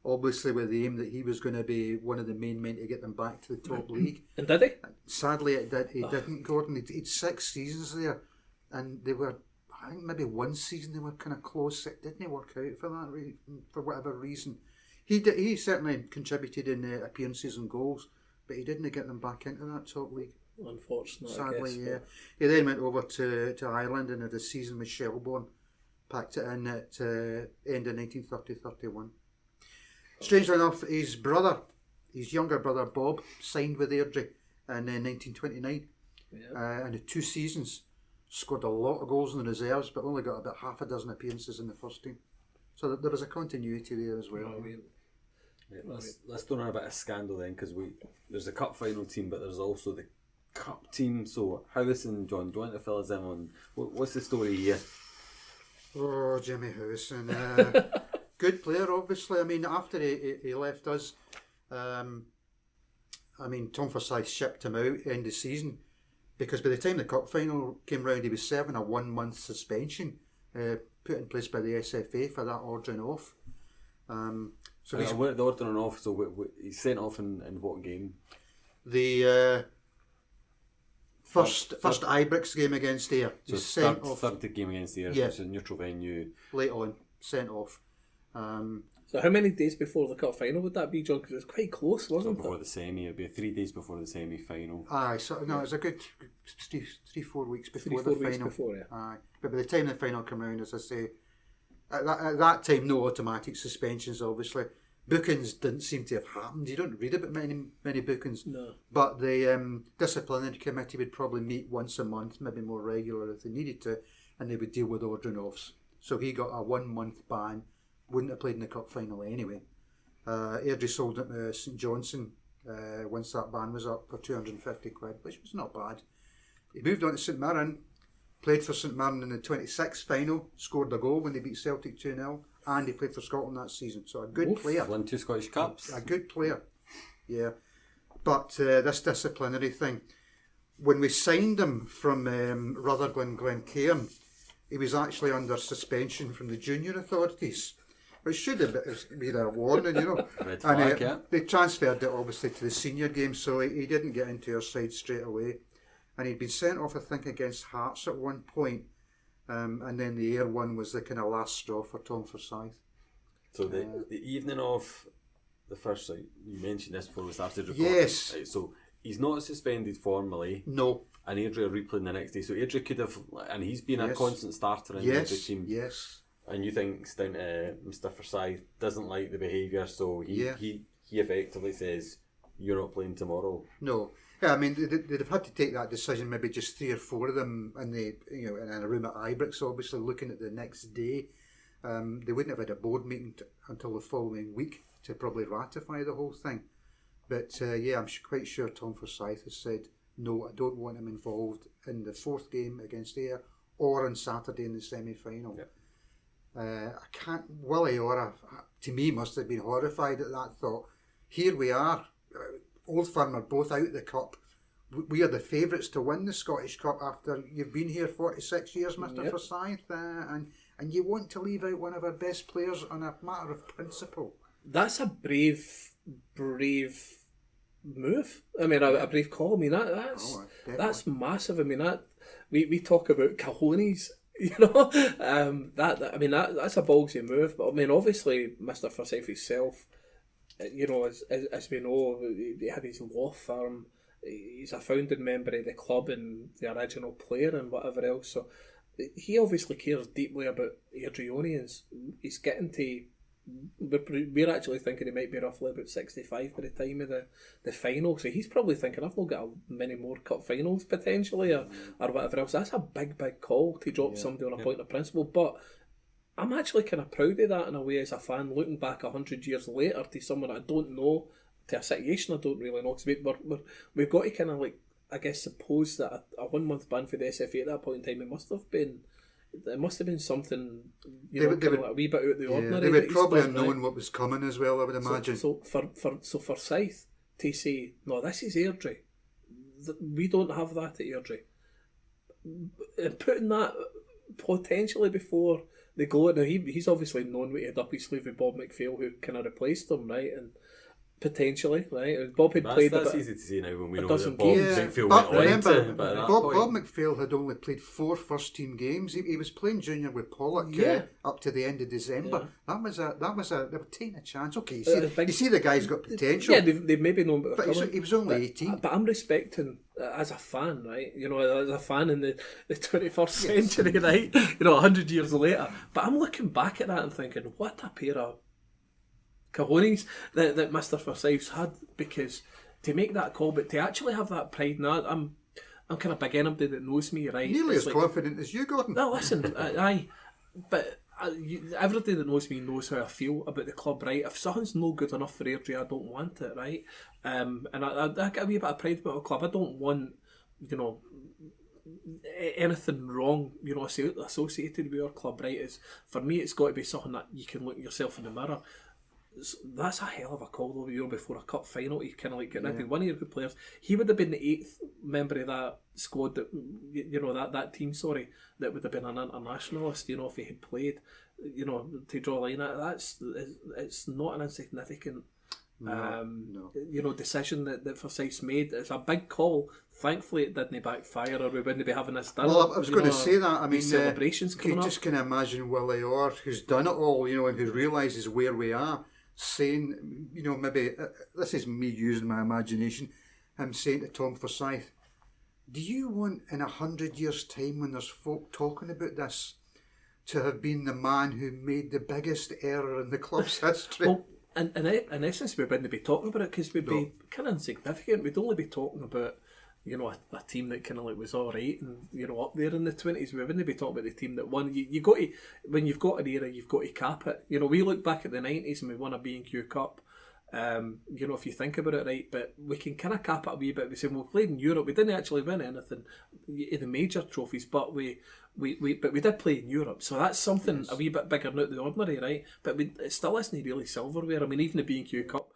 Obviously with the aim that he was going to be one of the main men to get them back to the top league. And did he? Sadly it did. He didn't, Gordon. He'd 6 seasons there, and they were, I think maybe one season they were kind of close. It didn't work out for that for whatever reason. He certainly contributed in appearances and goals, but he didn't get them back into that top league. Unfortunately, sadly, I guess, yeah. He then went over to Ireland and had a season with Shelbourne, packed it in at end of 1930-31. Strangely enough, his younger brother Bob, signed with Airdrie in 1929, and in 2 seasons scored a lot of goals in the reserves, but only got about half a dozen appearances in the first team. So there was a continuity there as well. Let's throw in a bit of scandal then, because there's a cup final team, but there's also the cup team. So Howison, John, do you want to fill us in on what's the story here? Oh, Jimmy Howison. Good player, obviously. I mean, after he left us, Tom Forsyth shipped him out end of season, because by the time the cup final came round, he was serving a 1-month suspension put in place by the SFA for that ordering off. So the ordering off. So he's sent off in what game? The first Ibrox game against Ayr. So third game against Ayr, yeah. Which is a neutral venue. Late on, sent off. So how many days before the cup final would that be, John? Because it was quite close, wasn't before the semi. It'd be 3 days before the semi-final. Aye, so no, it was a good 3-4 weeks before 3-4 the weeks final. Before, yeah. Aye, but by the time the final came round, as I say, at that time, no automatic suspensions. Obviously, bookings didn't seem to have happened. You don't read about many bookings. No. But the disciplinary committee would probably meet once a month, maybe more regular if they needed to, and they would deal with ordering offs. So he got a 1-month ban. Wouldn't have played in the cup final anyway. Airdrie sold it to St Johnson once that ban was up for £250, which was not bad. He moved on to St Mirren, played for St Mirren in the 26th final, scored a goal when they beat Celtic 2-0, and he played for Scotland that season. So a good player. Won 2 Scottish Cups. A good player, yeah. But this disciplinary thing, when we signed him from Rutherglen Glencairn, he was actually under suspension from the junior authorities, which should have been a warning, Red flag, yeah. They transferred it obviously to the senior game, so he didn't get into our side straight away. And he'd been sent off, I think, against Hearts at one point, and then the Ayr one was the kind of last straw for Tom Forsyth. So the evening of the first, you mentioned this before we started recording. Yes. Right, so he's not suspended formally. No. And Airdrie are replaying the next day. So Airdrie could have, and he's been a constant starter in the team. Yes. And you think it's down to Mr. Forsyth doesn't like the behaviour, so he effectively says, you're not playing tomorrow. No. Yeah, I mean, they'd have had to take that decision, maybe just 3 or 4 of them in a room at Ibrox, obviously looking at the next day. They wouldn't have had a board meeting until the following week to probably ratify the whole thing. But I'm quite sure Tom Forsyth has said, no, I don't want him involved in the 4th game against Ayr or on Saturday in the semi-final. Yep. I can't. Willie Ora, to me, must have been horrified at that thought. Here we are, Old Firm are both out the cup. We are the favourites to win the Scottish Cup after you've been here 46 years, Mr. Forsyth, and you want to leave out one of our best players on a matter of principle. That's a brave move. I mean, a brave call. I mean, that's massive. I mean, we talk about cojones. That's a ballsy move. But I mean, obviously, Mr. Forsyth himself you know, as we know, he had his law firm. He's a founding member of the club and the original player and whatever else. So he obviously cares deeply about Airdrieonians. He's getting to. We're actually thinking he might be roughly about 65 by the time of the final. So he's probably thinking, I've not got many more cup finals potentially or whatever else. That's a big call to drop somebody on a point of principle. But I'm actually kind of proud of that in a way as a fan, looking back 100 years later to someone I don't know, to a situation I don't really know. Because we've got to kind of like, I guess, suppose that a 1 month ban for the SFA at that point in time, it must have been something, you know, kind of like a wee bit out of the ordinary. They would probably have known what was coming as well, I would imagine. So for Scythe to say, no, this is Airdrie, we don't have that at Airdrie, and putting that potentially before they go, now he's obviously known what he had up his sleeve with Bob McPhail, who kind of replaced him, right, and potentially, right? Bob had played that's a bit, easy to say now when we know dozen that Bob games. McPhail But went remember, on to, but at that Bob point, McPhail had only played 4 first-team games. He was playing junior with Pollock up to the end of December. They were taking a chance. Okay, you see the guy's got potential. Yeah, they've maybe known about but he was only 18. But I'm respecting, as a fan, right? You know, as a fan in the 21st century, right? You know, 100 years later. But I'm looking back at that and thinking, what a pair of cojones that Mr. Forsyth's had, because to make that call, but to actually have that pride. Now, I'm kind of big anybody that knows me, right? Nearly it's as confident as you, Gordon. No, listen, but everybody that knows me knows how I feel about the club, right? If something's no good enough for Airdrie, I don't want it, right? And I get a wee bit of pride about a club. I don't want, you know, anything wrong, you know, associated with our club, right? For me, it's got to be something that you can look at yourself in the mirror. That's a hell of a call though, you know, before a cup final. You kind of like getting into one of your good players. He would have been the 8th member of that squad, that, you know, that team, sorry, that would have been an internationalist, you know, if he had played, you know, to draw a line at. It's not an insignificant you know, decision that Forsyth's made. It's a big call. Thankfully it didn't backfire, or we wouldn't be having this done. Well, I was going to say that. I mean, celebrations you coming just up. can imagine Willie Orr, who's done it all, you know, and who realises where we are, saying, you know, maybe this is me using my imagination, him saying to Tom Forsyth, do you want in 100 years' time, when there's folk talking about this, to have been the man who made the biggest error in the club's history? Well, in essence, we wouldn't be talking about it because we'd be kind of insignificant. We'd only be talking about, you know, a team that kind of like was all right and, you know, up there in the 20s. We wouldn't be talking about the team that won. You got to, when you've got an era, you've got to cap it. You know, we look back at the 90s and we won a B&Q Cup. You know, if you think about it, right, but we can kind of cap it a wee bit. We say, well, we played in Europe. We didn't actually win anything in the major trophies, but we did play in Europe, so that's something a wee bit bigger than out the ordinary, right? But it still isn't really silverware. I mean, even the B&Q Cup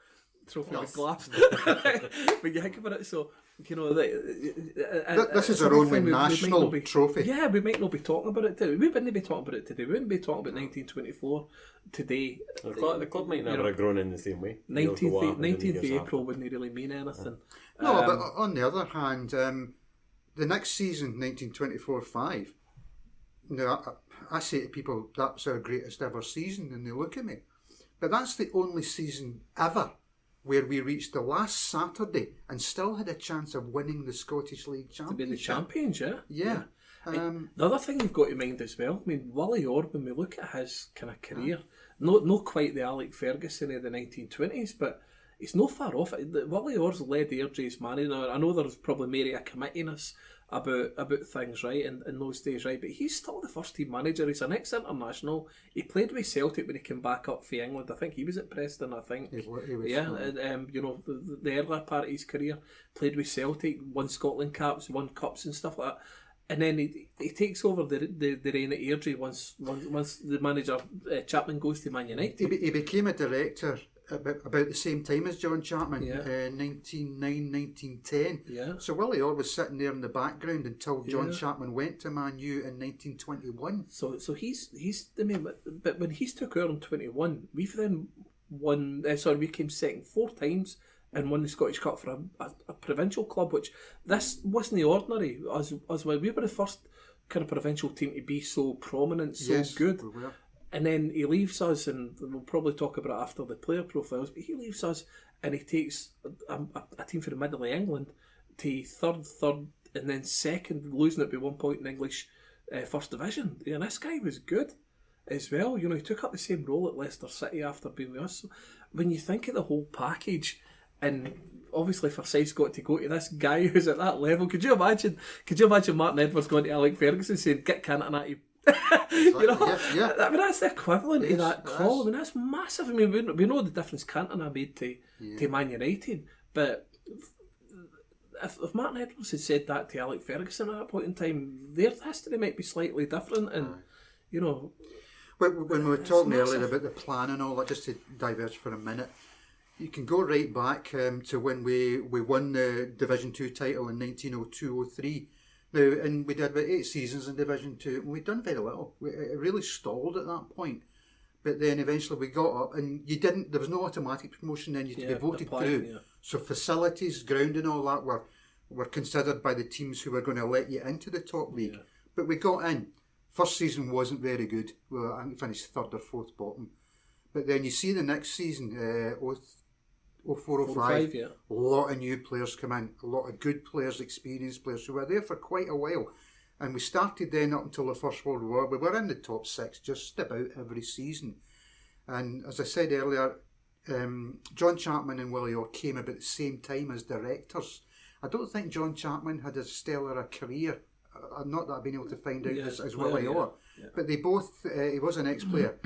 trophy was glass. But you think about it, so, you know, this is our only national trophy. Yeah, we might not be talking about it today. We wouldn't be talking about it today. We wouldn't be talking about 1924 today. the club might never have grown in the same way. 19th April wouldn't really mean anything. No, but on the other hand, the next season, 1924-5, you know, I say to people, that's our greatest ever season, and they look at me. But that's the only season ever where we reached the last Saturday and still had a chance of winning the Scottish League Championship. To be the champions, Yeah. The other thing you've got to mind as well, I mean, Willie Orr, when we look at his kind of career, not quite the Alec Ferguson of the 1920s, but he's no far off it. Willie Orr's led Airdrie's managing. I know there's probably maybe a committiness about things, right, in those days, right, but he's still the first team manager. He's an ex-international. He played with Celtic when he came back up for England. I think he was at Preston, I think. He was, you know, the earlier part of his career, played with Celtic, won Scotland caps, won cups and stuff like that. And then he takes over the reign at Airdrie once the manager Chapman goes to Man United. He became a director about the same time as John Chapman, 1910. Yeah. So Willie Orr was sitting there in the background until John Chapman went to Man U in 1921. So he's the main, but when he's took over in 21, we've then won. We came second 4 times and won the Scottish Cup for a provincial club, which this wasn't the ordinary. As well, we were the first kind of provincial team to be so prominent, so good. We were. And then he leaves us, and we'll probably talk about it after the player profiles, but he leaves us and he takes a team from the middle of England to third, and then second, losing it by 1 point in English First Division. And this guy was good as well. You know, he took up the same role at Leicester City after being with us. So when you think of the whole package, and obviously Forsyth's got to go to this guy who's at that level. Could you imagine Martin Edwards going to Alec Ferguson saying, "Get Cantona at you"? You know, yeah. I mean, that's the equivalent of that call. I mean, that's massive. I mean, we know the difference Cantona made to Man United, but if Martin Edwards had said that to Alec Ferguson at that point in time, their history might be slightly different. And you know, when we were talking earlier about the plan and all that, just to diverge for a minute, you can go right back to when we won the Division 2 title in 1902-03. Now, and we did about 8 seasons in Division 2, and we'd done very little. It really stalled at that point. But then eventually we got up, and there was no automatic promotion then, you had to be voted through. Yeah. So facilities, ground and all that were considered by the teams who were going to let you into the top league. Yeah. But we got in. First season wasn't very good. Well, I think we finished 3rd or 4th bottom. But then you see the next season, 04-05, a lot of new players come in, a lot of good players, experienced players who were there for quite a while. And we started then up until the First World War. We were in the top 6 just about every season. And as I said earlier, John Chapman and Willie Orr came about the same time as directors. I don't think John Chapman had as stellar a career, not that I've been able to find out, as Willie Orr. Yeah. But they both, he was an ex-player,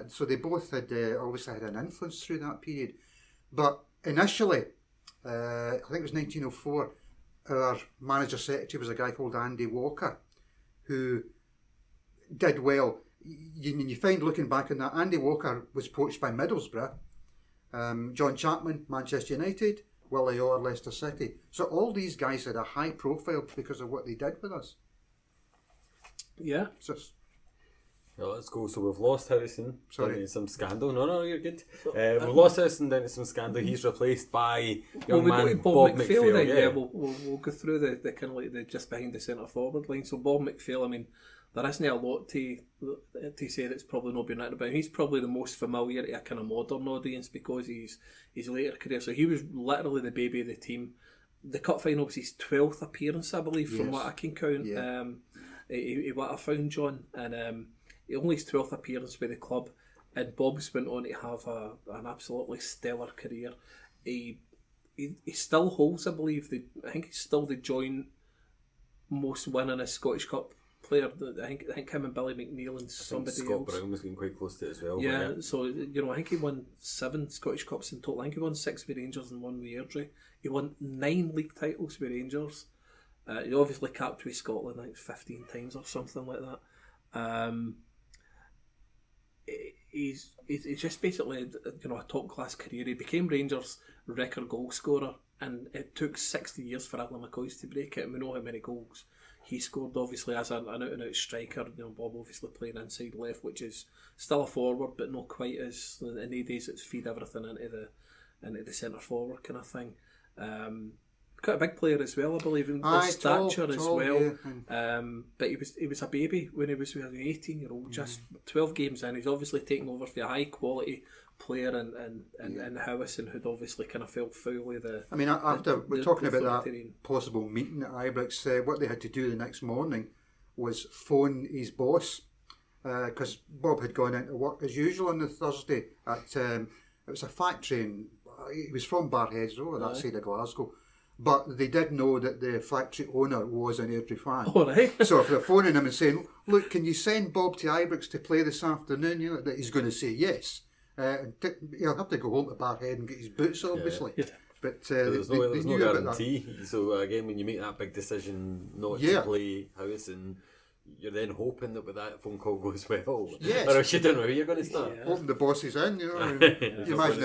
so they both had obviously had an influence through that period. But initially, I think it was 1904, our manager secretary was a guy called Andy Walker, who did well. You find, looking back on that, Andy Walker was poached by Middlesbrough, John Chapman, Manchester United, Willie Orr, Leicester City. So all these guys had a high profile because of what they did with us. Yeah. Well, let's go. So we've lost Harrison down to some scandal. No, you're good. We've lost Harrison down to some scandal. He's replaced by young man Bob McPhail. Then, we'll go through the kind of like the just behind the centre forward line. So Bob McPhail, I mean, there isn't a lot to say that's probably not been written about. He's probably the most familiar to a kind of modern audience because his later career. So he was literally the baby of the team. The cup final was his 12th appearance, I believe, from what I can count. Yeah. He what I found, John, and only his 12th appearance with the club, and Bob's went on to have an absolutely stellar career. He still holds, I believe, I think he's still the joint most winningest Scottish Cup player. I think him and Billy McNeil and somebody else. Scott Brown was getting quite close to it as well. Yeah, so I think he won 7 Scottish Cups in total. I think he won 6 with Rangers and 1 with Airdrie. He won 9 league titles with Rangers. He obviously capped with Scotland, I think 15 times or something like that. He's just basically a top class career. He became Rangers' record goal scorer, and it took 60 years for Alan McCoy's to break it. And we know how many goals he scored, obviously as an out and out striker. Bob obviously playing inside left, which is still a forward, but not quite as in the days it's feed everything into the centre forward kind of thing. Quite a big player as well, I believe, in stature as well. Yeah. But he was a baby when he was an 18-year-old, just 12 games in. He's obviously taken over for a high quality player and Howison, who'd obviously kind of fell foul of the. I mean, after we're talking about that possible meeting at Ibrox, what they had to do the next morning was phone his boss, because Bob had gone into work as usual on the Thursday at it was a factory, and he was from Barheads, over that side of Glasgow. But they did know that the factory owner was an Airdrie fan. Oh, right. So if they're phoning him and saying, "Look, can you send Bob to Ibrox to play this afternoon?" That he's going to say yes. He'll have to go home to Barhead and get his boots, obviously. Yeah. But there's no guarantee. So again, when you make that big decision not to play Howison, you're then hoping that with that phone call goes well. Yes. Or else you don't know who you're going to start. Yeah. Hoping the boss is in, you imagine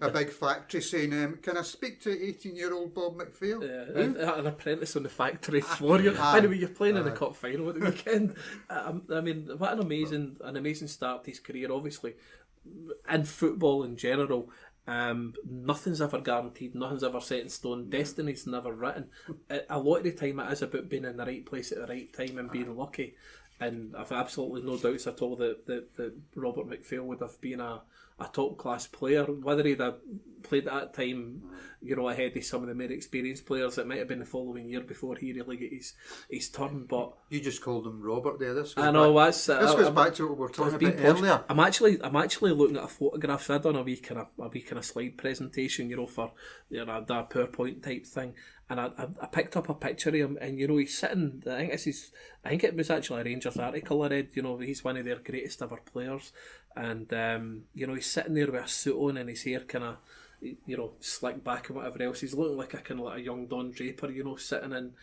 a big factory saying, "Can I speak to 18-year-old Bob McPhail?" Yeah, an apprentice on the factory floor. Anyway, you're playing in the cup final at the weekend. I mean, what an amazing start to his career, obviously. In football in general, nothing's ever guaranteed, nothing's ever set in stone, destiny's never written. A lot of the time it is about being in the right place at the right time and being lucky. And I've absolutely no doubts at all that Robert McPhail would have been a top class player. Whether he'd have played at that time, ahead of some of the more experienced players, it might have been the following year before he really got his turn. But you just called him Robert there. This goes back to what we were talking about earlier. I'm actually looking at a photograph. So I done a wee kind of slide presentation, for that PowerPoint type thing. And I picked up a picture of him, and he's sitting. I think it was actually a Rangers article I read. He's one of their greatest ever players, and he's sitting there with a suit on and his hair kind of, slicked back and whatever else. He's looking like a young Don Draper, sitting in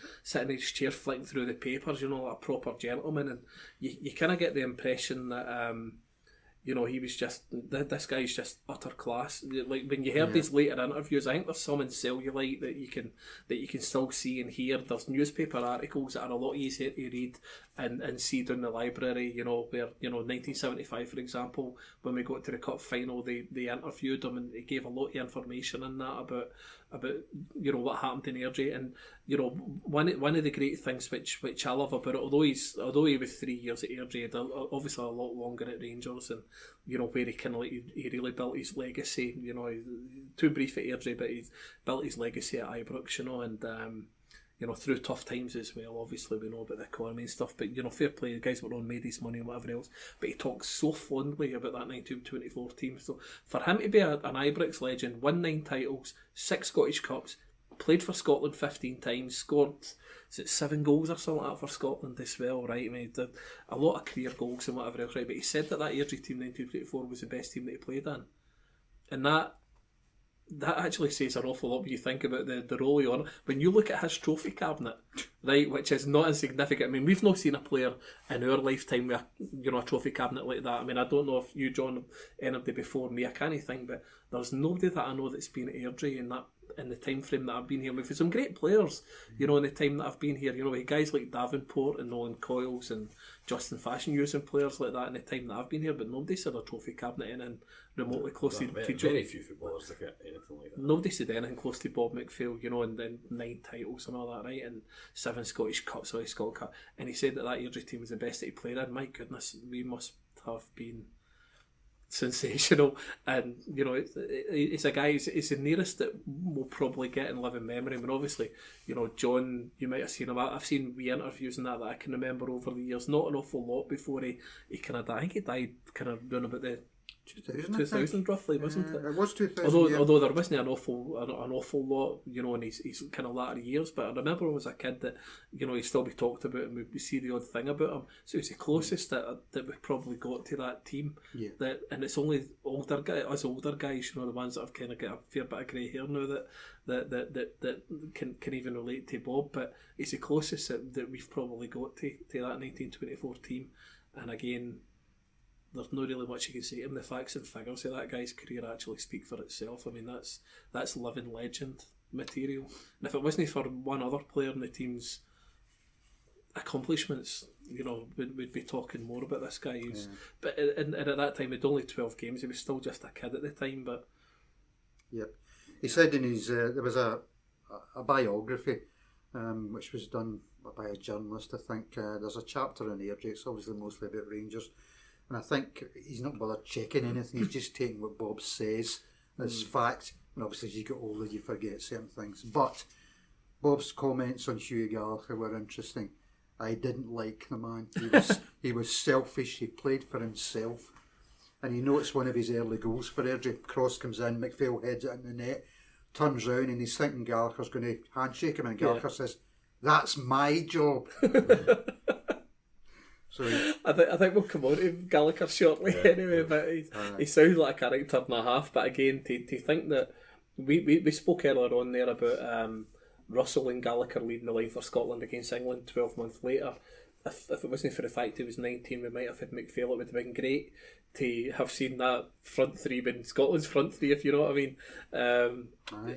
his chair flicking through the papers, like a proper gentleman. And you kind of get the impression that he was just, this guy's just utter class. Like when you heard these later interviews, I think there's some in Cellulite that you can still see and hear. There's newspaper articles that are a lot easier to read and see down the library, where 1975, for example, when we got to the cup final, they interviewed him and he gave a lot of information in that about what happened in Airdrie. And one of the great things which I love about it, although he was 3 years at Airdrie, he had obviously a lot longer at Rangers, and where he kind of he really built his legacy. Too brief at Airdrie, but he's built his legacy at Ibrox, and through tough times as well. Obviously, we know about the economy and stuff, but fair play, the guys were on, made his money and whatever else. But he talks so fondly about that 1924 team. So for him to be an Ibrox legend, won 9 titles, 6 Scottish Cups, played for Scotland 15 times, scored 7 goals or something like that for Scotland as well, right? I mean, he did a lot of career goals and whatever else, right? But he said that Airdrie team 1924 was the best team that he played in, and that actually says an awful lot when you think about the role he on. When you look at his trophy cabinet, right, which is not insignificant. I mean, we've not seen a player in our lifetime with a trophy cabinet like that. I mean, I don't know if you, John, anybody before me, I can't think, but there's nobody that I know that's been at Airdrie in the time frame that I've been here. We've had some great players, in the time that I've been here. With guys like Davenport and Nolan Coyles and Justin Fashion using players like that in the time that I've been here, but nobody said a trophy cabinet in remotely close to very few footballers look at anything like that. Nobody said anything close to Bob McPhail, and then 9 titles and all that, right, and 7 Scottish Cups, Scotland Cup, and he said that Airdrie team was the best that he played in. My goodness, we must have been sensational. And it's a guy, it's the nearest that we'll probably get in living memory. I mean, obviously, John, you might have seen him. I've seen wee interviews and that I can remember over the years. Not an awful lot before he kind of died. I think he died kind of around about the 2000 roughly, wasn't it? It was 2000. Although there wasn't an awful lot, in his kind of latter years. But I remember when I was a kid that he'd still be talked about, and we see the odd thing about him. So it's the closest that we've probably got to that team. Yeah. And it's only older guys, the ones that have kind of got a fair bit of grey hair now that can even relate to Bob. But it's the closest that we've probably got to that 1924 team. And again, there's not really much you can say to him. The facts and figures of that guy's career actually speak for itself. I mean, that's living legend material. And if it wasn't for one other player in the team's accomplishments, we'd be talking more about this guy. But and at that time, he'd only 12 games. He was still just a kid at the time. But yeah, he said in his there was a biography which was done by a journalist. I think there's a chapter in Airdrie. It's obviously mostly about Rangers. And I think he's not bothered checking anything, he's just taking what Bob says as fact. And obviously as you get older you forget certain things. But Bob's comments on Hughie Gallacher were interesting. I didn't like the man. He was selfish, he played for himself. And it's one of his early goals for Airdrie. Cross comes in, McPhail heads it in the net, turns round and he's thinking Gallagher's going to handshake him, and Gallacher says, "That's my job." So I think we'll come on to Gallacher shortly anyway, but he sounds like a character and a half. But again, to think that we spoke earlier on there about Russell and Gallacher leading the line for Scotland against England 12 months later. If it wasn't for the fact he was 19, we might have had McPhail. It would have been great to have seen that front three been Scotland's front three, if you know what I mean.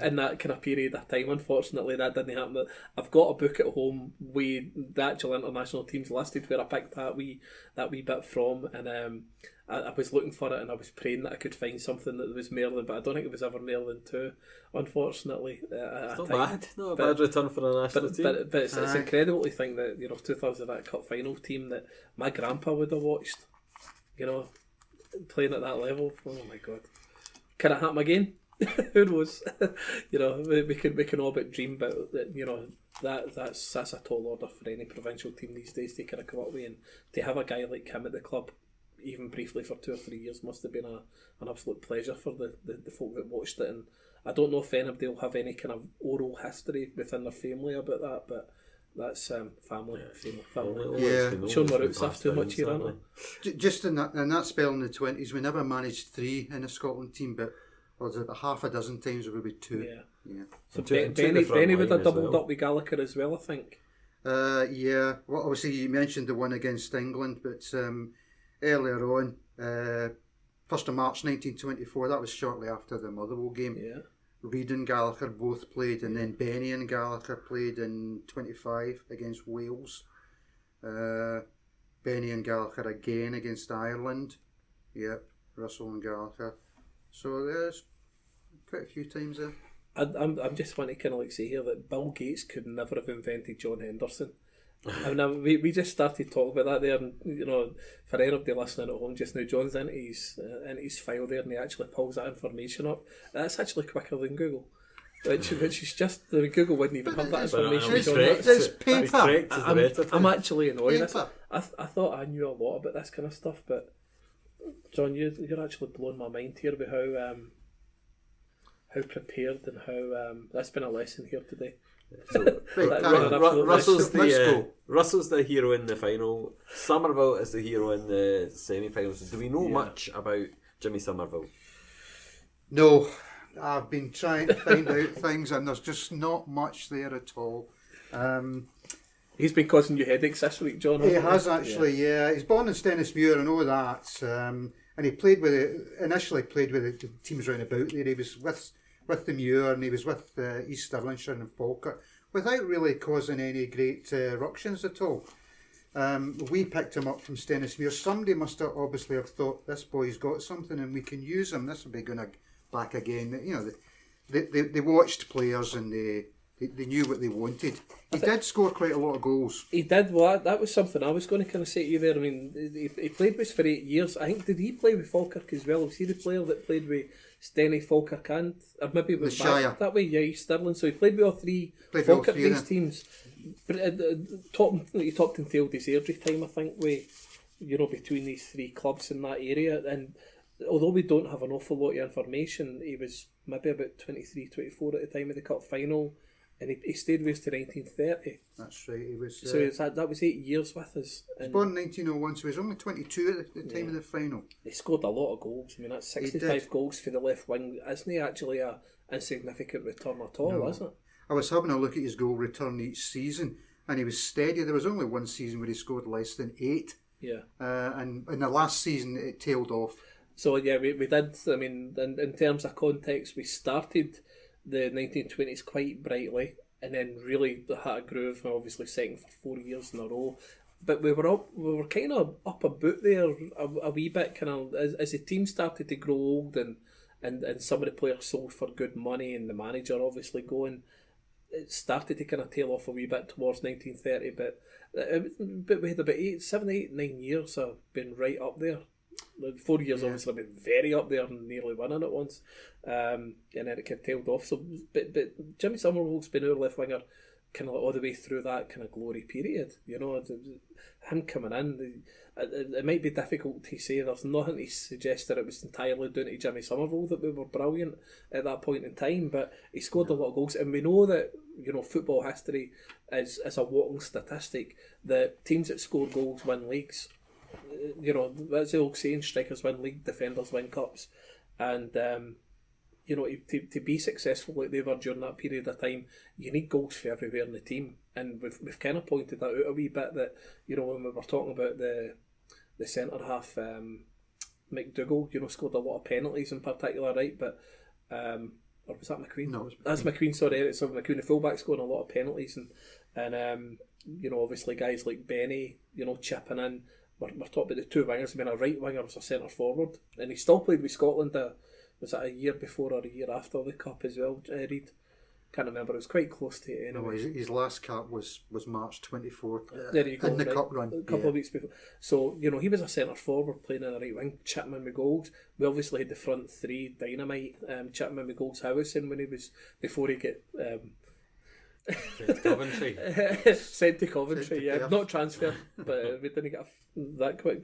In that kind of period of time, unfortunately, that didn't happen. I've got a book at home with the actual international teams listed where I picked that wee bit from, and I was looking for it and I was praying that I could find something that was more than, but I don't think it was ever more than 2, unfortunately. It's not bad. Not a bad return for a national team. But it's incredible to think that, 2000, that cup final team that my grandpa would have watched, playing at that level. Oh my God. Can it happen again? Who knows? We can all but dream, but that's a tall order for any provincial team these days to kind of come up with, and to have a guy like him at the club, even briefly for 2 or 3 years, must have been an absolute pleasure for the folk that watched it. And I don't know if anybody will have any kind of oral history within their family about that, but that's family. Yeah, showing my roots off too much here, aren't I? Just in that spell in the 20s, we never managed 3 in a Scotland team, but was it half a dozen times it would be 2? Yeah. So Benny would have doubled up with Gallacher as well, I think. Yeah. Well, obviously you mentioned the one against England, but earlier on, 1st of March 1924, that was shortly after the Motherwell game. Yeah. Reid and Gallacher both played, and then Benny and Gallacher played in 25 against Wales. Benny and Gallacher again against Ireland. Yep, Russell and Gallacher. So there's quite a few times there. I'm just want to kind of like say here that Bill Gates could never have invented John Henderson. I mean, we just started talking about that there, and for anybody listening at home just now, John's into his file there, and he actually pulls that information up. That's actually quicker than Google, which is just Google wouldn't even have that information. It's paper. I'm actually annoyed. I thought I knew a lot about this kind of stuff, but John, you're actually blowing my mind here with how prepared and how that's been a lesson here today. So, Russell's the hero in the final. Somerville is the hero in the semi-finals. Do we know much about Jimmy Somerville? No, I've been trying to find out things, and there's just not much there at all. He's been causing you headaches this week, John. He has actually, yeah. He's born in Stennismuir, I know that. And he initially played with the teams round about there. He was with the Muir, and he was with East Stirlingshire and Falkirk, without really causing any great ructions at all. We picked him up from Stennismuir. Somebody must have obviously have thought, this boy's got something and we can use him. This will be going back again. They watched players and they knew what they wanted. He did score quite a lot of goals. He did. Well, that was something I was going to kind of say to you there. I mean, he played with us for 8 years. I think, did he play with Falkirk as well? Was he the player that played with Stenny, Falkirk, and or maybe it was the Shire that way? Yeah, Stirling. So he played with all 3 Falkirk-based teams. But he topped and tailed his Airdrie time, I think, between these 3 clubs in that area. And although we don't have an awful lot of information, he was maybe about 23, 24 at the time of the cup final. And he stayed with us to 1930. That's right. He was. So that was 8 years with us. He was born in 1901, so he was only 22 at the time of the final. He scored a lot of goals. I mean, that's 65 goals for the left wing. Isn't he actually a insignificant return at all, is it? I was having a look at his goal return each season, and he was steady. There was only one season where he scored less than 8. Yeah. And in the last season, it tailed off. So, yeah, we did. I mean, in terms of context, we started the 1920s quite brightly, and then really had a groove, and obviously second for 4 years in a row. But we were kind of up a boot there a wee bit, kind of as the team started to grow old, and some of the players sold for good money, and the manager obviously going. It started to kind of tail off a wee bit towards 1930, but we had about 7, 8, 9 years of been right up there. 4 years obviously been very up there and nearly winning it once, and then it kind of tailed off. So, but Jimmy Somerville's been our left winger kind of all the way through that kind of glory period. Him coming in, it might be difficult to say. There's nothing to suggest that it was entirely down to Jimmy Somerville that we were brilliant at that point in time. But he scored a lot of goals, and we know that football history is a walking statistic. The teams that score goals win leagues. That's the old saying: strikers win league, defenders win cups. And to be successful like they were during that period of time, you need goals for everywhere in the team. And we've kind of pointed that out a wee bit, that when we were talking about the centre half, McDougall, scored a lot of penalties in particular, right? But or was that McQueen? No, that's McQueen. Sorry, so McQueen, the fullback, scoring a lot of penalties, and obviously guys like Benny, chipping in. we're talking about the two wingers. I mean, a right winger was a centre forward, and he still played with Scotland. Was that a year before or a year after the cup as well? Reid, can't remember. It was quite close to it anyway. No, his last cap was March 24th. There you go. In the cup run, a couple of weeks before. So he was a centre forward playing in the right wing. Chipman with goals. We obviously had the front three dynamite. Chipman with goals. Howison when he was before he get. Coventry. Sent to Coventry, yeah. Not transferred, but we didn't get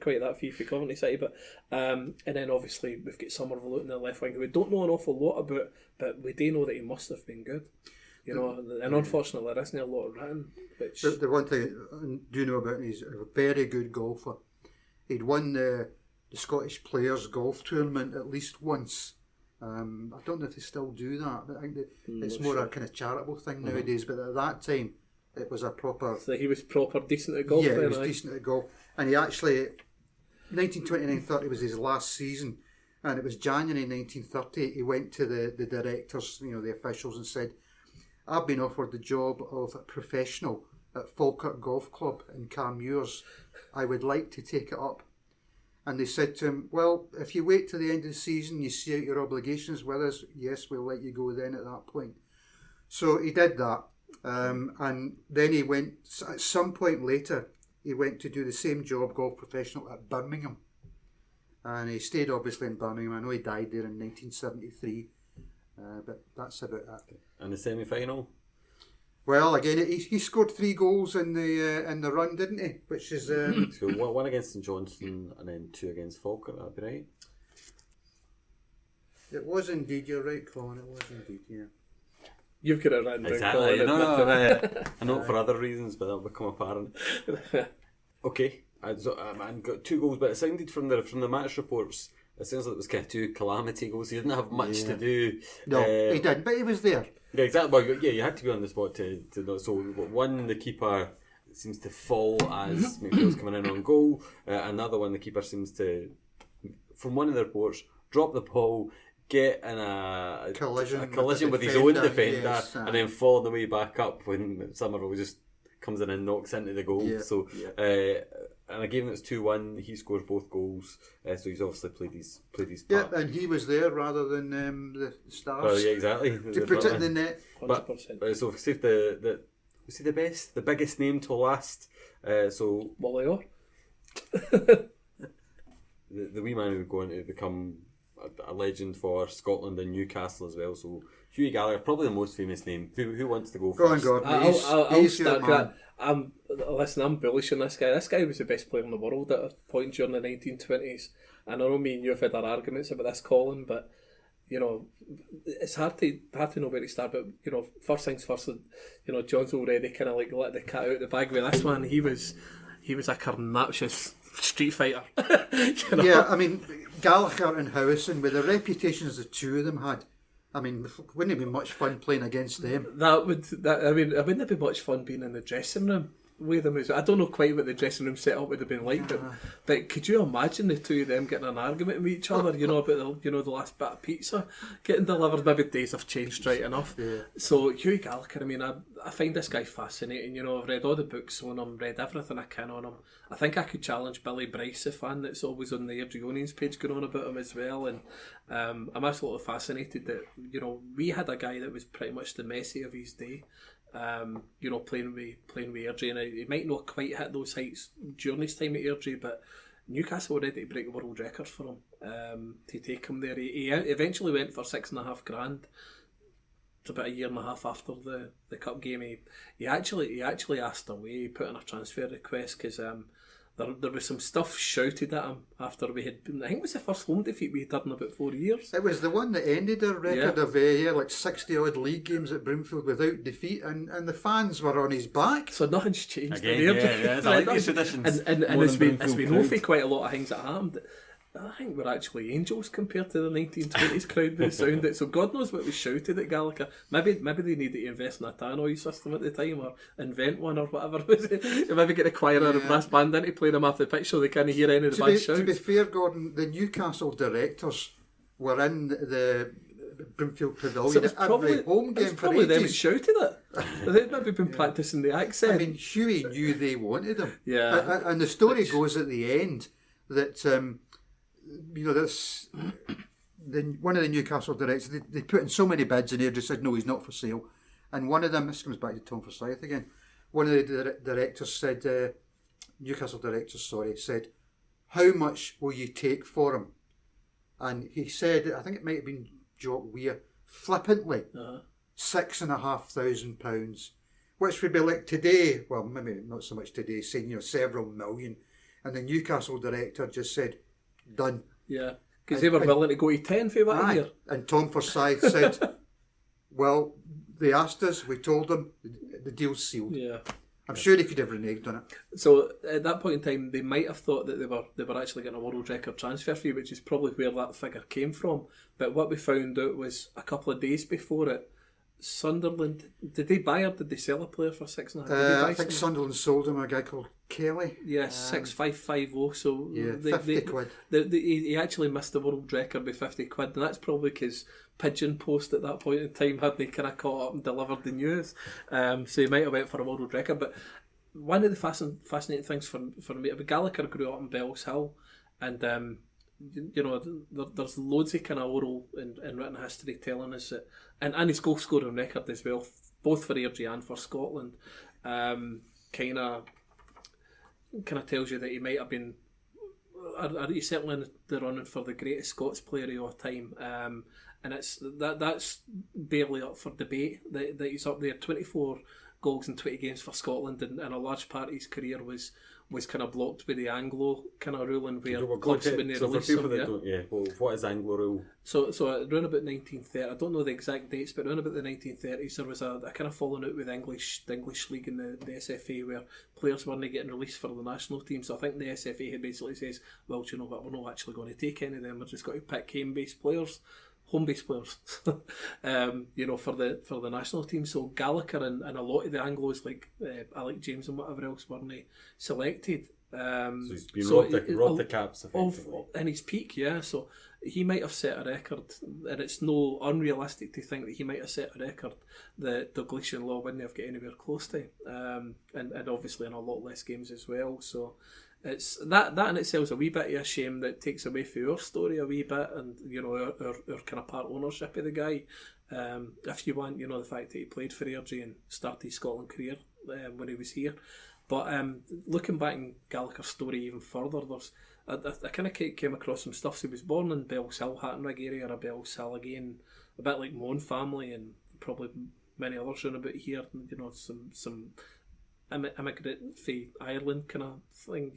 quite that fee for Coventry City. But and then obviously we've got Somerville out in the left wing who we don't know an awful lot about, but we do know that he must have been good. And unfortunately there isn't a lot written. The one thing I do know about him is a very good golfer. He'd won the Scottish Players Golf Tournament at least once. I don't know if they still do that, but I think it's more a kind of charitable thing nowadays. But at that time, it was a proper. So he was proper decent at golf. Yeah, he was decent at golf, and he actually 1929-30 was his last season, and it was January 1930. He went to the directors, the officials, and said, "I've been offered the job of a professional at Falkirk Golf Club in Carmuirs. I would like to take it up." And they said to him, "Well, if you wait till the end of the season, you see out your obligations with us, yes, we'll let you go then at that point." So he did that. And then he went, at some point later, he went to do the same job, golf professional, at Birmingham. And he stayed obviously in Birmingham. I know he died there in 1973. But that's about that. And the semi-final? Well, again, he scored 3 goals in the run, didn't he? Which is so one against St Johnstone and then 2 against Falkirk. That'd be right. It was indeed. You're right, Colin. It was indeed. Yeah. You've got it written down, Exactly. Colin. I know for other reasons, but that'll become apparent. Okay. I got 2 goals, but it sounded from the match reports. It sounds like it was kind of 2 calamity goals. He didn't have much to do. No, he didn't, but he was there. Yeah, exactly. Well, yeah, you had to be on the spot to know. So one, the keeper seems to fall as McPhail's coming in on goal. Another one, the keeper seems to, from one of the reports, drop the ball, get in a collision with his own defender, yes, and then fall on the way back up when Somerville just comes in and knocks into the goal. Yeah, so, and a game that's 2-1, he scores both goals. So he's obviously played his part. Yeah, and he was there rather than the Stars. Well, yeah, exactly. To put it in the net. 100%. But so if the biggest name to last. So Willie Russell. the wee man who would go on to become a legend for Scotland and Newcastle as well. So Hughie Gallacher, probably the most famous name. Who wants to go first? Go on, Gordon. I'll start that. I'm bullish on this guy. This guy was the best player in the world at a point during the 1920s. And I know me and you have had our arguments about this, Colin, but it's hard to know where to start. But first things first. John's already kind of like let the cat out of the bag with this one. He was a carnacious street fighter. Yeah, I mean Gallacher and Howison, with the reputations the two of them had. I mean, wouldn't it be much fun playing against them? It wouldn't be much fun being in the dressing room with them. I don't know quite what the dressing room setup would have been like, but could you imagine the two of them getting an argument with each other? About the last bit of pizza getting delivered. Maybe days have changed right enough. Yeah. So Hughie Gallacher, I mean, I find this guy fascinating. I've read all the books on him, read everything I can on him. I think I could challenge Billy Bryce, a fan that's always on the Airdrieonians page, going on about him as well. And I'm absolutely fascinated that we had a guy that was pretty much the Messi of his day. Playing with Airdrie, and he might not quite hit those heights during his time at Airdrie, but Newcastle were ready to break world records for him to take him there. He eventually went for $6,500. It's about a year and a half after the cup game. He actually asked away. He put in a transfer request because there was some stuff shouted at him after we had been, I think it was the first home defeat we had done in about 4 years. It was the one that ended our record of like 60 odd league games at Broomfield without defeat, and the fans were on his back. So nothing's changed. Again, it's like these traditions. And as we know for quite a lot of things that happened, I think we're actually angels compared to the 1920s crowd by the sound it. So God knows what was shouted at Gallacher. Maybe they needed to invest in a tannoy system at the time, or invent one, or whatever. Maybe get a choir or a brass band in to play them off the pitch so they can't hear any of the bad shouts. To be fair, Gordon, the Newcastle directors were in the Brimfield So Pavilion it's at every home game it's for probably them that ages. shouted it. They've maybe been practising the accent. I mean, Hughie knew they wanted him. Yeah. And the story goes at the end that, this... one of the Newcastle directors, they put in so many bids and they just said, no, he's not for sale. And one of them, this comes back to Tom Forsyth again, one of the directors said, Newcastle directors, said, how much will you take for him? And he said, I think it might have been Jock Weir, flippantly, £6,500, which would be like today, well, maybe not so much today, saying, several million. And the Newcastle director just said, done. Yeah, because they were willing to go to 10 for that year. And Tom Forsyth said, well, they asked us, we told them, the deal's sealed. Yeah. I'm sure he could have reneged on it. So at that point in time, they might have thought that they were actually getting a world record transfer fee, which is probably where that figure came from. But what we found out was a couple of days before it, Sunderland, did they buy or did they sell a player for £6,500? I think Sunderland sold him a guy called Kelly. Yes, 6550. So yeah, 50 quid. He actually missed the world record by 50 quid, and that's probably because Pigeon Post at that point in time hadn't kind of caught up and delivered the news. So he might have went for a world record. But one of the fascinating things for me, Gallacher grew up in Bells Hill, and there's loads of kind of oral and written history telling us that, and his goal scoring record as well, both for Airdrie and for Scotland, kind of tells you that he might have been, he's certainly in the running for the greatest Scots player of all time, and that's barely up for debate. That he's up there, 24 goals in 20 games for Scotland, and a large part of his career was kind of blocked by the Anglo kind of ruling where clubs when they release him. Well, what is Anglo rule? So around about 1930, I don't know the exact dates, but around about the 1930s there was a kind of falling out with the English League and the SFA where players weren't getting released for the national team. So I think the SFA had basically says, well, do you know what, we're not actually going to take any of them, we're just going to pick home-based players, for the national team. So Gallacher and a lot of the Anglos like Alec James and whatever else weren't selected. So he's been robbed the caps effectively. In his peak, yeah. So he might have set a record, and it's no unrealistic to think that he might have set a record that Douglas and Law wouldn't have got anywhere close to, and obviously in a lot less games as well. So it's that in itself is a wee bit of a shame that takes away from our story a wee bit, and our kind of part ownership of the guy. If you want, the fact that he played for Airdrie and started his Scotland career when he was here. But looking back in Gallacher's story even further, I kind of came across some stuff. So he was born in Bells Hill, Hattonrig area, or Bells Hill again, a bit like my own family and probably many others around about here. Some immigrant from Ireland kind of thing,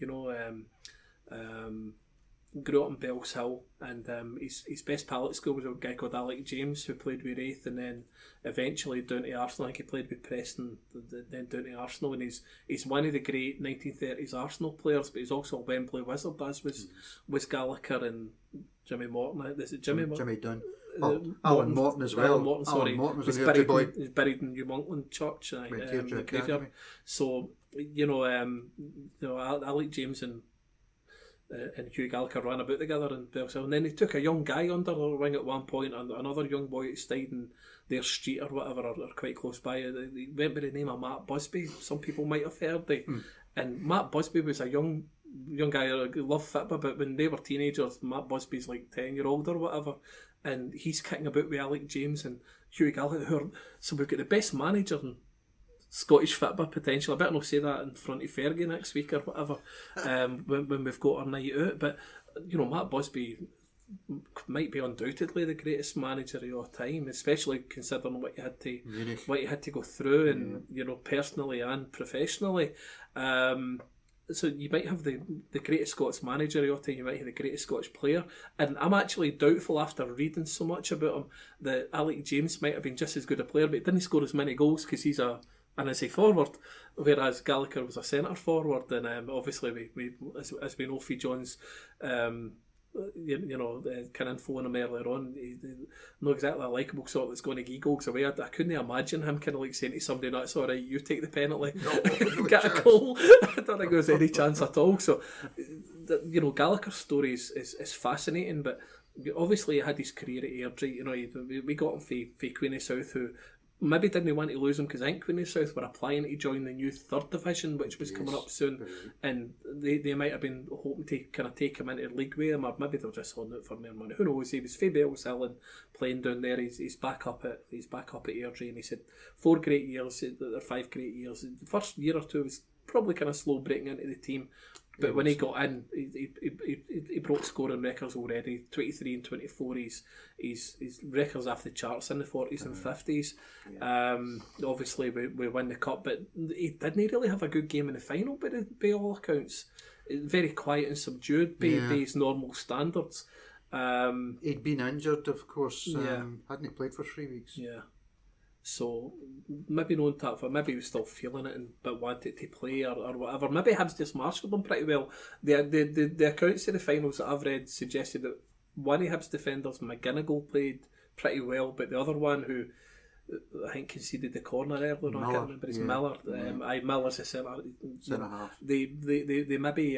grew up in Bells Hill, and his best pal at school was a guy called Alec James who played with Wraith, and then eventually down to Arsenal. I think he played with Preston, then down to Arsenal, and he's one of the great 1930s Arsenal players, but he's also a Wembley wizard, as was Gallacher and Jimmy Morton. Is it Jimmy Morton? Jimmy Dunn. Alan Morton as well. Alan Morton, sorry. Alan Morton was he's buried in New Monkland Church, the graveyard. So Alec James and Hughie Gallacher ran about together in Bells Hill, and then they took a young guy under their wing at one point, and another young boy that stayed in their street or whatever, or quite close by. They went by the name of Matt Busby. Some people might have heard it. And Matt Busby was a young guy who loved football, but when they were teenagers, Matt Busby's like 10-year-old or whatever, and he's kicking about with Alec James and Hughie Gallacher. So we've got the best manager in Scottish football potential. I better not say that in front of Fergie next week or whatever, when we've got our night out. But Matt Busby might be undoubtedly the greatest manager of all time, especially considering what you had to go through, and personally and professionally. So you might have the greatest Scots manager of all time, you might have the greatest Scottish player, and I'm actually doubtful after reading so much about him that Alec James might have been just as good a player, but he didn't score as many goals because he's an innocent forward, whereas Gallacher was a centre forward, and obviously we as we know for John's kind of info on him earlier on, he's not exactly a likeable sort that's going to give goals away. I couldn't imagine him kind of like saying to somebody, "That's all right, you take the penalty, get a goal." I don't think there's any chance at all. So Gallacher's story is fascinating, but obviously he had his career at Airdrie. You know, we got him for Queen of South, who maybe didn't want to lose him because I think Queen of South were applying to join the new 3rd division, which was coming up soon, and they might have been hoping to kind of take him into league with him, or maybe they were just holding it for more money. Who knows? He was for Bellshill and playing down there. He's back up at Airdrie, and he said 4 great years, or 5 great years. The first year or two was probably kind of slow breaking into the team. But when he got in, he broke scoring records already. 23 and 24. He's records off the charts in the 40s and 50s. Obviously, we win the cup, but he didn't really have a good game in the final. By all accounts, very quiet and subdued by his normal standards. He'd been injured, of course. Hadn't he played for 3 weeks? Yeah. So maybe known that for maybe he was still feeling it but wanted to play or whatever. Maybe Hibs just marshalled him pretty well. The accounts of the finals that I've read suggested that one of Hibs defenders, McGinnigal, played pretty well, but the other one, who I think conceded the corner earlier on, I can't remember, it's Miller. Miller's a centre half. They maybe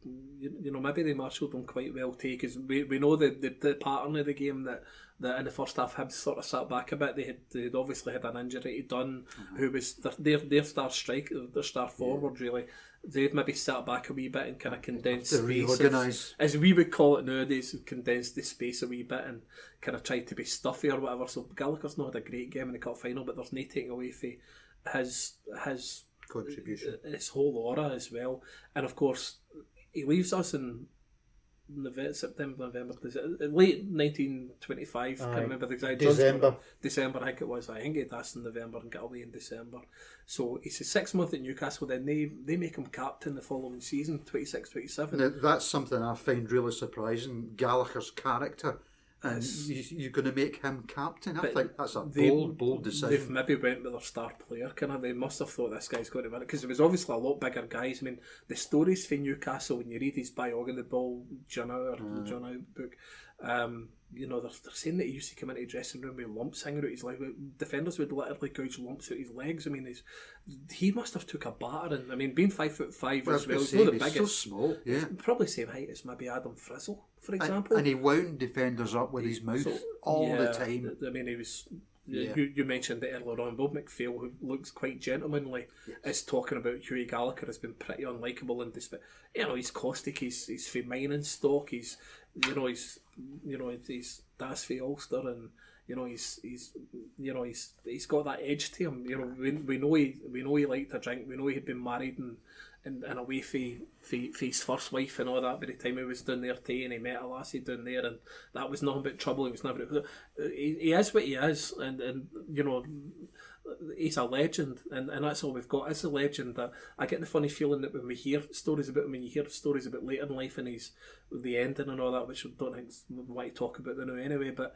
maybe they marshalled them quite well too, because we know the pattern of the game that in the first half Hibs sort of sat back a bit. They'd obviously had an injury to Dunn, who was their star striker, their star forward really. They'd maybe sat back a wee bit and kind of condensed space, as we would call it nowadays, condensed the space a wee bit and kind of tried to be stuffy or whatever. So Gallacher's not had a great game in the cup final, but there's no taking away from his contribution, his whole aura as well. And of course, he leaves us in September, November, late 1925. Can't remember the exact December, I think it was. I think he'd asked in November and got away in December. So he's a 6 month at Newcastle. Then they make him captain the following season, 26-27. Now, that's something I find really surprising. Gallacher's character. And you're going to make him captain? I think that's a bold decision. They've maybe went with their star player, they must have thought this guy's going to win it, because there was obviously a lot bigger guys. I mean, the stories for Newcastle, when you read his biography, the John Howe book, they're saying that he used to come into the dressing room with lumps hanging out his leg. Defenders would literally gouge lumps out his legs. I mean, he must have took a battering. I mean, being 5'5" as well, he's not the biggest. So small, probably same height as maybe Adam Frizzle, for example. And he wound defenders up with his mouth all the time. I mean, he was. You mentioned it earlier on. Bob McPhail, who looks quite gentlemanly, is talking about Hughie Gallacher has been pretty unlikable, and he's caustic. He's from mining stock. He's Das for Ulster, and he's got that edge to him. We know he liked to drink. We know he'd been married and away for his first wife and all that by the time he was down there too, and he met a lassie down there, and that was nothing but trouble. He was never. He is what he is, and he's a legend, and that's all we've got is a legend. I get the funny feeling that when you hear stories about later in life and the ending and all that, which I don't think we want to talk about now anyway, but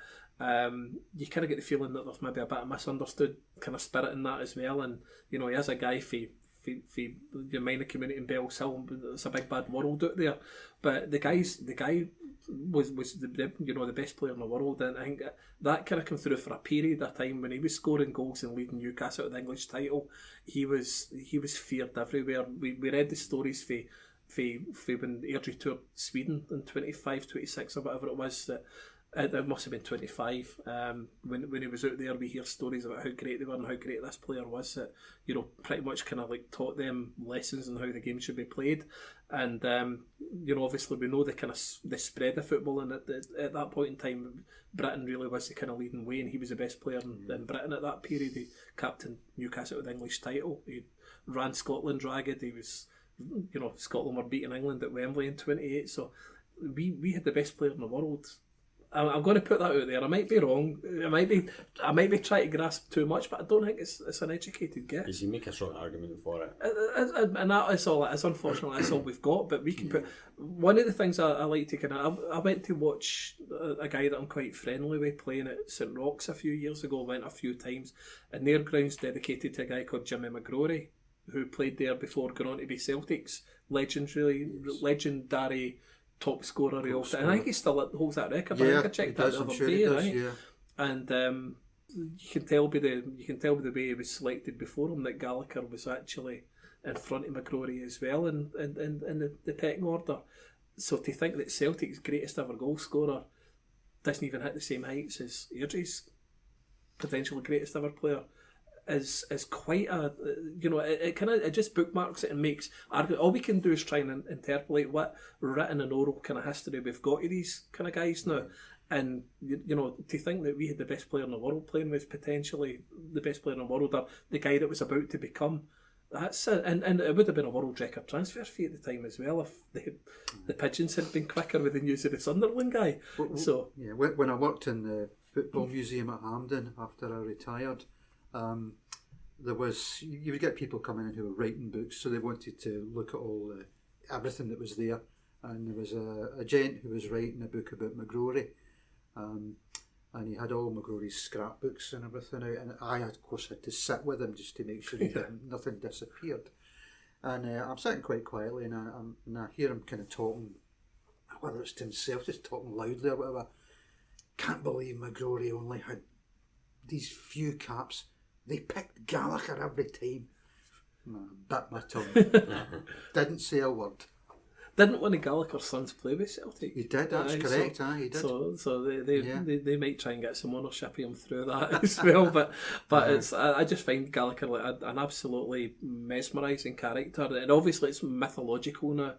you kind of get the feeling that there's maybe a bit of misunderstood kind of spirit in that as well. And he is a guy for your minor community in Bellshill. It's a big bad world out there, but the guy was the best player in the world, and I think that kind of came through for a period of time when he was scoring goals and leading Newcastle to the English title. He was feared everywhere. We read the stories for when Airdrie toured Sweden in 25, 26 or whatever it was. It must have been 25. When he was out there, we hear stories about how great they were and how great this player was. That pretty much kind of like taught them lessons on how the game should be played. And obviously we know the spread of football, and at that point in time, Britain really was the kind of leading way, and he was the best player in Britain at that period. He captained Newcastle with the English title. He ran Scotland ragged. He was, Scotland were beating England at Wembley in 28. So we had the best player in the world. I'm going to put that out there. I might be wrong. I might be trying to grasp too much, but I don't think it's an educated guess. You make a strong argument for it. And that is all it is. Unfortunately, that's all we've got. But we can put one of the things I like to I went to watch a guy that I'm quite friendly with playing at St Roch's a few years ago. Went a few times, and their ground's dedicated to a guy called Jimmy McGrory, who played there before going on to be Celtic's legendary top scorer of all time. And I think he still holds that record. I think I checked that the other day, right? And you can tell by the way he was selected before him that Gallacher was actually in front of McGrory as well in the pecking order. So to think that Celtic's greatest ever goal scorer doesn't even hit the same heights as Airdrie's potential greatest ever player, is quite a, you know, it kind of, it just bookmarks it and makes argument. All we can do is try and interpolate what written and oral kind of history we've got of these kind of guys now. And, you know, to think that we had the best player in the world playing with potentially the best player in the world, or the guy that was about to become, that's and it would have been a world record transfer fee at the time as well if the Pigeons had been quicker with the news of the Sunderland guy. So yeah, when I worked in the football museum at Hampden after I retired, there was, you would get people coming in who were writing books, so they wanted to look at all everything that was there. And there was a gent who was writing a book about McGrory, and he had all McGrory's scrapbooks and everything out, and I of course had to sit with him just to make sure nothing disappeared. And I'm sitting quite quietly, and I hear him kind of talking, whether it's to himself, just talking loudly or whatever. Can't believe McGrory only had these few caps. They picked Gallacher every time. Bit my tongue. Didn't say a word. Didn't one of Gallacher's sons play with Celtic? He did, that's correct. He did. So they might try and get some ownership of him through that as well. But it's, I just find Gallacher like an absolutely mesmerising character, and obviously it's mythological now.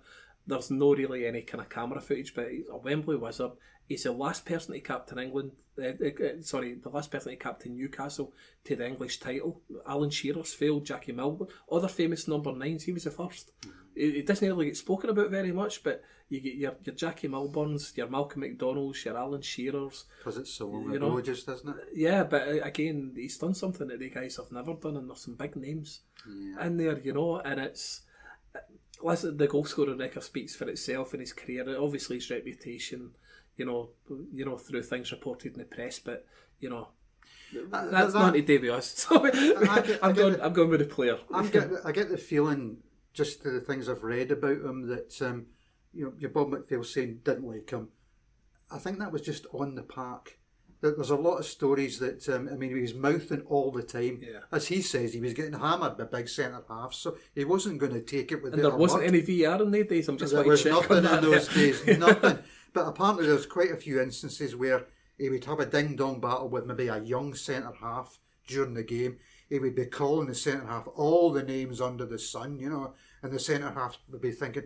There's no really any kind of camera footage, but he's a Wembley wizard. He's the last person to captain England. The last person to captain Newcastle to the English title. Alan Shearer's failed, Jackie Milburn, other famous number 9s. He was the first. It doesn't really get spoken about very much, but you get your Jackie Milburns, your Malcolm McDonald's, your Alan Shearers. Because it's so long ago, just, isn't it? Yeah, but again, he's done something that the guys have never done, and there's some big names in there, you know, and it's. Listen, the goal scorer record speaks for itself in his career. Obviously, his reputation, you know, through things reported in the press, but you know, that's not to do with us. So I'm going with the player. I get the feeling, just through the things I've read about him, that you know, your Bob McPhail saying didn't like him. I think that was just on the park. There's a lot of stories that I mean, he was mouthing all the time. Yeah. As he says, he was getting hammered by big centre halves, so he wasn't going to take it with. And there wasn't any VR in those days. I'm just there was nothing in those days, nothing. But apparently, there's quite a few instances where he would have a ding-dong battle with maybe a young centre half during the game. He would be calling the centre half all the names under the sun, you know, and the centre half would be thinking,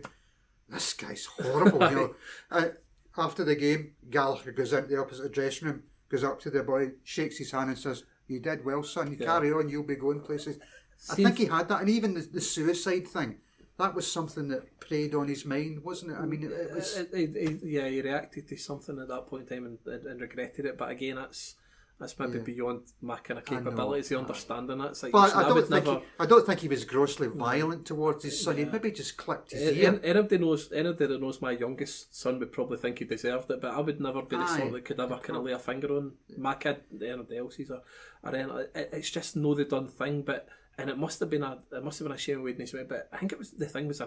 "This guy's horrible," you know. After the game, Gallacher goes into the opposite dressing room, goes up to the boy, shakes his hand and says, "You did well, son. You carry on, you'll be going places." I think he had that, and even the suicide thing, that was something that preyed on his mind, wasn't it? I mean, it was... he reacted to something at that point in time and regretted it, but again, that's maybe beyond my kind of capabilities of understanding that. Like, but I don't think he was grossly violent towards his son. He maybe just clipped his ear. Anybody that knows my youngest son would probably think he deserved it, but I would never be the sort that could ever kind of lay a finger on my kid, anybody else's, or it's just no the done thing. And it must have been a shame with his way, but I think it was the thing was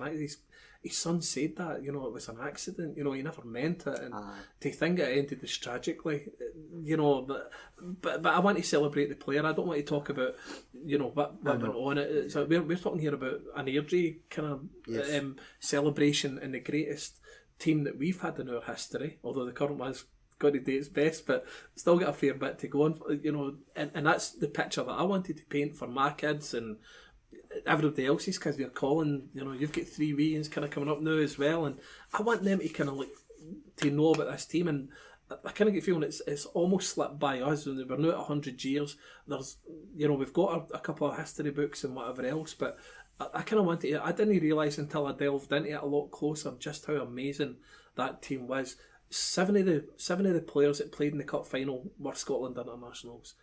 his son said that, you know, it was an accident, you know, he never meant it, and to think it ended this tragically, you know, but I want to celebrate the player. I don't want to talk about, you know, what went on it. So we're talking here about an Airdrie kind of celebration in the greatest team that we've had in our history, although the current one's got to do its best, but still got a fair bit to go on, you know, and that's the picture that I wanted to paint for my kids and everybody else's, because you're Colin, you know, you've got 3 weans kind of coming up now as well, and I want them to kind of like to know about this team, and I kind of get feeling it's almost slipped by us, and we're now at 100 years. There's, you know, we've got a couple of history books and whatever else, but I kind of wanted to, I didn't realise until I delved into it a lot closer just how amazing that team was. 7 of the players that played in the cup final were Scotland internationals.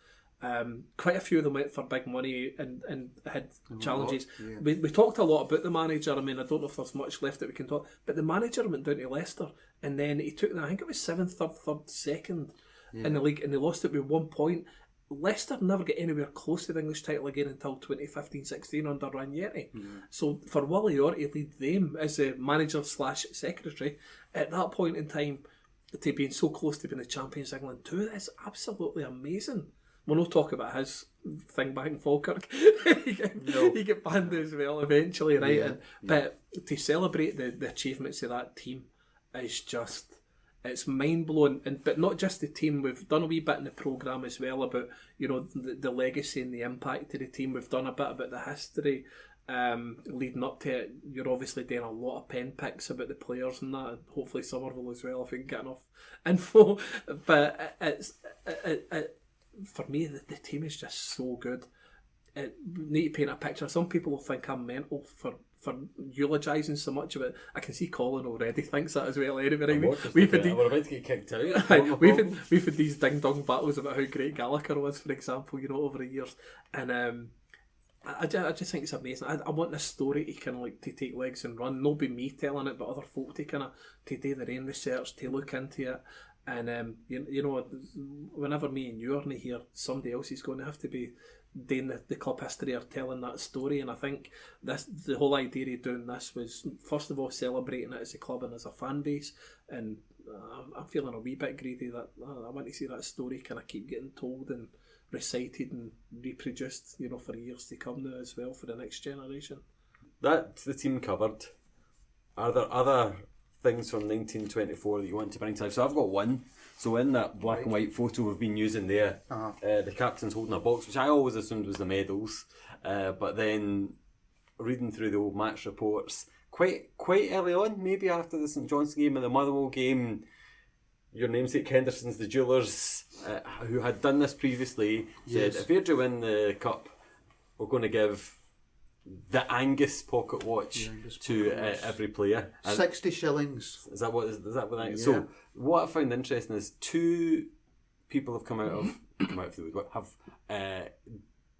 Quite a few of them went for big money and had challenges. We talked a lot about the manager. I mean, I don't know if there's much left that we can talk, but the manager went down to Leicester, and then he took, I think it was 7th, 3rd, 2nd in the league, and they lost it with 1 point. Leicester never get anywhere close to the English title again until 2015-16 under Ranieri. So for Willie Orr to lead them as the manager / secretary at that point in time, to being so close to being the champions of England too, is absolutely amazing. We'll not talk about his thing back in Falkirk. he get banned as well eventually, right? But to celebrate the achievements of that team is just it's mind blowing. And but not just the team. We've done a wee bit in the programme as well about the legacy and the impact of the team. We've done a bit about the history. Leading up to it, you're obviously doing a lot of pen picks about the players and that, and hopefully Somerville as well if we can get enough info. But it's for me, the team is just so good. We need to paint a picture. Some people will think I'm mental for eulogising so much of it. I can see Colin already thinks that as well. Anyway, we're about to get kicked out. we've had these ding dong battles about how great Gallacher was, for example, over the years, and I just think it's amazing. I want this story to kind of like to take legs and run. Not be me telling it, but other folk to kind of to do their own research, to look into it. And whenever me and you are here, somebody else is going to have to be doing the club history or telling that story. And I think the whole idea of doing this was first of all celebrating it as a club and as a fan base. And I'm feeling a wee bit greedy that I want to see that story kind of keep getting told and recited and reproduced, for years to come now as well for the next generation. That's the team covered. Are there other things from 1924 that you want to bring to life? So I've got one. So in that black and white photo we've been using there, the captain's holding a box, which I always assumed was the medals, but then reading through the old match reports, quite early on, maybe after the St John's game and the Motherwell game, your namesake Henderson's the jewellers, who had done this previously, said if Airdrie win the cup, we're going to give the Angus pocket watch to every player. And 60 shillings. Is that what that is? Yeah. So what I found interesting is two people have come out of the woodwork, have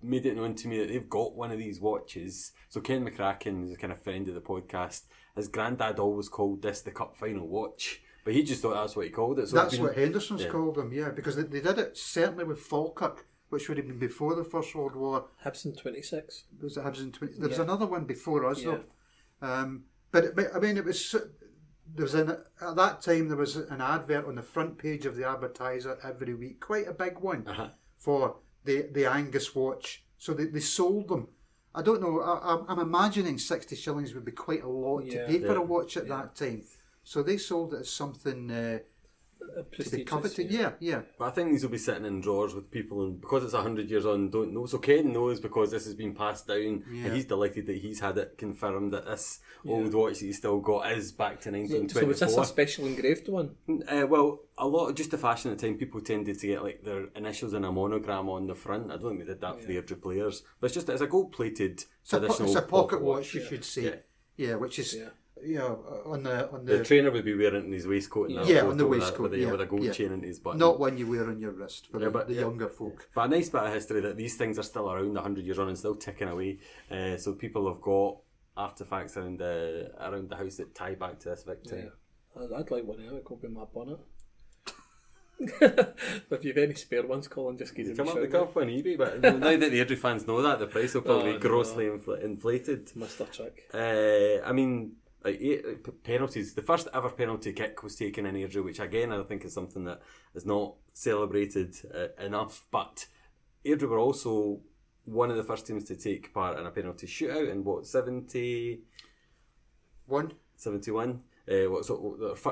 made it known to me that they've got one of these watches. So Ken McCracken is a kind of friend of the podcast. His granddad always called this the cup final watch, but he just thought that's what he called it. So that's what Henderson's called them, because they did it certainly with Falkirk, which would have been before the First World War. Hibson 26. Was it Hibson 20? There was another one before us, though. But I mean, it was. At that time there was an advert on the front page of the Advertiser every week, quite a big one, for the Angus watch. So they sold them. I don't know. I'm imagining 60 shillings would be quite a lot to pay for a watch at that time. So they sold it as something to be coveted. Yeah. But I think these will be sitting in drawers with people, and because it's 100 years on, don't know. So Ken knows because this has been passed down, and he's delighted that he's had it confirmed that this old watch that he's still got is back to 1924. So was this a special engraved one? Well, a lot, just the fashion at the time, people tended to get like their initials in a monogram on the front. I don't think they did that for the Airdrie players, but it's a gold-plated traditional. It's a pocket watch, you should say. Yeah, which is. On the trainer would be wearing it in his waistcoat. On the waistcoat, with a gold chain in his button. Not one you wear on your wrist for the younger folk. But a nice bit of history that these things are still around 100 years on and still ticking away. So people have got artefacts around the house that tie back to this victim. Yeah. I'd like one of them. It could be my bonnet. If you've any spare ones, Colin, just give them a shout. They come up on eBay, but now that the Airdrie fans know that, the price will probably be grossly inflated. Mr. Chick. I mean, penalties. The first ever penalty kick was taken in Airdrie, which again I think is something that is not celebrated enough. But Airdrie were also one of the first teams to take part in a penalty shootout in 71.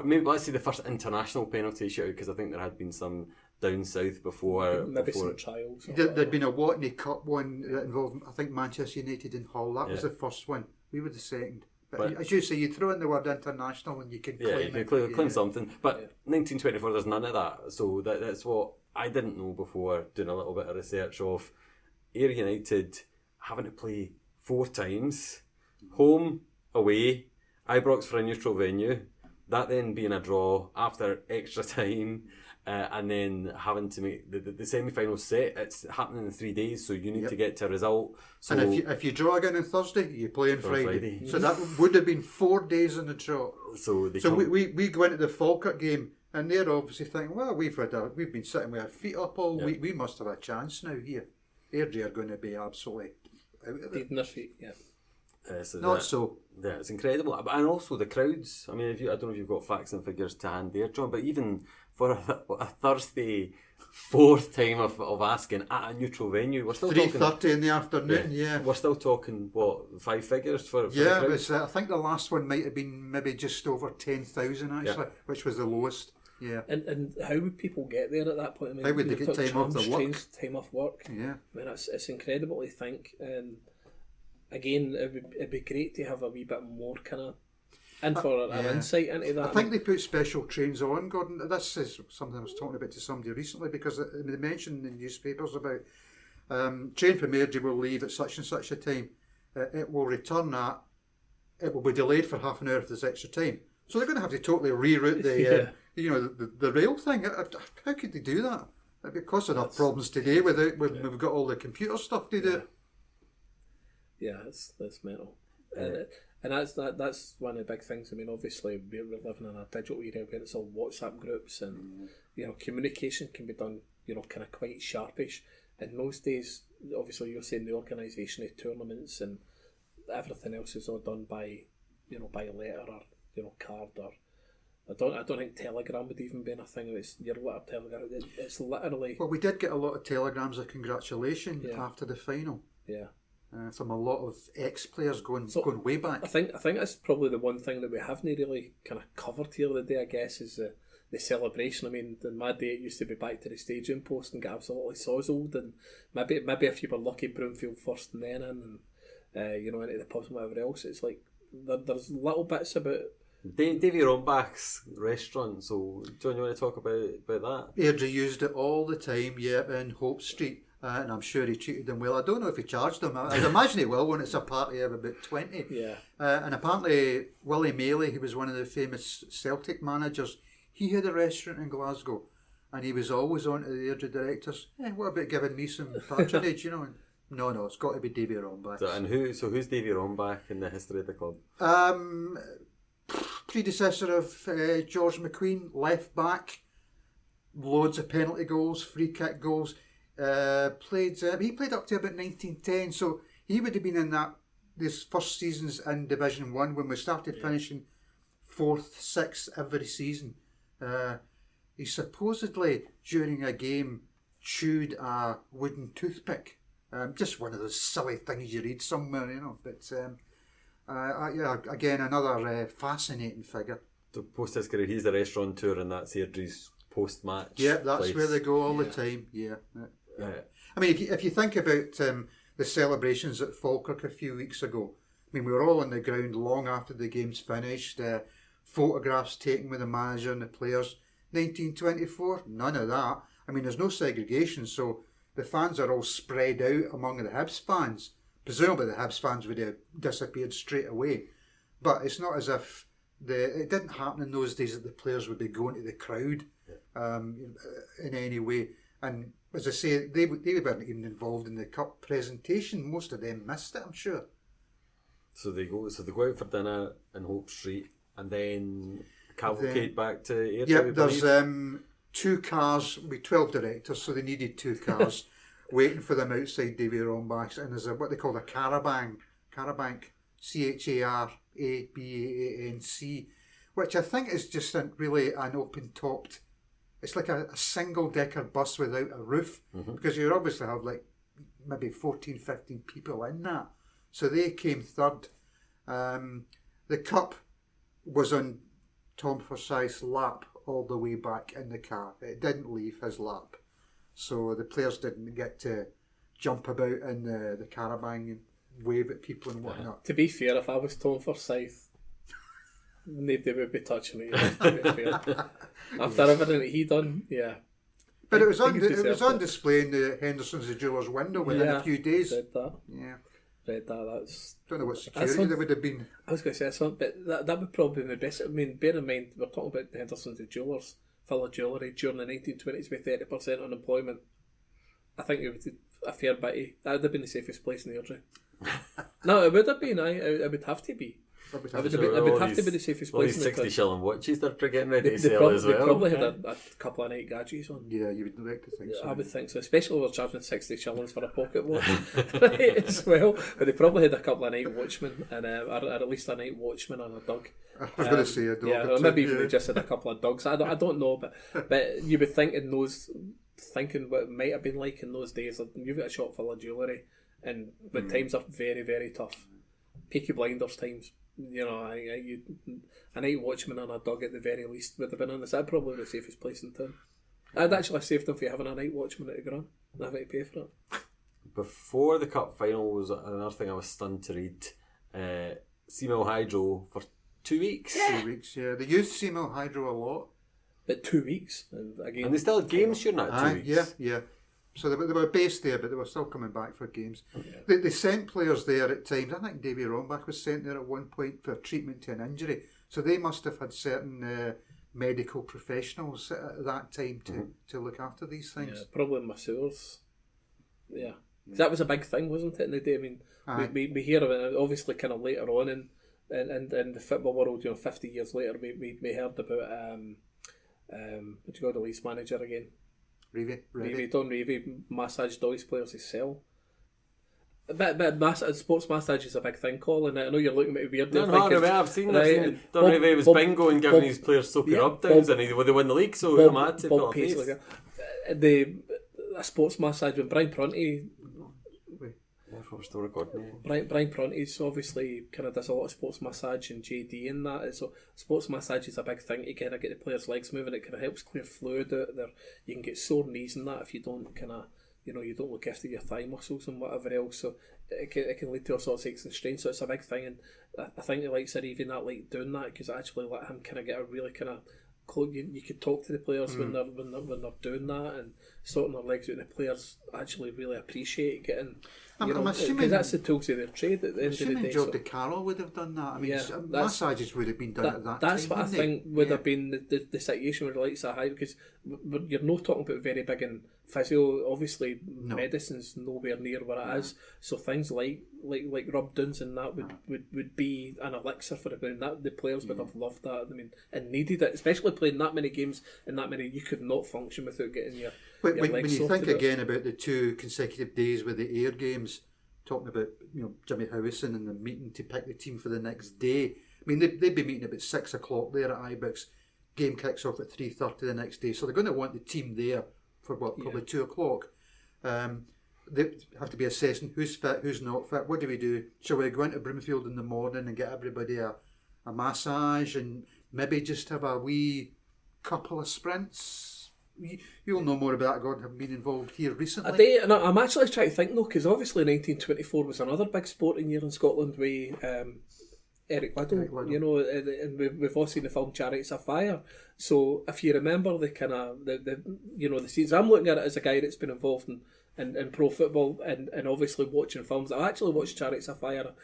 Maybe let's say the first international penalty shootout, because I think there had been some down south before. Maybe some trials. There'd been a Watney Cup one that involved, I think, Manchester United and Hull. That was the first one. We were the second. But as you say, you throw in the word international and you can claim it. Claim something. But 1924, there's none of that. So that's what I didn't know before doing a little bit of research of Ayr United having to play 4 times, home, away, Ibrox for a neutral venue, that then being a draw after extra time, and then having to make the semi-final set. It's happening in 3 days, so you need to get to a result. So and if you draw again on Thursday, you play on Friday. So that would have been 4 days in the trot. So we go into the Falkirk game, and they're obviously thinking, well, we've been sitting with our feet up all week. We must have a chance now here. Airdrie are going to be absolutely out of it. Their feet, Yeah, it's incredible. And also the crowds. I mean, I don't know if you've got facts and figures to hand there, John, but even for a Thursday 4th time of asking at a neutral venue, we're still 3:30 in the afternoon. We're still talking 5 figures for it was. I think the last one might have been maybe just over 10,000 actually, which was the lowest. Yeah. And how would people get there at that point? I mean, How would they you get talk time off trams, their work? trains, time off work. Yeah. I mean, it's incredible to think. And again, it'd be great to have a wee bit more kind of an insight into that. I think they put special trains on, Gordon. This is something I was talking about to somebody recently, because they mentioned in the newspapers about train from Airdrie will leave at such and such a time. It will return at, it will be delayed for half an hour if there's extra time. So they're going to have to totally reroute the the rail thing. How could they do that? It'd be causing enough problems today when we've got all the computer stuff to do. Yeah, that's mental. And that's one of the big things. I mean, obviously we're living in a digital era where it's all WhatsApp groups, and communication can be done kind of quite sharpish. In those days, obviously you're saying the organisation of tournaments and everything else is all done by letter or card, or I don't think telegram would even be a thing. It's your letter telegram. It's literally. Well, we did get a lot of telegrams of congratulations after the final. Yeah. From a lot of ex-players going way back. I think that's probably the one thing that we haven't really kind of covered here today, I guess, is the celebration. I mean, in my day it used to be back to the staging post and get absolutely sozzled, and maybe if you were lucky, Broomfield first and then in, and into the pubs and whatever else. It's like there's little bits about Davy Rombach's restaurant. So, John, you want to talk about that? Airdrie used it all the time, in Hope Street. And I'm sure he treated them well. I don't know if he charged them. I'd imagine he will when it's a party of about 20. Yeah. And apparently Willie Maley, who was one of the famous Celtic managers, he had a restaurant in Glasgow, and he was always on to the Airdrie directors. What about giving me some patronage? No, it's got to be Davy Rombach. Who's Davy Rombach in the history of the club? Predecessor of George McQueen, left back, loads of penalty goals, free kick goals. He played up to about 1910, so he would have been in these first seasons in Division 1 when we started finishing 4th, 6th every season. He supposedly, during a game, chewed a wooden toothpick. Just one of those silly things you read somewhere, but again, another fascinating figure. So post his career, he's the restaurateur, and that's Airdrie's post-match. Yeah, that's place. where they go all the time. Yeah. I mean, if you think about the celebrations at Falkirk a few weeks ago, I mean, we were all on the ground long after the game's finished. Photographs taken with the manager and the players. 1924, none of that. I mean, there's no segregation, so the fans are all spread out among the Hibs fans. Presumably the Hibs fans would have disappeared straight away. But it's not as if it didn't happen in those days that the players would be going to the crowd in any way. And as I say, they weren't even involved in the cup presentation. Most of them missed it, I'm sure. So they go out for dinner in Hope Street, and then cavalcade back to Airdrie. Yeah, there's 2 cars with 12 directors, so they needed 2 cars waiting for them outside Davy Rombach's, and there's what they call a carabanc, Charabanc, which I think is just really an open-topped. It's like a single-decker bus without a roof, because you obviously have like maybe 14, 15 people in that. So they came third. The cup was on Tom Forsyth's lap all the way back in the car. It didn't leave his lap. So the players didn't get to jump about in the caravan and wave at people and whatnot. To be fair, if I was Tom Forsyth, nobody would be touching me. To be fair. After everything that he done, But it was on display in the Henderson's Jeweller's window within a few days. Read that. Yeah. Read that. That's. Don't know what security there would have been. I was going to say something, but that would probably be my best. I mean, bear in mind we're talking about the Henderson's Jewellers full of jewellery during the 1920s with 30% unemployment. I think it was a fair bit. That would have been the safest place in the Airdrie. No, it would have been. It would have to be. It would have to be the safest all place. These 60 shilling watches they're getting ready to They sell as well. They probably had a couple of night gadgets on. Yeah, you would like to think so. I would think so, especially if they're charging 60 shillings for a pocket watch right, as well. But they probably had a couple of night watchmen, and or at least a night watchman and a dog. I was going to say a dog. Yeah, or maybe even they just had a couple of dogs. I don't know, but you would think thinking what it might have been like in those days. You've got a shop full of jewellery, and when times are very, very tough, Peaky Blinders times. You know, a night watchman and a dog at the very least would have been on this. That'd probably be the safest place in town. I'd actually saved them for having a night watchman at the ground. And having to pay for it. Before the cup final was another thing I was stunned to read. Seamill Hydro for 2 weeks. 2 weeks, yeah. They used Seamill Hydro a lot. But 2 weeks, and again, And they still had games during that 2 weeks. Yeah. So they were based there, but they were still coming back for games. Yeah. They sent players there at times. I think Davy Rombach was sent there at one point for treatment to an injury. So they must have had certain medical professionals at that time to look after these things. Yeah, probably masseurs. Yeah. That was a big thing, wasn't it, in the day? I mean, we hear of it, obviously, kind of later on in the football world, 50 years later, we heard about, what do you call the Leeds manager again? Reevy. Don Reevy massaged all his players himself. But sports massage is a big thing, Colin. I know you're looking at me weird. I've seen Don Reevy was bingo and giving his players soapy rub-downs and they win the league, so who am I to put a face? A sports massage when Brian Prunty... We're still recording. Brian Prunty's obviously kind of does a lot of sports massage and JD and that. So sports massage is a big thing to kind of get the players' legs moving. It kind of helps clear fluid out there. You can get sore knees and that if you don't kind of, you don't look after your thigh muscles and whatever else. So it can lead to all sorts of aches and strains. So it's a big thing, and I think the likes of even that like doing that because it actually let him kind of get a really kind of close. You could talk to the players when they're doing that and sorting their legs out. And the players actually really appreciate getting. I'm assuming because that's the tools of their trade at the end of the day. Joe DeCarlo would have done that. I mean, massages would have been done at that time. That's what I think would have been the situation with the likes of high because you're not talking about very big in physio. Obviously, medicine's nowhere near where it is. So things like rub downs and that would be an elixir for the brain. That the players would have loved that. I mean, and needed it, especially playing that many games and that many. You could not function without getting your. When you think again about the 2 consecutive days with the Ayr games, talking about Jimmy Howison and the meeting to pick the team for the next day. I mean they'd be meeting about 6 o'clock there at Ibrox. Game kicks off at 3:30 the next day, so they're going to want the team there for probably 2 o'clock. They have to be assessing who's fit, who's not fit. What do we do? Shall we go into Brimfield in the morning and get everybody a massage and maybe just have a wee couple of sprints? You'll know more about that, Gordon, having been involved here recently. And I'm actually trying to think though, because obviously 1924 was another big sporting year in Scotland with Eric Liddell, and we've all seen the film Chariots of Fire. So if you remember the kind of the scenes, I'm looking at it as a guy that's been involved in pro football and obviously watching films. I actually watched Chariots of Fire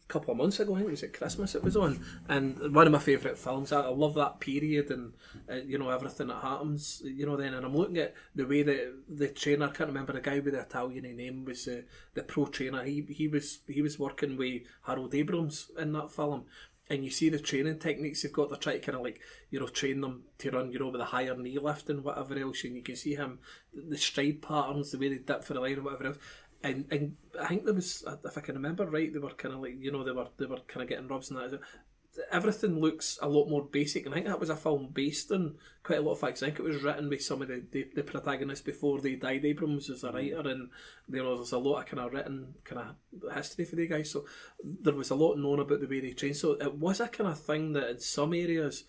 couple of months ago. I think it was at Christmas it was on, and one of my favourite films. I love that period and everything that happens then, and I'm looking at the way that the trainer, I can't remember the guy with the Italian name, was the pro trainer. He was working with Harold Abrams in that film, and you see the training techniques they've got. They're trying to kind of train them to run with a higher knee lift and whatever else, and you can see him, the stride patterns, the way they dip for the line and whatever else. And I think there was, if I can remember right, they were kind of they were kind of getting rubs and that. Everything looks a lot more basic, and I think that was a film based on quite a lot of facts. I think it was written by some of the protagonists before they died. Abrams was a writer, and there's a lot of kind of written kind of history for the guys. So there was a lot known about the way they trained. So it was a kind of thing that in some areas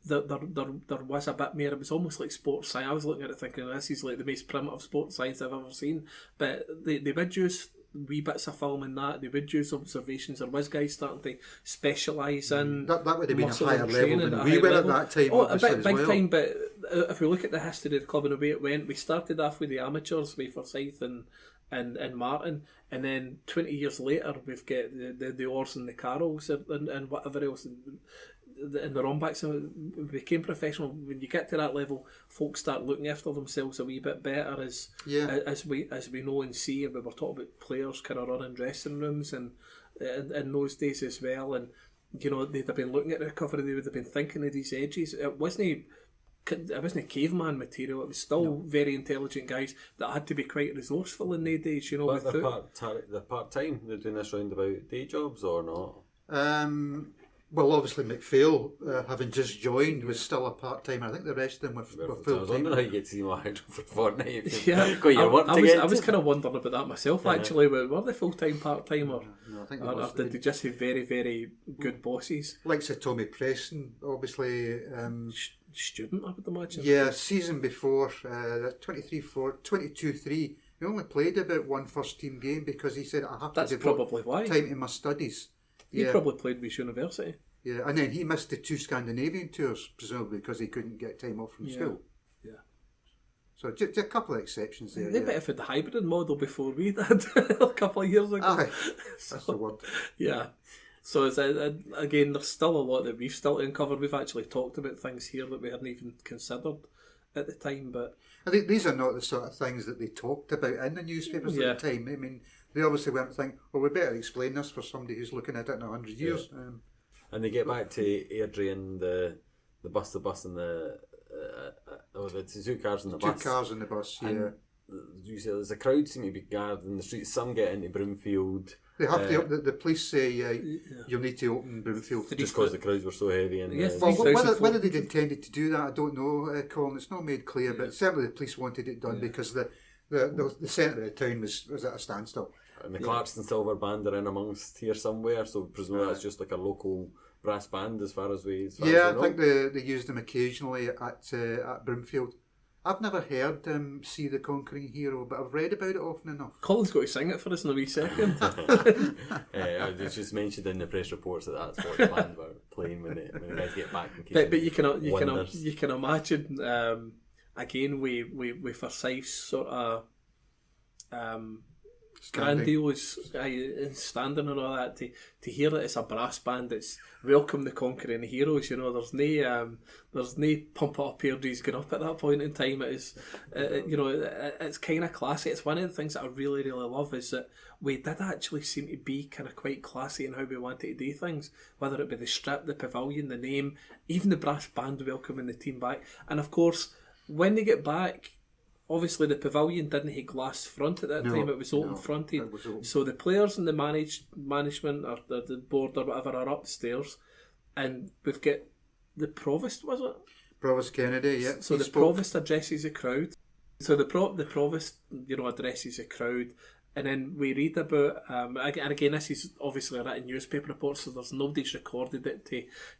there was a bit more. It was almost like sports science. I was looking at it thinking, this is like the most primitive sports science I've ever seen. But they would use wee bits of film in that. They would use observations. There was guys starting to specialise in that would have been a higher level than we were at that time. A big time. But if we look at the history of the club and the way it went, we started off with the amateurs, with Forsyth and Martin, and then 20 years later we've got the Orrs and the Carrolls and whatever else. And the Rombacks became professional. When you get to that level, folks start looking after themselves a wee bit better, as we know and see. And we were talking about players kind of running dressing rooms and in those days as well. And they'd have been looking at the recovery. They would have been thinking of these edges. It wasn't caveman material. It was still very intelligent guys that had to be quite resourceful in their days. But they're part time. They're doing this round about day jobs or not? Well, obviously McPhail, having just joined, was still a part-timer. I think the rest of them were I was full-time. wondering how you get to see my for a fortnight. If Yeah, you've got your work to get I was to. kind of wondering about that myself, actually. Were they full-time, part-time, or No, I think did they just have very, very good bosses? like Sir Tommy Preston, obviously. Student, I would imagine. Yeah, season before, 22-3, he only played about one first-team game because he said, I have That's to devote probably why. time to my studies. He Yeah. probably played with university. Yeah, and then he missed the 2 Scandinavian tours, presumably because he couldn't get time off from school. Yeah. So just a couple of exceptions there. They yeah. better had the hybrid model before we did a couple of years ago. Aye, that's the word. Yeah. So it's, again, there's still a lot that we've still to uncover. We've actually talked about things here that we hadn't even considered at the time. But I think these are not the sort of things that they talked about in the newspapers Yeah. at the time. I mean, they obviously weren't thinking, well, we better explain this for somebody who's looking at it in 100 years. And they get back to Airdrie, the bus and the 2 cars and the 2 bus. cars in the bus, yeah. And you say there's a crowd seem to be gathered in the streets. Some get into Broomfield. They have to, the police say you'll need to open Broomfield. Just because the crowds were so heavy. And Yes, Well, 3,000 whether they'd intended to do that, I don't know, Colin. It's not made clear, but certainly the police wanted it done because the centre of the town was at a standstill. and the Clarkson Silver Band are in amongst here somewhere, so presumably that's just like a local brass band as far as we Yeah, know. I think they used them occasionally at Broomfield. I've never heard See the Conquering Hero, but I've read about it often enough. Colin's got to sing it for us in a wee second. It's just mentioned in the press reports that's what the band were playing when the guys get back. In case but you can wonders. you can imagine again we Forsyth's sort of grandiose standing and all that to hear that it's a brass band that's welcome the conquering heroes. You know, there's no pump it up Airdrie's going up at that point in time. It is it's kind of classy. It's one of the things that I really love is that we did actually seem to be kind of quite classy in how we wanted to do things, whether it be the strip, the pavilion, the name, even the brass band welcoming the team back. And of course when they get back, obviously the pavilion didn't have glass front at that time, it was open fronted. So the players and the management or the board or whatever are upstairs, and we've got the Provost, was it? Provost Kennedy, yeah. So the Provost addresses the crowd. So the Provost, addresses the crowd. And then we read about, and again, this is obviously a written newspaper report, so there's nobody's recorded it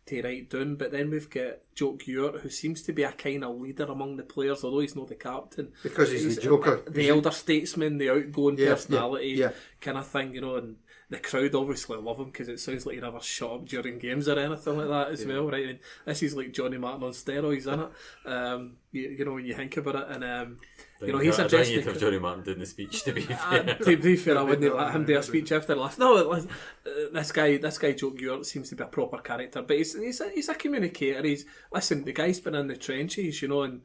to write down. But then we've got Joe Ewart, who seems to be a kind of leader among the players, although he's not the captain. Because he's the joker. The elder statesman, the outgoing personality yeah. kind of thing, and the crowd obviously love him because it sounds like he never shut up during games or anything like that as well, right? And this is like Johnny Martin on steroids, isn't it? When you think about it, and he's addressing. If Johnny Martin did the speech, to be fair. To be fair, I wouldn't let him do a speech after last. No, this guy Joe Ewart seems to be a proper character, but he's a communicator. The guy's been in the trenches, and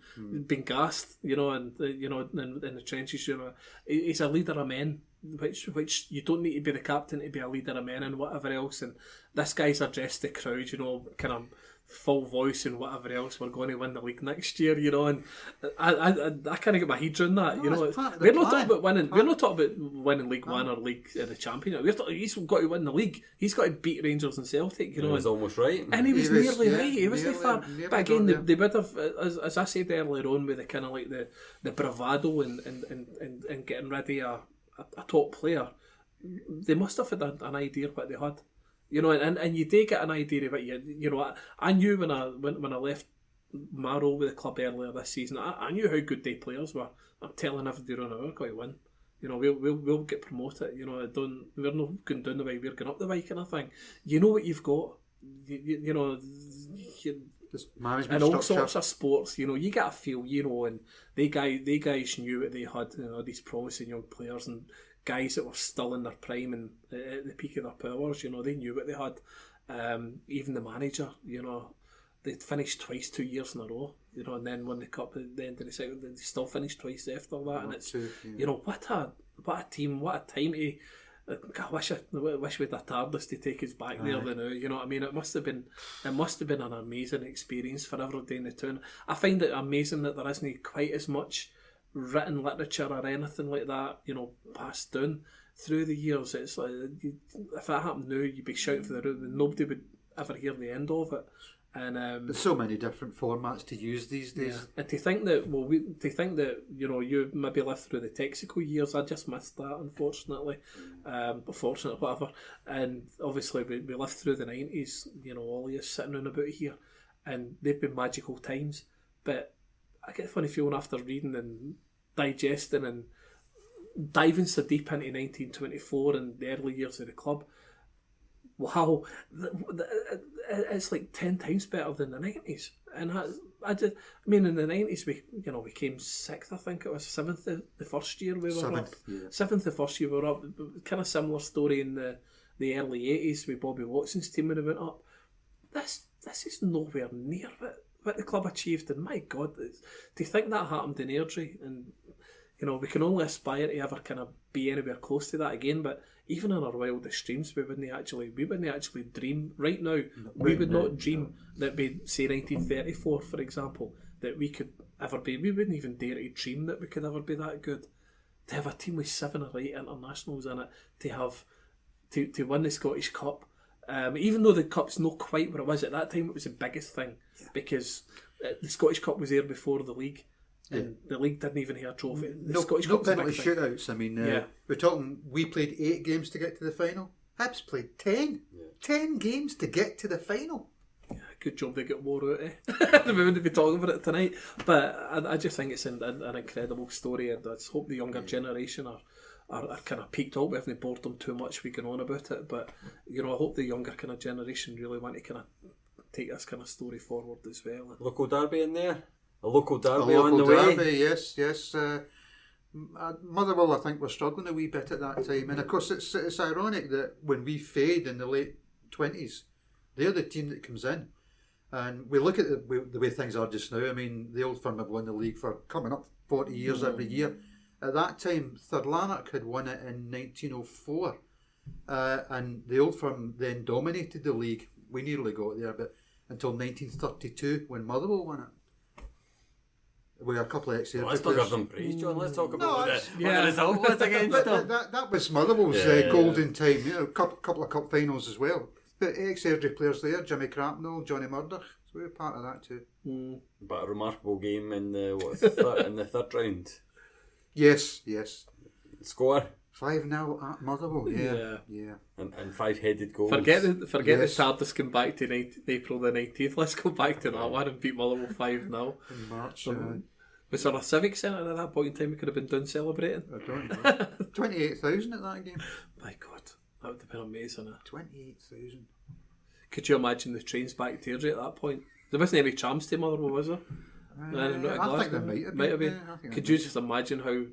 been gassed, in the trenches. He's a leader of men, which you don't need to be the captain to be a leader of men and whatever else. And this guy's addressed the crowd, kind of full voice and whatever else. We're going to win the league next year, and I can't get my head around that. We're not talking about winning. We're not talking about winning League One or League the Championship. He's got to win the league. He's got to beat Rangers and Celtic. He was almost right, and he was nearly right. He was nearly, far. nearly But again, got they would have, as I said earlier on, with the kind of like the bravado and getting ready a top player. They must have had an idea of what they had. And you do get an idea of it. I knew when I left my role with the club earlier this season, I knew how good their players were. I'm telling everybody around, we're going to win. We'll get promoted. We're not going down the way, we're going up the way kind of thing. You know what you've got. Management and all structure. sorts of sports, you get a feel, and they guys knew what they had. These promising young players and guys that were still in their prime and at the peak of their powers. They knew what they had. Even the manager, they'd finished twice 2 years in a row. And then won the cup at the end of the second. They still finished twice after that, and it's what a team, what a time to. I wish we had a TARDIS to take us back there now. You know what I mean? It must have been an amazing experience for everybody in the town. I find it amazing that there isn't quite as much written literature or anything like that, passed down through the years. It's like if that happened now, you'd be shouting for the room, and nobody would ever hear the end of it. And there's so many different formats to use these days. yeah. And to think that you maybe lived through the Texaco years, I just missed that, unfortunately. Fortunately, whatever. And obviously we lived through the 90s, all of us sitting around about here, and they've been magical times. But I get a funny feeling after reading and digesting and diving so deep into 1924 and the early years of the club. Wow, it's like 10 times better than the 90s. And in the 90s we came 6th, I think it was 7th the first year we were up. 7th the first year we were up. Kind of similar story in the early 80s with Bobby Watson's team when it went up. This is nowhere near what the club achieved, and my God, to think that happened in Airdrie, and we can only aspire to ever kind of be anywhere close to that again. But even in our wildest dreams, we wouldn't actually dream right now. We would not dream that we say 1934, for example, that we could ever be. We wouldn't even dare to dream that we could ever be that good. To have a team with 7 or 8 internationals in it, to win the Scottish Cup, even though the Cup's not quite what it was at that time, it was the biggest thing because the Scottish Cup was there before the league. And the league didn't even have a trophy. The Scottish Cup was a big penalty shootouts. I mean, we're talking. We played 8 games to get to the final. Hibs played 10. 10 games to get to the final. Yeah, good job they got more out of. We wouldn't be talking about it tonight. But I just think it's an incredible story, and I just hope the younger generation are kind of peaked out. We haven't bored them too much. We can on about it, but I hope the younger kind of generation really want to kind of take this kind of story forward as well. Local derby in there. A local derby on the way. Yes. Motherwell, I think, were struggling a wee bit at that time, and of course it's ironic that when we fade in the late 20s, they're the team that comes in, and we look at the way things are just now. I mean, the Old Firm have won the league for coming up 40 years every year. At that time, Third Lanark had won it in 1904, and the Old Firm then dominated the league. We nearly got there, but until 1932 when Motherwell won it. With a couple of Airdrie let's not give them praise, John. Let's talk about the result was against them. That was Motherwell's golden time. Couple of cup finals as well. But ex-Airdrie players there, Jimmy Crapnell, Johnny Murdoch. So we were part of that too. But a remarkable game in the in the third round. Yes. Score 5-0 at Motherwell. Yeah. And 5-headed goals. Forget the TARDIS come back to April the 19th. Let's go back to that one and beat Motherwell 5-0 in March. Was there a civic centre at that point in time we could have been done celebrating? I don't know. 28,000 at that game. My God, that would have been amazing. 28,000. Could you imagine the trains back to Airdrie at that point? There wasn't any trams to Motherwell, was there? I think there might have been. Could you just imagine how,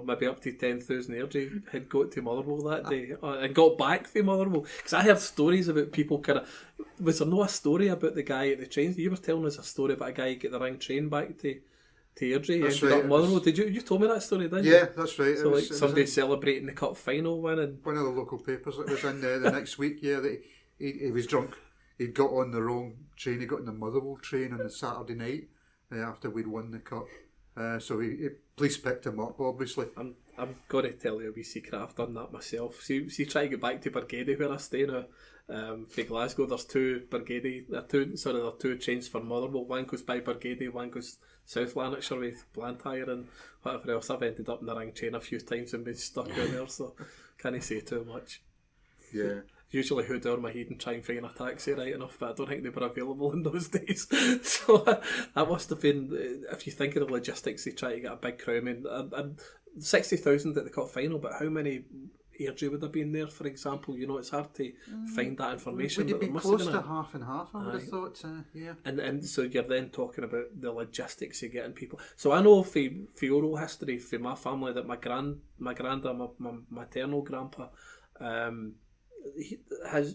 maybe up to 10,000 Airdrie had got to Motherwell that day and got back from Motherwell? Because I heard stories about people kind of... Was there no a story about the guy at the train? You were telling us a story about a guy who got the ring train back to Airdrie. That's ended right. up Motherwell. Did you told me that story, didn't you? Yeah, that's right. So somebody celebrating the cup final win. And one of the local papers that was in the next week, that he was drunk. He'd got on the wrong train. He got on the Motherwell train on the Saturday night after we'd won the cup. So police picked him up, obviously. I'm going to tell you a wee secret. I've done that myself. See, try to get back to Bargady where I stay now. For Glasgow, there's 2 Bargady. There are 2 trains for Motherwell. One goes by Bargady, one goes South Lanarkshire with Blantyre and whatever else. I've ended up in the ring train a few times and been stuck in there, so can't say too much. Yeah. Usually who down my head and try and find a taxi right enough, but I don't think they were available in those days. So that must have been, if you think of the logistics, they try to get a big crowd. I mean, 60,000 at the cup final, but how many Airdrie would have been there, for example? It's hard to find that information. Would it be close to half and half, I would have thought, yeah. And so you're then talking about the logistics of getting people. So I know for oral history, for my family, that my granda, my maternal grandpa,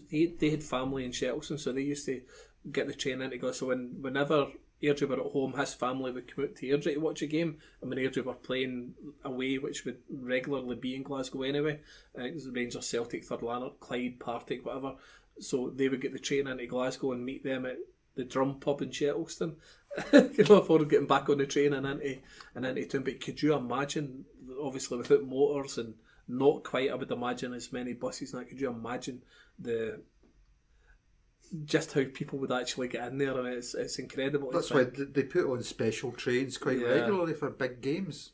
they had family in Shettleston, so they used to get the train into Glasgow. So whenever Airdrie were at home, his family would come out to Airdrie to watch a game, and when Airdrie were playing away, which would regularly be in Glasgow anyway, Rangers, Celtic, Third Lanark, Clyde, Partick, whatever, so they would get the train into Glasgow and meet them at the Drum pub in Shettleston before getting back on the train and into town. But could you imagine, obviously without motors and not quite, I would imagine, as many buses now, could you imagine just how people would actually get in there, and it's incredible. That's why they put on special trains quite regularly for big games,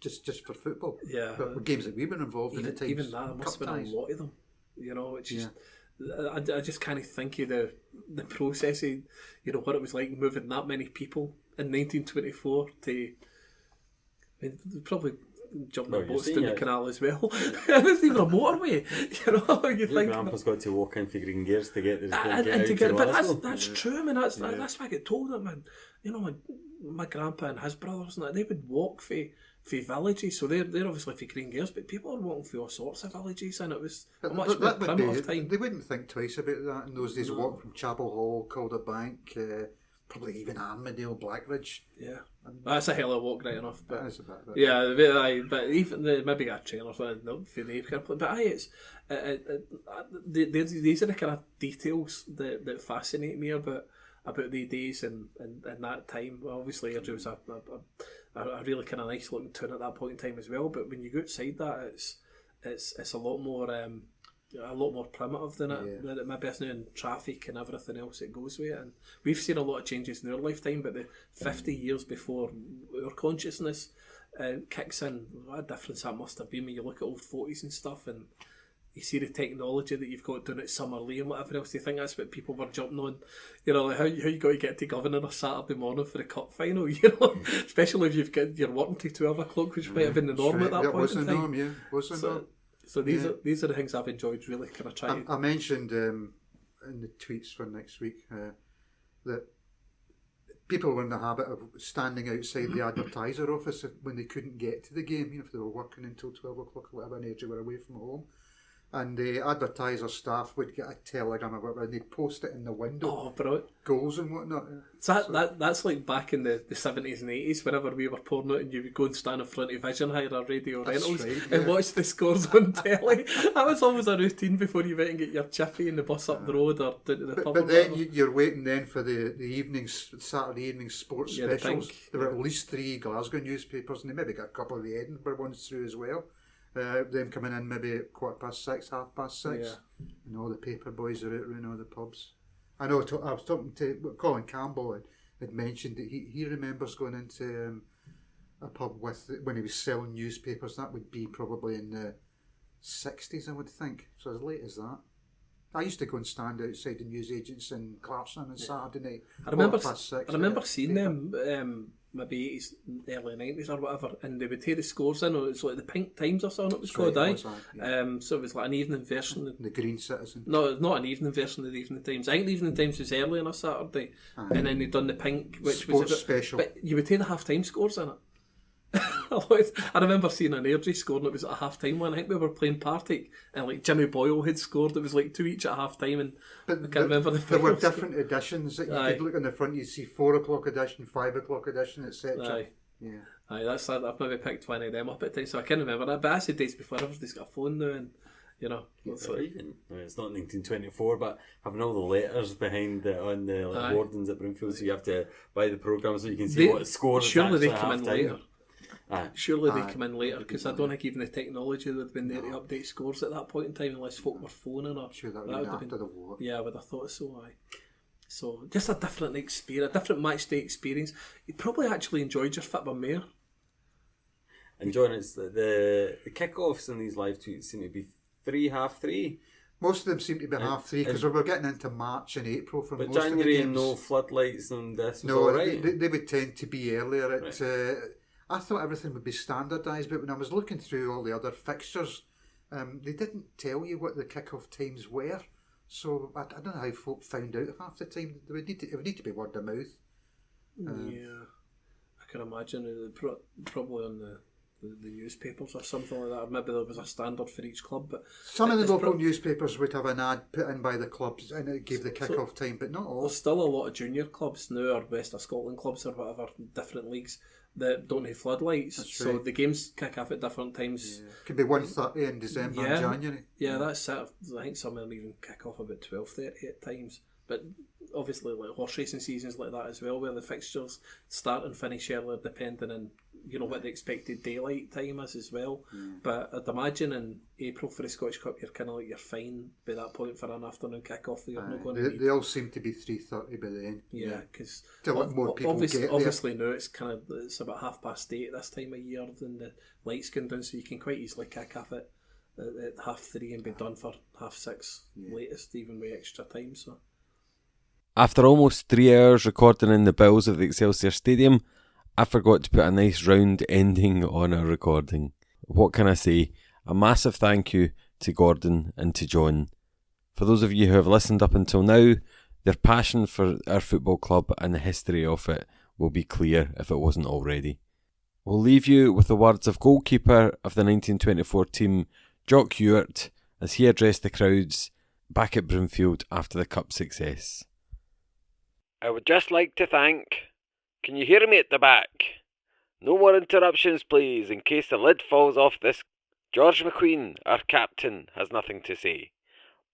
just for football. Yeah, but games that we've been involved in at times. Even that, there must have been a lot of them. You know, it's just I just can't think of the process of, you know, what it was like moving that many people in 1924 to. I mean, they probably jumped the boats down the canal as well. It wasn't even a motorway. You know, you think grandpa's got to walk in for Green Gears to get this. But that's true. I mean, that's why I get told that, man. You know, my grandpa and his brothers and that, they would walk for villages, so they're obviously for Green Gears, but people are walking for all sorts of villages, and it was a much more primitive time. They wouldn't think twice about that in those days. Walk from Chapel Hall, Calder Bank, probably even Armadale, Blackridge. Yeah, that's a hell of a walk, right enough. But that is a bit. Yeah, but even maybe a train or something for the but it's these are the kind of details that fascinate me about the days and that time. Well, obviously, Airdrie was a really kind of nice looking town at that point in time as well. But when you go outside that, it's a lot more primitive than it maybe is now in traffic and everything else that goes with it. And we've seen a lot of changes in our lifetime, but the 50 years before our consciousness kicks in, what a difference that must have been when you look at old photos and stuff and you see the technology that you've got down at Somerville and whatever else. Do you think that's what people were jumping on? You know, like how you got to get to Govan on a Saturday morning for the cup final, you know, especially if you've got your working till 12 o'clock, which might have been the norm at that point in time. Norm, yeah, wasn't it? So these are the things I've enjoyed really kind of trying. I mentioned in the tweets for next week that people were in the habit of standing outside the advertiser office when they couldn't get to the game, you know, if they were working until 12 o'clock or whatever, and they were away from home. And the advertiser staff would get a telegram or whatever, and they'd post it in the window. Oh, bro! Goals and whatnot. That's like back in the 70s and 80s, whenever we were pouring out and you would go and stand in front of Vision Hire or Radio Rentals and watch the scores on telly. That was always a routine before you went and get your chippy in the bus up the road or down to the pub. But then you're waiting then for the Saturday evening sports specials. There were at least 3 Glasgow newspapers, and they maybe got a couple of the Edinburgh ones through as well. Them coming in maybe at 6:15, 6:30, and all the paper boys are out around all the pubs. I know. I was talking to Colin Campbell had mentioned that he remembers going into a pub when he was selling newspapers. That would be probably in the 60s, I would think. So as late as that. I used to go and stand outside the newsagents in Clarkson on Saturday night. I remember seeing them. Maybe 80s, early 90s or whatever, and they would take the scores in. It was like the Pink Times or something it was called, so it was like an evening version. The Green Citizen. No, not an evening version of the Evening Times. I think the Evening Times was early on a Saturday, and then they'd done the Pink, which Sports was special. But you would take the half-time scores in it. I remember seeing an Airdrie score and it was at a half-time one. I think we were playing Partick and like Jimmy Boyle had scored. It was like 2 each at half-time, and I can't remember the there were different editions that you could look on the front. You'd see 4 o'clock edition, 5 o'clock edition, etc. I've maybe picked one of them up at times, so I can't remember that. But that's the days before everybody's got a phone now, and you know, it's not 1924, but having all the letters behind on the wardens at Broomfield, so you have to buy the programme so you can see what scores. Surely they come in later. Surely they come in later, because I don't think even the technology would have been there to update scores at that point in time unless folk were phoning or. Sure, that would have been after the war. Yeah, I would have thought so. So just a different experience, a different match day experience. You probably actually enjoyed your football more. Enjoying it. The kick-offs in these live tweets seem to be 3:30. Most of them seem to be 3:30 because we were getting into March and April for most January of the games. And no floodlights and this was all right. They would tend to be earlier. I thought everything would be standardised, but when I was looking through all the other fixtures, they didn't tell you what the kick-off times were. So I don't know how folk found out half the time. It would need to be word of mouth. I can imagine probably on the newspapers or something like that. Or maybe there was a standard for each club. But some of the local newspapers would have an ad put in by the clubs and it gave the kick-off time, but not all. There's still a lot of junior clubs now, or West of Scotland clubs or whatever, different leagues that don't have floodlights. That's so right. the games kick off at different times. Could be 1:30 in December and January. Yeah, that's it. I think some of them even kick off about 12:30 at times. But obviously, like horse racing seasons like that as well, where the fixtures start and finish earlier depending on what the expected daylight time is as well. But I'd imagine in April for the Scottish Cup, you're kind of like, you're fine by that point for an afternoon kick-off. You're not going to they all seem to be 3:30 by the end. Yeah, because more people obviously now it's about 8:30 this time of year, then the lights going down, so you can quite easily kick off at 3:30 and be done for 6:30 latest, even with extra time. So after almost 3 hours recording in the bowels of the Excelsior Stadium, I forgot to put a nice round ending on our recording. What can I say? A massive thank you to Gordon and to John. For those of you who have listened up until now, their passion for our football club and the history of it will be clear if it wasn't already. We'll leave you with the words of goalkeeper of the 1924 team, Jock Ewart, as he addressed the crowds back at Brimfield after the cup success. I would just like to thank... Can you hear me at the back? No more interruptions, please, in case the lid falls off this. George McQueen, our captain, has nothing to say.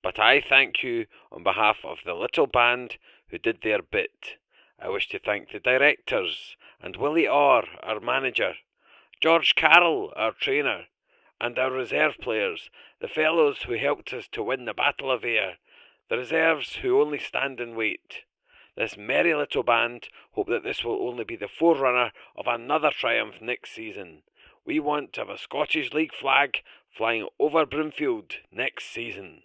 But I thank you on behalf of the little band who did their bit. I wish to thank the directors, and Willie Orr, our manager, George Carroll, our trainer, and our reserve players, the fellows who helped us to win the Battle of Ayr, the reserves who only stand and wait. This merry little band hope that this will only be the forerunner of another triumph next season. We want to have a Scottish League flag flying over Brimfield next season.